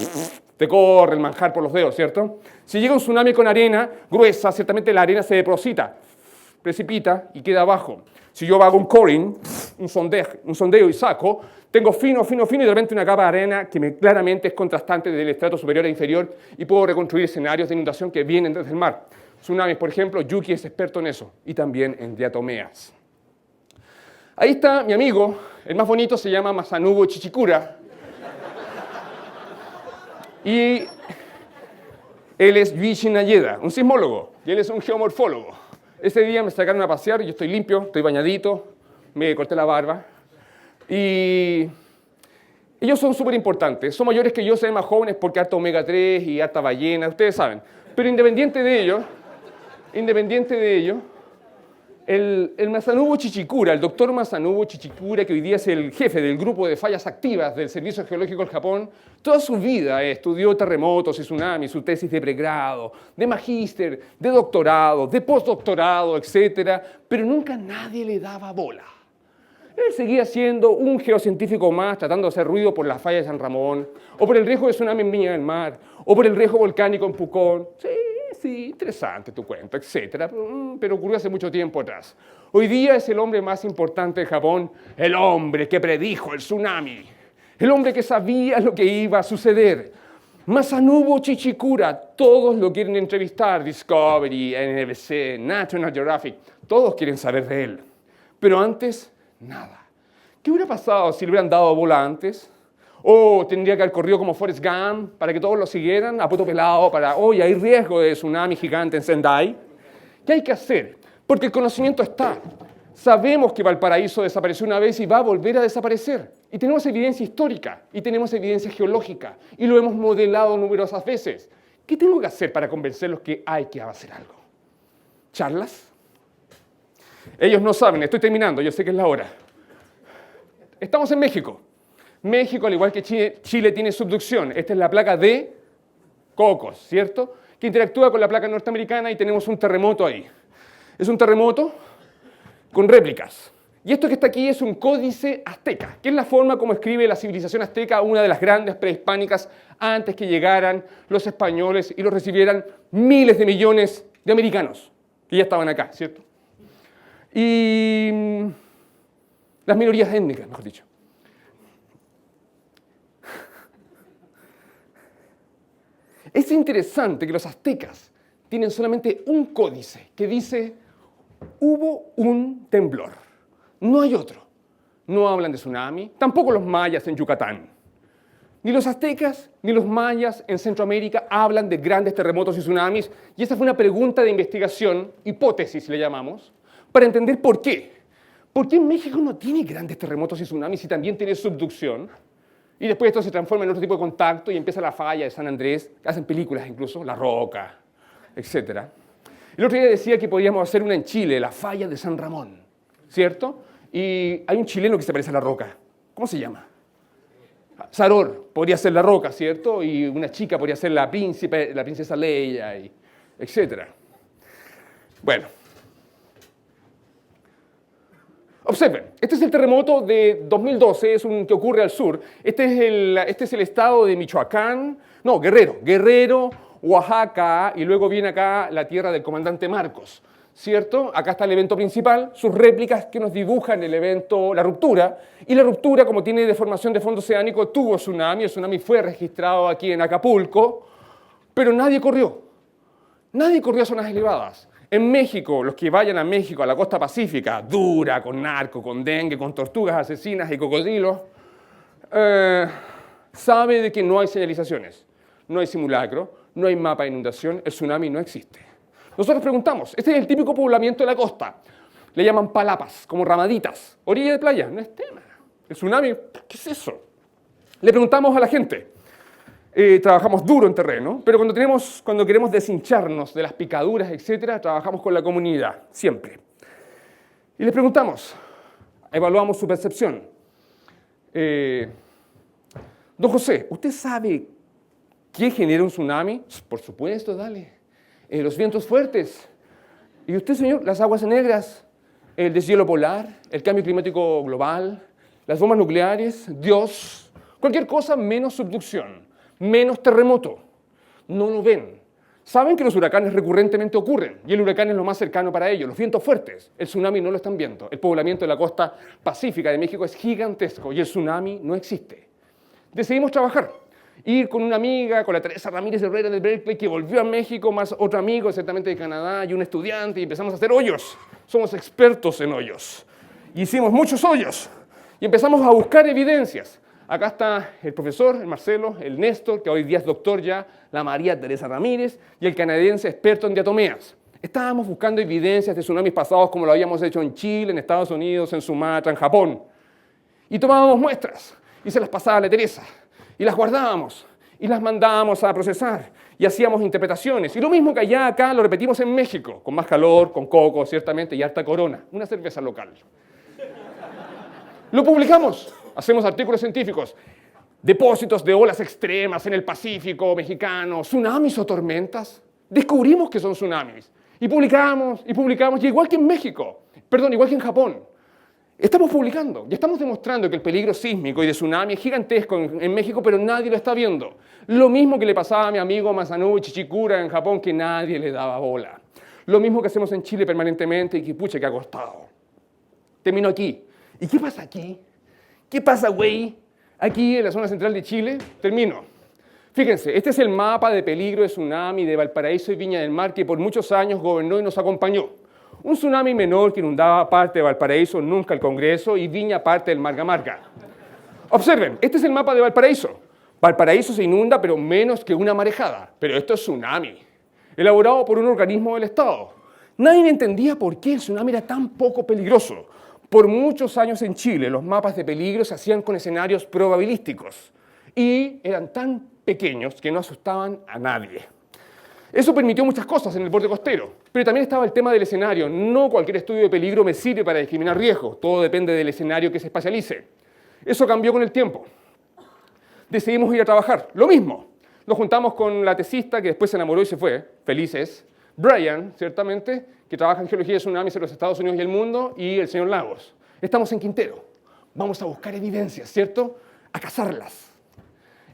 te corre el manjar por los dedos, ¿cierto? Si llega un tsunami con arena gruesa, ciertamente la arena se deposita, precipita y queda abajo. Si yo hago un coring, un sondeo y saco, tengo fino y de repente una capa de arena que claramente es contrastante del estrato superior e inferior y puedo reconstruir escenarios de inundación que vienen desde el mar. Tsunamis, por ejemplo, Yuki es experto en eso y también en diatomeas. Ahí está mi amigo, el más bonito se llama Masanobu Chichikura y él es Yuichi Nayeda, un sismólogo y él es un geomorfólogo. Ese día me sacaron a pasear, yo estoy limpio, estoy bañadito, me corté la barba. Y ellos son súper importantes, son mayores que yo, se ven más jóvenes porque harta omega 3 y harta ballena, ustedes saben. Pero independiente de ello, el Masanobu Chichikura, el doctor Masanobu Chichikura, que hoy día es el jefe del grupo de fallas activas del Servicio Geológico del Japón, toda su vida estudió terremotos y tsunamis, su tesis de pregrado, de magíster, de doctorado, de postdoctorado, etc. Pero nunca nadie le daba bola. Él seguía siendo un geocientífico más, tratando de hacer ruido por la falla de San Ramón, o por el riesgo de tsunami en Viña del Mar, o por el riesgo volcánico en Pucón. Sí, interesante tu cuento, etc. Pero ocurrió hace mucho tiempo atrás. Hoy día es el hombre más importante de Japón, el hombre que predijo el tsunami, el hombre que sabía lo que iba a suceder. Masanobu Chichikura, todos lo quieren entrevistar, Discovery, NBC, National Geographic, todos quieren saber de él. Pero antes, nada. ¿Qué hubiera pasado si le hubieran dado bola antes? ¿O tendría que haber corrido como Forrest Gump para que todos lo siguieran a poto pelado para, oye, hay riesgo de tsunami gigante en Sendai? ¿Qué hay que hacer? Porque el conocimiento está. Sabemos que Valparaíso desapareció una vez y va a volver a desaparecer. Y tenemos evidencia histórica, y tenemos evidencia geológica, y lo hemos modelado numerosas veces. ¿Qué tengo que hacer para convencerlos que hay que hacer algo? ¿Charlas? Ellos no saben, estoy terminando, yo sé que es la hora. Estamos en México. México, al igual que Chile, tiene subducción. Esta es la placa de Cocos, ¿cierto? Que interactúa con la placa norteamericana y tenemos un terremoto ahí. Es un terremoto con réplicas. Y esto que está aquí es un códice azteca, que es la forma como escribe la civilización azteca, una de las grandes prehispánicas, antes que llegaran los españoles y los recibieran miles de millones de americanos, que ya estaban acá, ¿cierto? Y las minorías étnicas, mejor dicho. Es interesante que los aztecas tienen solamente un códice que dice, hubo un temblor, no hay otro. No hablan de tsunami, tampoco los mayas en Yucatán. Ni los aztecas ni los mayas en Centroamérica hablan de grandes terremotos y tsunamis, y esa fue una pregunta de investigación, hipótesis le llamamos, para entender por qué. ¿Por qué México no tiene grandes terremotos y tsunamis y también tiene subducción? Y después esto se transforma en otro tipo de contacto y empieza la falla de San Andrés, hacen películas incluso, La Roca, etc. El otro día decía que podíamos hacer una en Chile, la falla de San Ramón, ¿cierto? Y hay un chileno que se parece a La Roca. ¿Cómo se llama? Saror podría ser La Roca, ¿cierto? Y una chica podría ser la princesa Leia, etc. Bueno. Observen, este es el terremoto de 2012, es un que ocurre al sur. Este es el estado de Michoacán, no, Guerrero, Oaxaca, y luego viene acá la tierra del comandante Marcos, ¿cierto? Acá está el evento principal, sus réplicas que nos dibujan el evento, la ruptura, y la ruptura, como tiene deformación de fondo oceánico, tuvo tsunami, el tsunami fue registrado aquí en Acapulco, pero nadie corrió a zonas elevadas. En México, los que vayan a México, a la costa pacífica, dura, con narco, con dengue, con tortugas asesinas y cocodrilos, sabe de que no hay señalizaciones, no hay simulacro, no hay mapa de inundación, el tsunami no existe. Nosotros preguntamos, este es el típico poblamiento de la costa, le llaman palapas, como ramaditas, orilla de playa, no es tema. El tsunami, ¿qué es eso? Le preguntamos a la gente. Trabajamos duro en terreno, pero cuando queremos deshincharnos de las picaduras, etc., trabajamos con la comunidad, siempre. Y les preguntamos, evaluamos su percepción. Don José, ¿usted sabe qué genera un tsunami? Por supuesto, dale. Los vientos fuertes. ¿Y usted, señor? Las aguas negras, el deshielo polar, el cambio climático global, las bombas nucleares, Dios, cualquier cosa menos subducción. Menos terremoto. No lo ven. Saben que los huracanes recurrentemente ocurren y el huracán es lo más cercano para ellos, los vientos fuertes. El tsunami no lo están viendo. El poblamiento de la costa pacífica de México es gigantesco y el tsunami no existe. Decidimos trabajar. Ir con una amiga, con la Teresa Ramírez Herrera de Berkeley, que volvió a México, más otro amigo, exactamente de Canadá, y un estudiante, y empezamos a hacer hoyos. Somos expertos en hoyos. Y hicimos muchos hoyos. Y empezamos a buscar evidencias. Acá está el profesor, el Marcelo, el Néstor, que hoy día es doctor ya, la María Teresa Ramírez, y el canadiense experto en diatomeas. Estábamos buscando evidencias de tsunamis pasados como lo habíamos hecho en Chile, en Estados Unidos, en Sumatra, en Japón. Y tomábamos muestras y se las pasaba a la Teresa. Y las guardábamos y las mandábamos a procesar. Y hacíamos interpretaciones. Y lo mismo que allá, acá, lo repetimos en México, con más calor, con coco, ciertamente, y harta Corona, una cerveza local. Lo publicamos. Hacemos artículos científicos, depósitos de olas extremas en el Pacífico mexicano, tsunamis o tormentas. Descubrimos que son tsunamis y publicamos, y igual que en México, igual que en Japón. Estamos publicando y estamos demostrando que el peligro sísmico y de tsunami es gigantesco en México, pero nadie lo está viendo. Lo mismo que le pasaba a mi amigo Masanobu Chichikura en Japón, que nadie le daba bola. Lo mismo que hacemos en Chile permanentemente y que pucha que ha costado. Termino aquí. ¿Y qué pasa aquí? ¿Qué pasa, güey? Aquí en la zona central de Chile, termino. Fíjense, este es el mapa de peligro de tsunami de Valparaíso y Viña del Mar que por muchos años gobernó y nos acompañó. Un tsunami menor que inundaba parte de Valparaíso, nunca el Congreso, y Viña parte del Marga Marga. Observen, este es el mapa de Valparaíso. Valparaíso se inunda, pero menos que una marejada. Pero esto es tsunami, elaborado por un organismo del Estado. Nadie entendía por qué el tsunami era tan poco peligroso. Por muchos años en Chile, los mapas de peligro se hacían con escenarios probabilísticos y eran tan pequeños que no asustaban a nadie. Eso permitió muchas cosas en el borde costero, pero también estaba el tema del escenario. No cualquier estudio de peligro me sirve para discriminar riesgos, todo depende del escenario que se espacialice. Eso cambió con el tiempo. Decidimos ir a trabajar, lo mismo. Nos juntamos con la tesista que después se enamoró y se fue, felices, Brian, ciertamente, que trabaja en geología de tsunamis en los Estados Unidos y el mundo, y el señor Lagos. Estamos en Quintero. Vamos a buscar evidencias, ¿cierto? A cazarlas.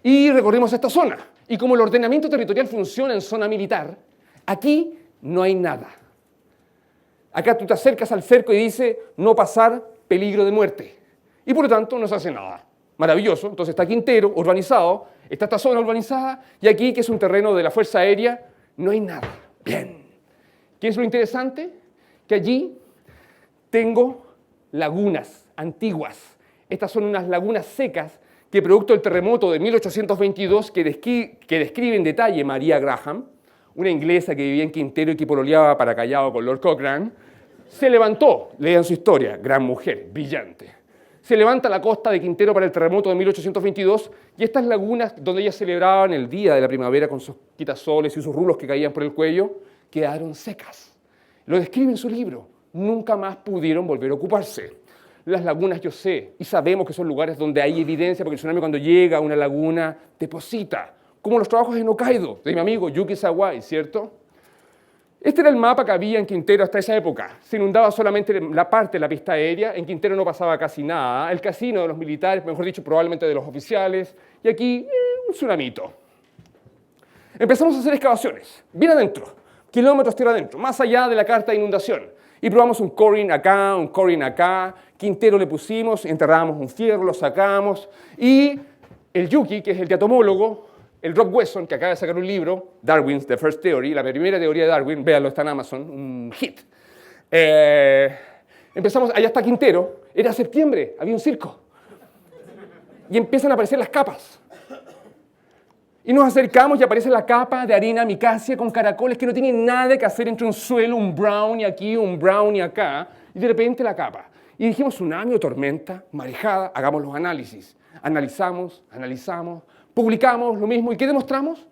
Y recorrimos esta zona. Y como el ordenamiento territorial funciona en zona militar, aquí no hay nada. Acá tú te acercas al cerco y dice no pasar, peligro de muerte. Y por lo tanto no se hace nada. Maravilloso. Entonces está Quintero, urbanizado, está esta zona urbanizada, y aquí, que es un terreno de la Fuerza Aérea, no hay nada. Bien. ¿Qué es lo interesante? Que allí tengo lagunas antiguas. Estas son unas lagunas secas que, producto del terremoto de 1822, que describe en detalle María Graham, una inglesa que vivía en Quintero y que pololeaba para Callao con Lord Cochrane, se levantó, lean su historia, gran mujer, brillante. se levanta la costa de Quintero para el terremoto de 1822 y estas lagunas donde ellas celebraban el día de la primavera con sus quitasoles y sus rulos que caían por el cuello, quedaron secas. Lo describe en su libro. Nunca más pudieron volver a ocuparse. Las lagunas, yo sé, y sabemos que son lugares donde hay evidencia, porque el tsunami cuando llega a una laguna deposita, como los trabajos en Hokkaido, de mi amigo Yuki Sawai, ¿cierto? Este era el mapa que había en Quintero hasta esa época. Se inundaba solamente la parte de la pista aérea, en Quintero no pasaba casi nada, el casino de los militares, mejor dicho, probablemente de los oficiales, y aquí un tsunamito. Empezamos a hacer excavaciones, bien adentro, kilómetros tierra adentro, más allá de la carta de inundación. Y probamos un coring acá, un coring acá, Quintero le pusimos, enterramos un fierro, lo sacamos, y el Yuki, que es el diatomólogo, el Rob Wesson, que acaba de sacar un libro, Darwin's The First Theory, la primera teoría de Darwin, véanlo, está en Amazon, un hit. Empezamos, allá está Quintero, era septiembre, había un circo. Y empiezan a aparecer las capas. Y nos acercamos y aparece la capa de harina micacia con caracoles que no tienen nada que hacer entre un suelo, un brownie aquí, un brownie acá, y de repente la capa. Y dijimos, tsunami o tormenta, marejada, hagamos los análisis. Analizamos, publicamos lo mismo. ¿Y qué demostramos?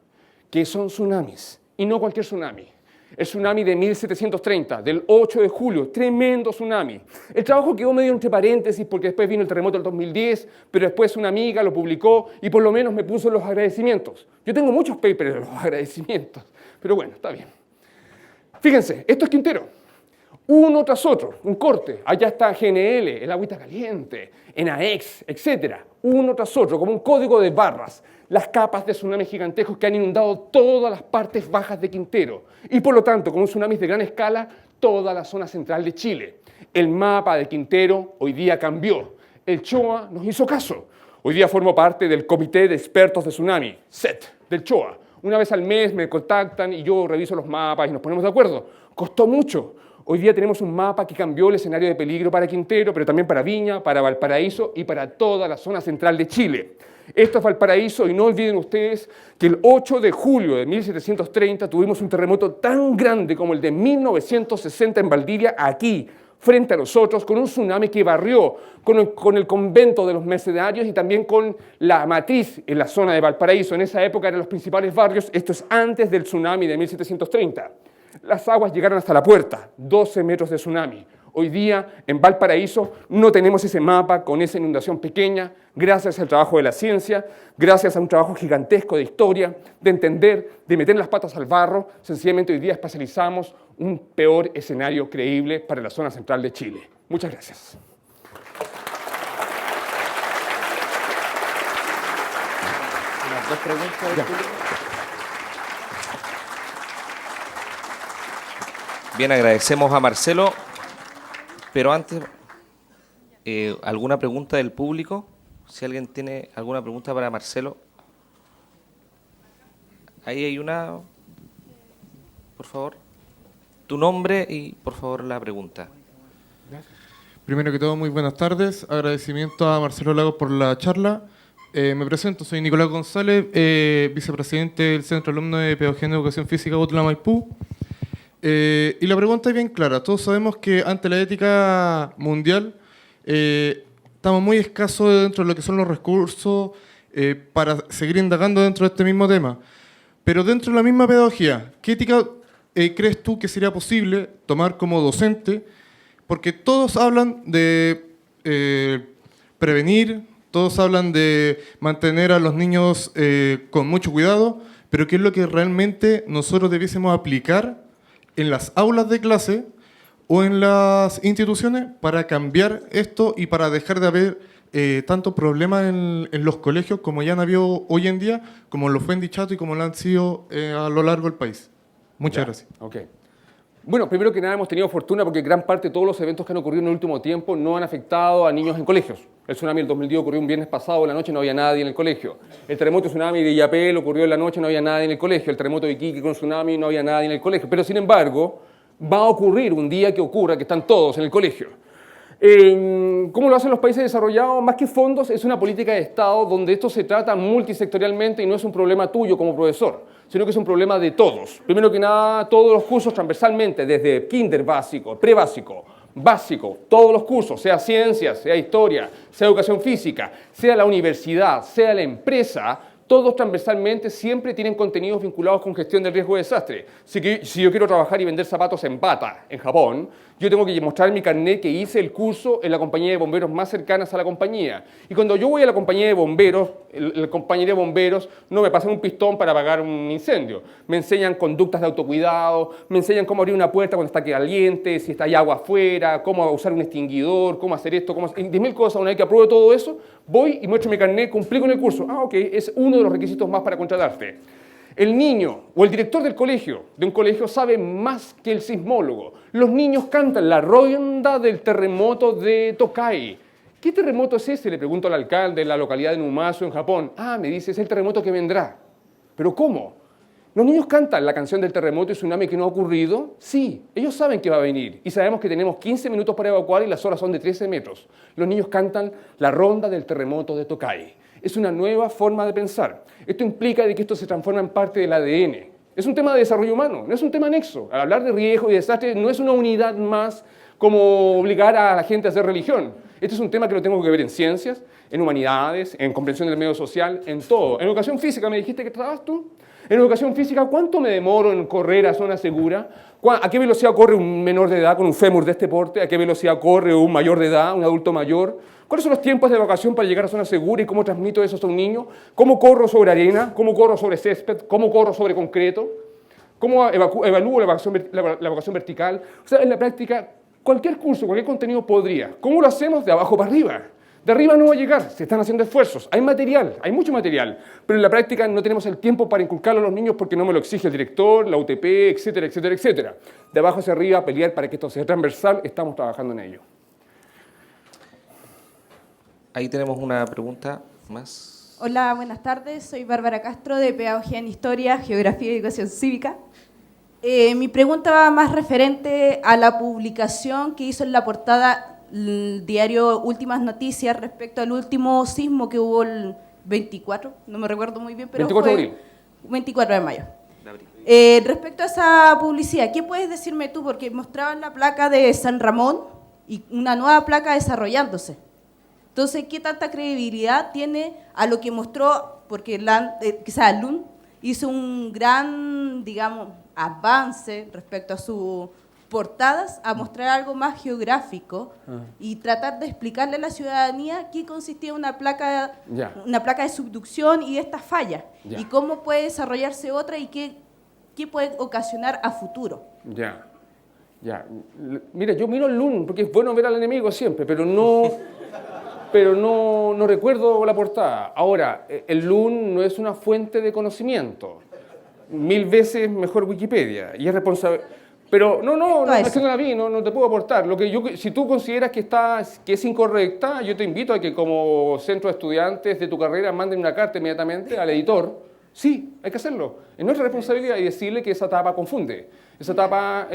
Que son tsunamis, y no cualquier tsunami. El tsunami de 1730, del 8 de julio, tremendo tsunami. El trabajo quedó medio entre paréntesis porque después vino el terremoto del 2010, pero después una amiga lo publicó y por lo menos me puso los agradecimientos. Yo tengo muchos papers de los agradecimientos, pero bueno, está bien. Fíjense, esto es Quintero. Uno tras otro, un corte. Allá está GNL, el agüita caliente, ENAEX, etc. Uno tras otro, como un código de barras. Las capas de tsunamis gigantescos que han inundado todas las partes bajas de Quintero. Y por lo tanto, con un tsunami de gran escala, toda la zona central de Chile. El mapa de Quintero hoy día cambió. El CHOA nos hizo caso. Hoy día formo parte del Comité de Expertos de Tsunami, CET, del CHOA. Una vez al mes me contactan y yo reviso los mapas y nos ponemos de acuerdo. Costó mucho. Hoy día tenemos un mapa que cambió el escenario de peligro para Quintero, pero también para Viña, para Valparaíso y para toda la zona central de Chile. Esto es Valparaíso y no olviden ustedes que el 8 de julio de 1730 tuvimos un terremoto tan grande como el de 1960 en Valdivia, aquí, frente a nosotros, con un tsunami que barrió con el convento de los mercedarios y también con la matriz en la zona de Valparaíso. En esa época eran los principales barrios, esto es antes del tsunami de 1730. Las aguas llegaron hasta la puerta, 12 metros de tsunami. Hoy día, en Valparaíso, no tenemos ese mapa con esa inundación pequeña, gracias al trabajo de la ciencia, gracias a un trabajo gigantesco de historia, de entender, de meter las patas al barro. Sencillamente hoy día espacializamos un peor escenario creíble para la zona central de Chile. Muchas gracias. Unas dos preguntas del público. Bien, agradecemos a Marcelo, pero antes, ¿alguna pregunta del público? Si alguien tiene alguna pregunta para Marcelo. Ahí hay una, por favor. Tu nombre y, por favor, la pregunta. Primero que todo, muy buenas tardes. Agradecimiento a Marcelo Lagos por la charla. Me presento, soy Nicolás González, vicepresidente del Centro Alumno de Pedagogía en Educación Física Butla Maipú. Y la pregunta es bien clara. Todos sabemos que ante la ética mundial estamos muy escasos dentro de lo que son los recursos para seguir indagando dentro de este mismo tema. Pero dentro de la misma pedagogía, ¿qué ética crees tú que sería posible tomar como docente? Porque todos hablan de prevenir, todos hablan de mantener a los niños con mucho cuidado, pero ¿qué es lo que realmente nosotros debiésemos aplicar en las aulas de clase o en las instituciones para cambiar esto y para dejar de haber tantos problemas en los colegios como ya han habido hoy en día, como lo fue en Dichato y como lo han sido a lo largo del país? Muchas gracias. Okay. Bueno, primero que nada hemos tenido fortuna porque gran parte de todos los eventos que han ocurrido en el último tiempo no han afectado a niños en colegios. El tsunami del 2010 ocurrió un viernes pasado, en la noche no había nadie en el colegio. El terremoto tsunami de Illapel ocurrió en la noche, no había nadie en el colegio. El terremoto de Iquique con tsunami no había nadie en el colegio. Pero sin embargo, va a ocurrir un día que ocurra que están todos en el colegio. ¿Cómo lo hacen los países desarrollados? Más que fondos, es una política de Estado donde esto se trata multisectorialmente y no es un problema tuyo como profesor, sino que es un problema de todos. Primero que nada, todos los cursos transversalmente, desde kinder básico, prebásico, básico, todos los cursos, sea ciencias, sea historia, sea educación física, sea la universidad, sea la empresa, todos transversalmente siempre tienen contenidos vinculados con gestión del riesgo de desastre. Si yo quiero trabajar y vender zapatos en Bata, en Japón, yo tengo que mostrar mi carnet que hice el curso en la compañía de bomberos más cercanas a la compañía. Y cuando yo voy a la compañía de bomberos, la compañía de bomberos no me pasan un pistón para apagar un incendio. Me enseñan conductas de autocuidado, me enseñan cómo abrir una puerta cuando está caliente, si hay agua afuera, cómo usar un extinguidor, cómo hacer esto, 10.000 cosas. Una vez que apruebo todo eso, voy y muestro mi carnet, cumplí con el curso. Ah, ok, es uno de los requisitos más para contratarte. El niño o el director del colegio, de un colegio, sabe más que el sismólogo. Los niños cantan la ronda del terremoto de Tokai. ¿Qué terremoto es ese? Le pregunto al alcalde de la localidad de Numazu, en Japón. Ah, me dice, es el terremoto que vendrá. ¿Pero cómo? ¿Los niños cantan la canción del terremoto y tsunami que no ha ocurrido? Sí, ellos saben que va a venir y sabemos que tenemos 15 minutos para evacuar y las horas son de 13 metros. Los niños cantan la ronda del terremoto de Tokai. Es una nueva forma de pensar. Esto implica de que esto se transforma en parte del ADN. Es un tema de desarrollo humano, no es un tema anexo. Al hablar de riesgo y desastre no es una unidad más como obligar a la gente a hacer religión. Este es un tema que lo tengo que ver en ciencias, en humanidades, en comprensión del medio social, en todo. En educación física, ¿me dijiste que tratabas tú? En educación física, ¿cuánto me demoro en correr a zona segura? ¿A qué velocidad corre un menor de edad con un fémur de este porte? ¿A qué velocidad corre un mayor de edad, un adulto mayor? ¿Cuáles son los tiempos de evacuación para llegar a zona segura y cómo transmito eso a un niño? ¿Cómo corro sobre arena? ¿Cómo corro sobre césped? ¿Cómo corro sobre concreto? ¿Cómo evalúo la evacuación vertical? O sea, en la práctica, cualquier curso, cualquier contenido podría. ¿Cómo lo hacemos? De abajo para arriba. De arriba no va a llegar, se están haciendo esfuerzos, hay material, hay mucho material, pero en la práctica no tenemos el tiempo para inculcarlo a los niños porque no me lo exige el director, la UTP, etcétera, etcétera, etcétera. De abajo hacia arriba, pelear para que esto sea transversal, estamos trabajando en ello. Ahí tenemos una pregunta más. Hola, buenas tardes, soy Bárbara Castro de Pedagogía en Historia, Geografía y Educación Cívica. Mi pregunta va más referente a la publicación que hizo en la portada el diario Últimas Noticias respecto al último sismo que hubo el 24, no me recuerdo muy bien, pero 24 fue de abril. 24 de mayo. Respecto a esa publicidad, ¿qué puedes decirme tú? Porque mostraban la placa de San Ramón y una nueva placa desarrollándose. Entonces, ¿qué tanta credibilidad tiene a lo que mostró? Porque quizás LUN hizo un gran, digamos, avance respecto a sus portadas, a mostrar algo más geográfico y tratar de explicarle a la ciudadanía qué consistía una placa de subducción y esta falla, y cómo puede desarrollarse otra y qué puede ocasionar a futuro. Mira, yo miro el LUN porque es bueno ver al enemigo siempre, pero no recuerdo la portada. Ahora, el LUN no es una fuente de conocimiento. 1000 veces mejor Wikipedia y es responsable. Pero no es que no la vi, no te puedo aportar. Si tú consideras que es incorrecta, yo te invito a que como centro de estudiantes de tu carrera manden una carta inmediatamente al editor. Sí, hay que hacerlo. Es nuestra responsabilidad y decirle que esa etapa confunde. Esa etapa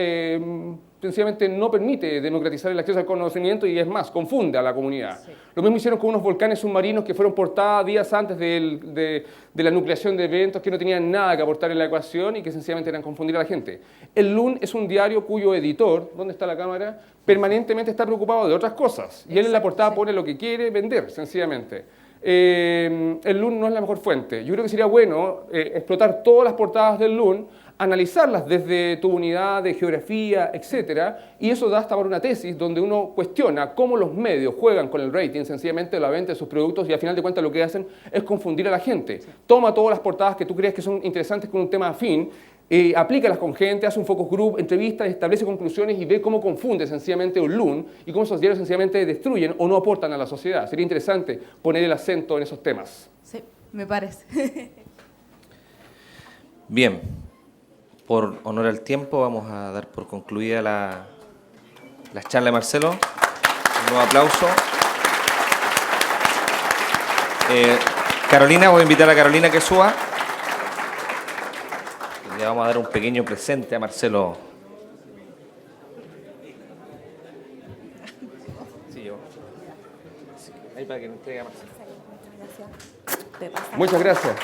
sencillamente no permite democratizar el acceso al conocimiento y es más, confunde a la comunidad. Sí. Lo mismo hicieron con unos volcanes submarinos que fueron portadas días antes de la nucleación de eventos que no tenían nada que aportar en la ecuación y que sencillamente eran confundir a la gente. El LUN es un diario cuyo editor, ¿dónde está la cámara?, permanentemente está preocupado de otras cosas. Y él en la portada pone lo que quiere vender, sencillamente. El LUN no es la mejor fuente. Yo creo que sería bueno explotar todas las portadas del LUN, analizarlas desde tu unidad de geografía, etcétera, y eso da hasta para una tesis donde uno cuestiona cómo los medios juegan con el rating, sencillamente la venta de sus productos, y al final de cuentas lo que hacen es confundir a la gente. Sí. Toma todas las portadas que tú crees que son interesantes con un tema afín, aplícalas con gente, hace un focus group, entrevistas, establece conclusiones y ve cómo confunde sencillamente un LUN y cómo esos diarios sencillamente destruyen o no aportan a la sociedad. Sería interesante poner el acento en esos temas. Sí, me parece. Bien, por honor al tiempo vamos a dar por concluida la charla de Marcelo. Un nuevo aplauso. Carolina, voy a invitar a Carolina que suba. Le vamos a dar un pequeño presente a Marcelo. Sí, yo. Ahí para que nos entregue a Marcelo. Muchas gracias.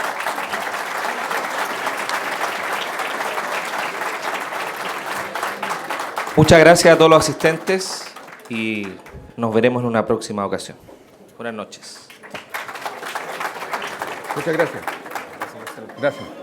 Muchas gracias a todos los asistentes. y nos veremos en una próxima ocasión. Buenas noches. Muchas gracias. Gracias.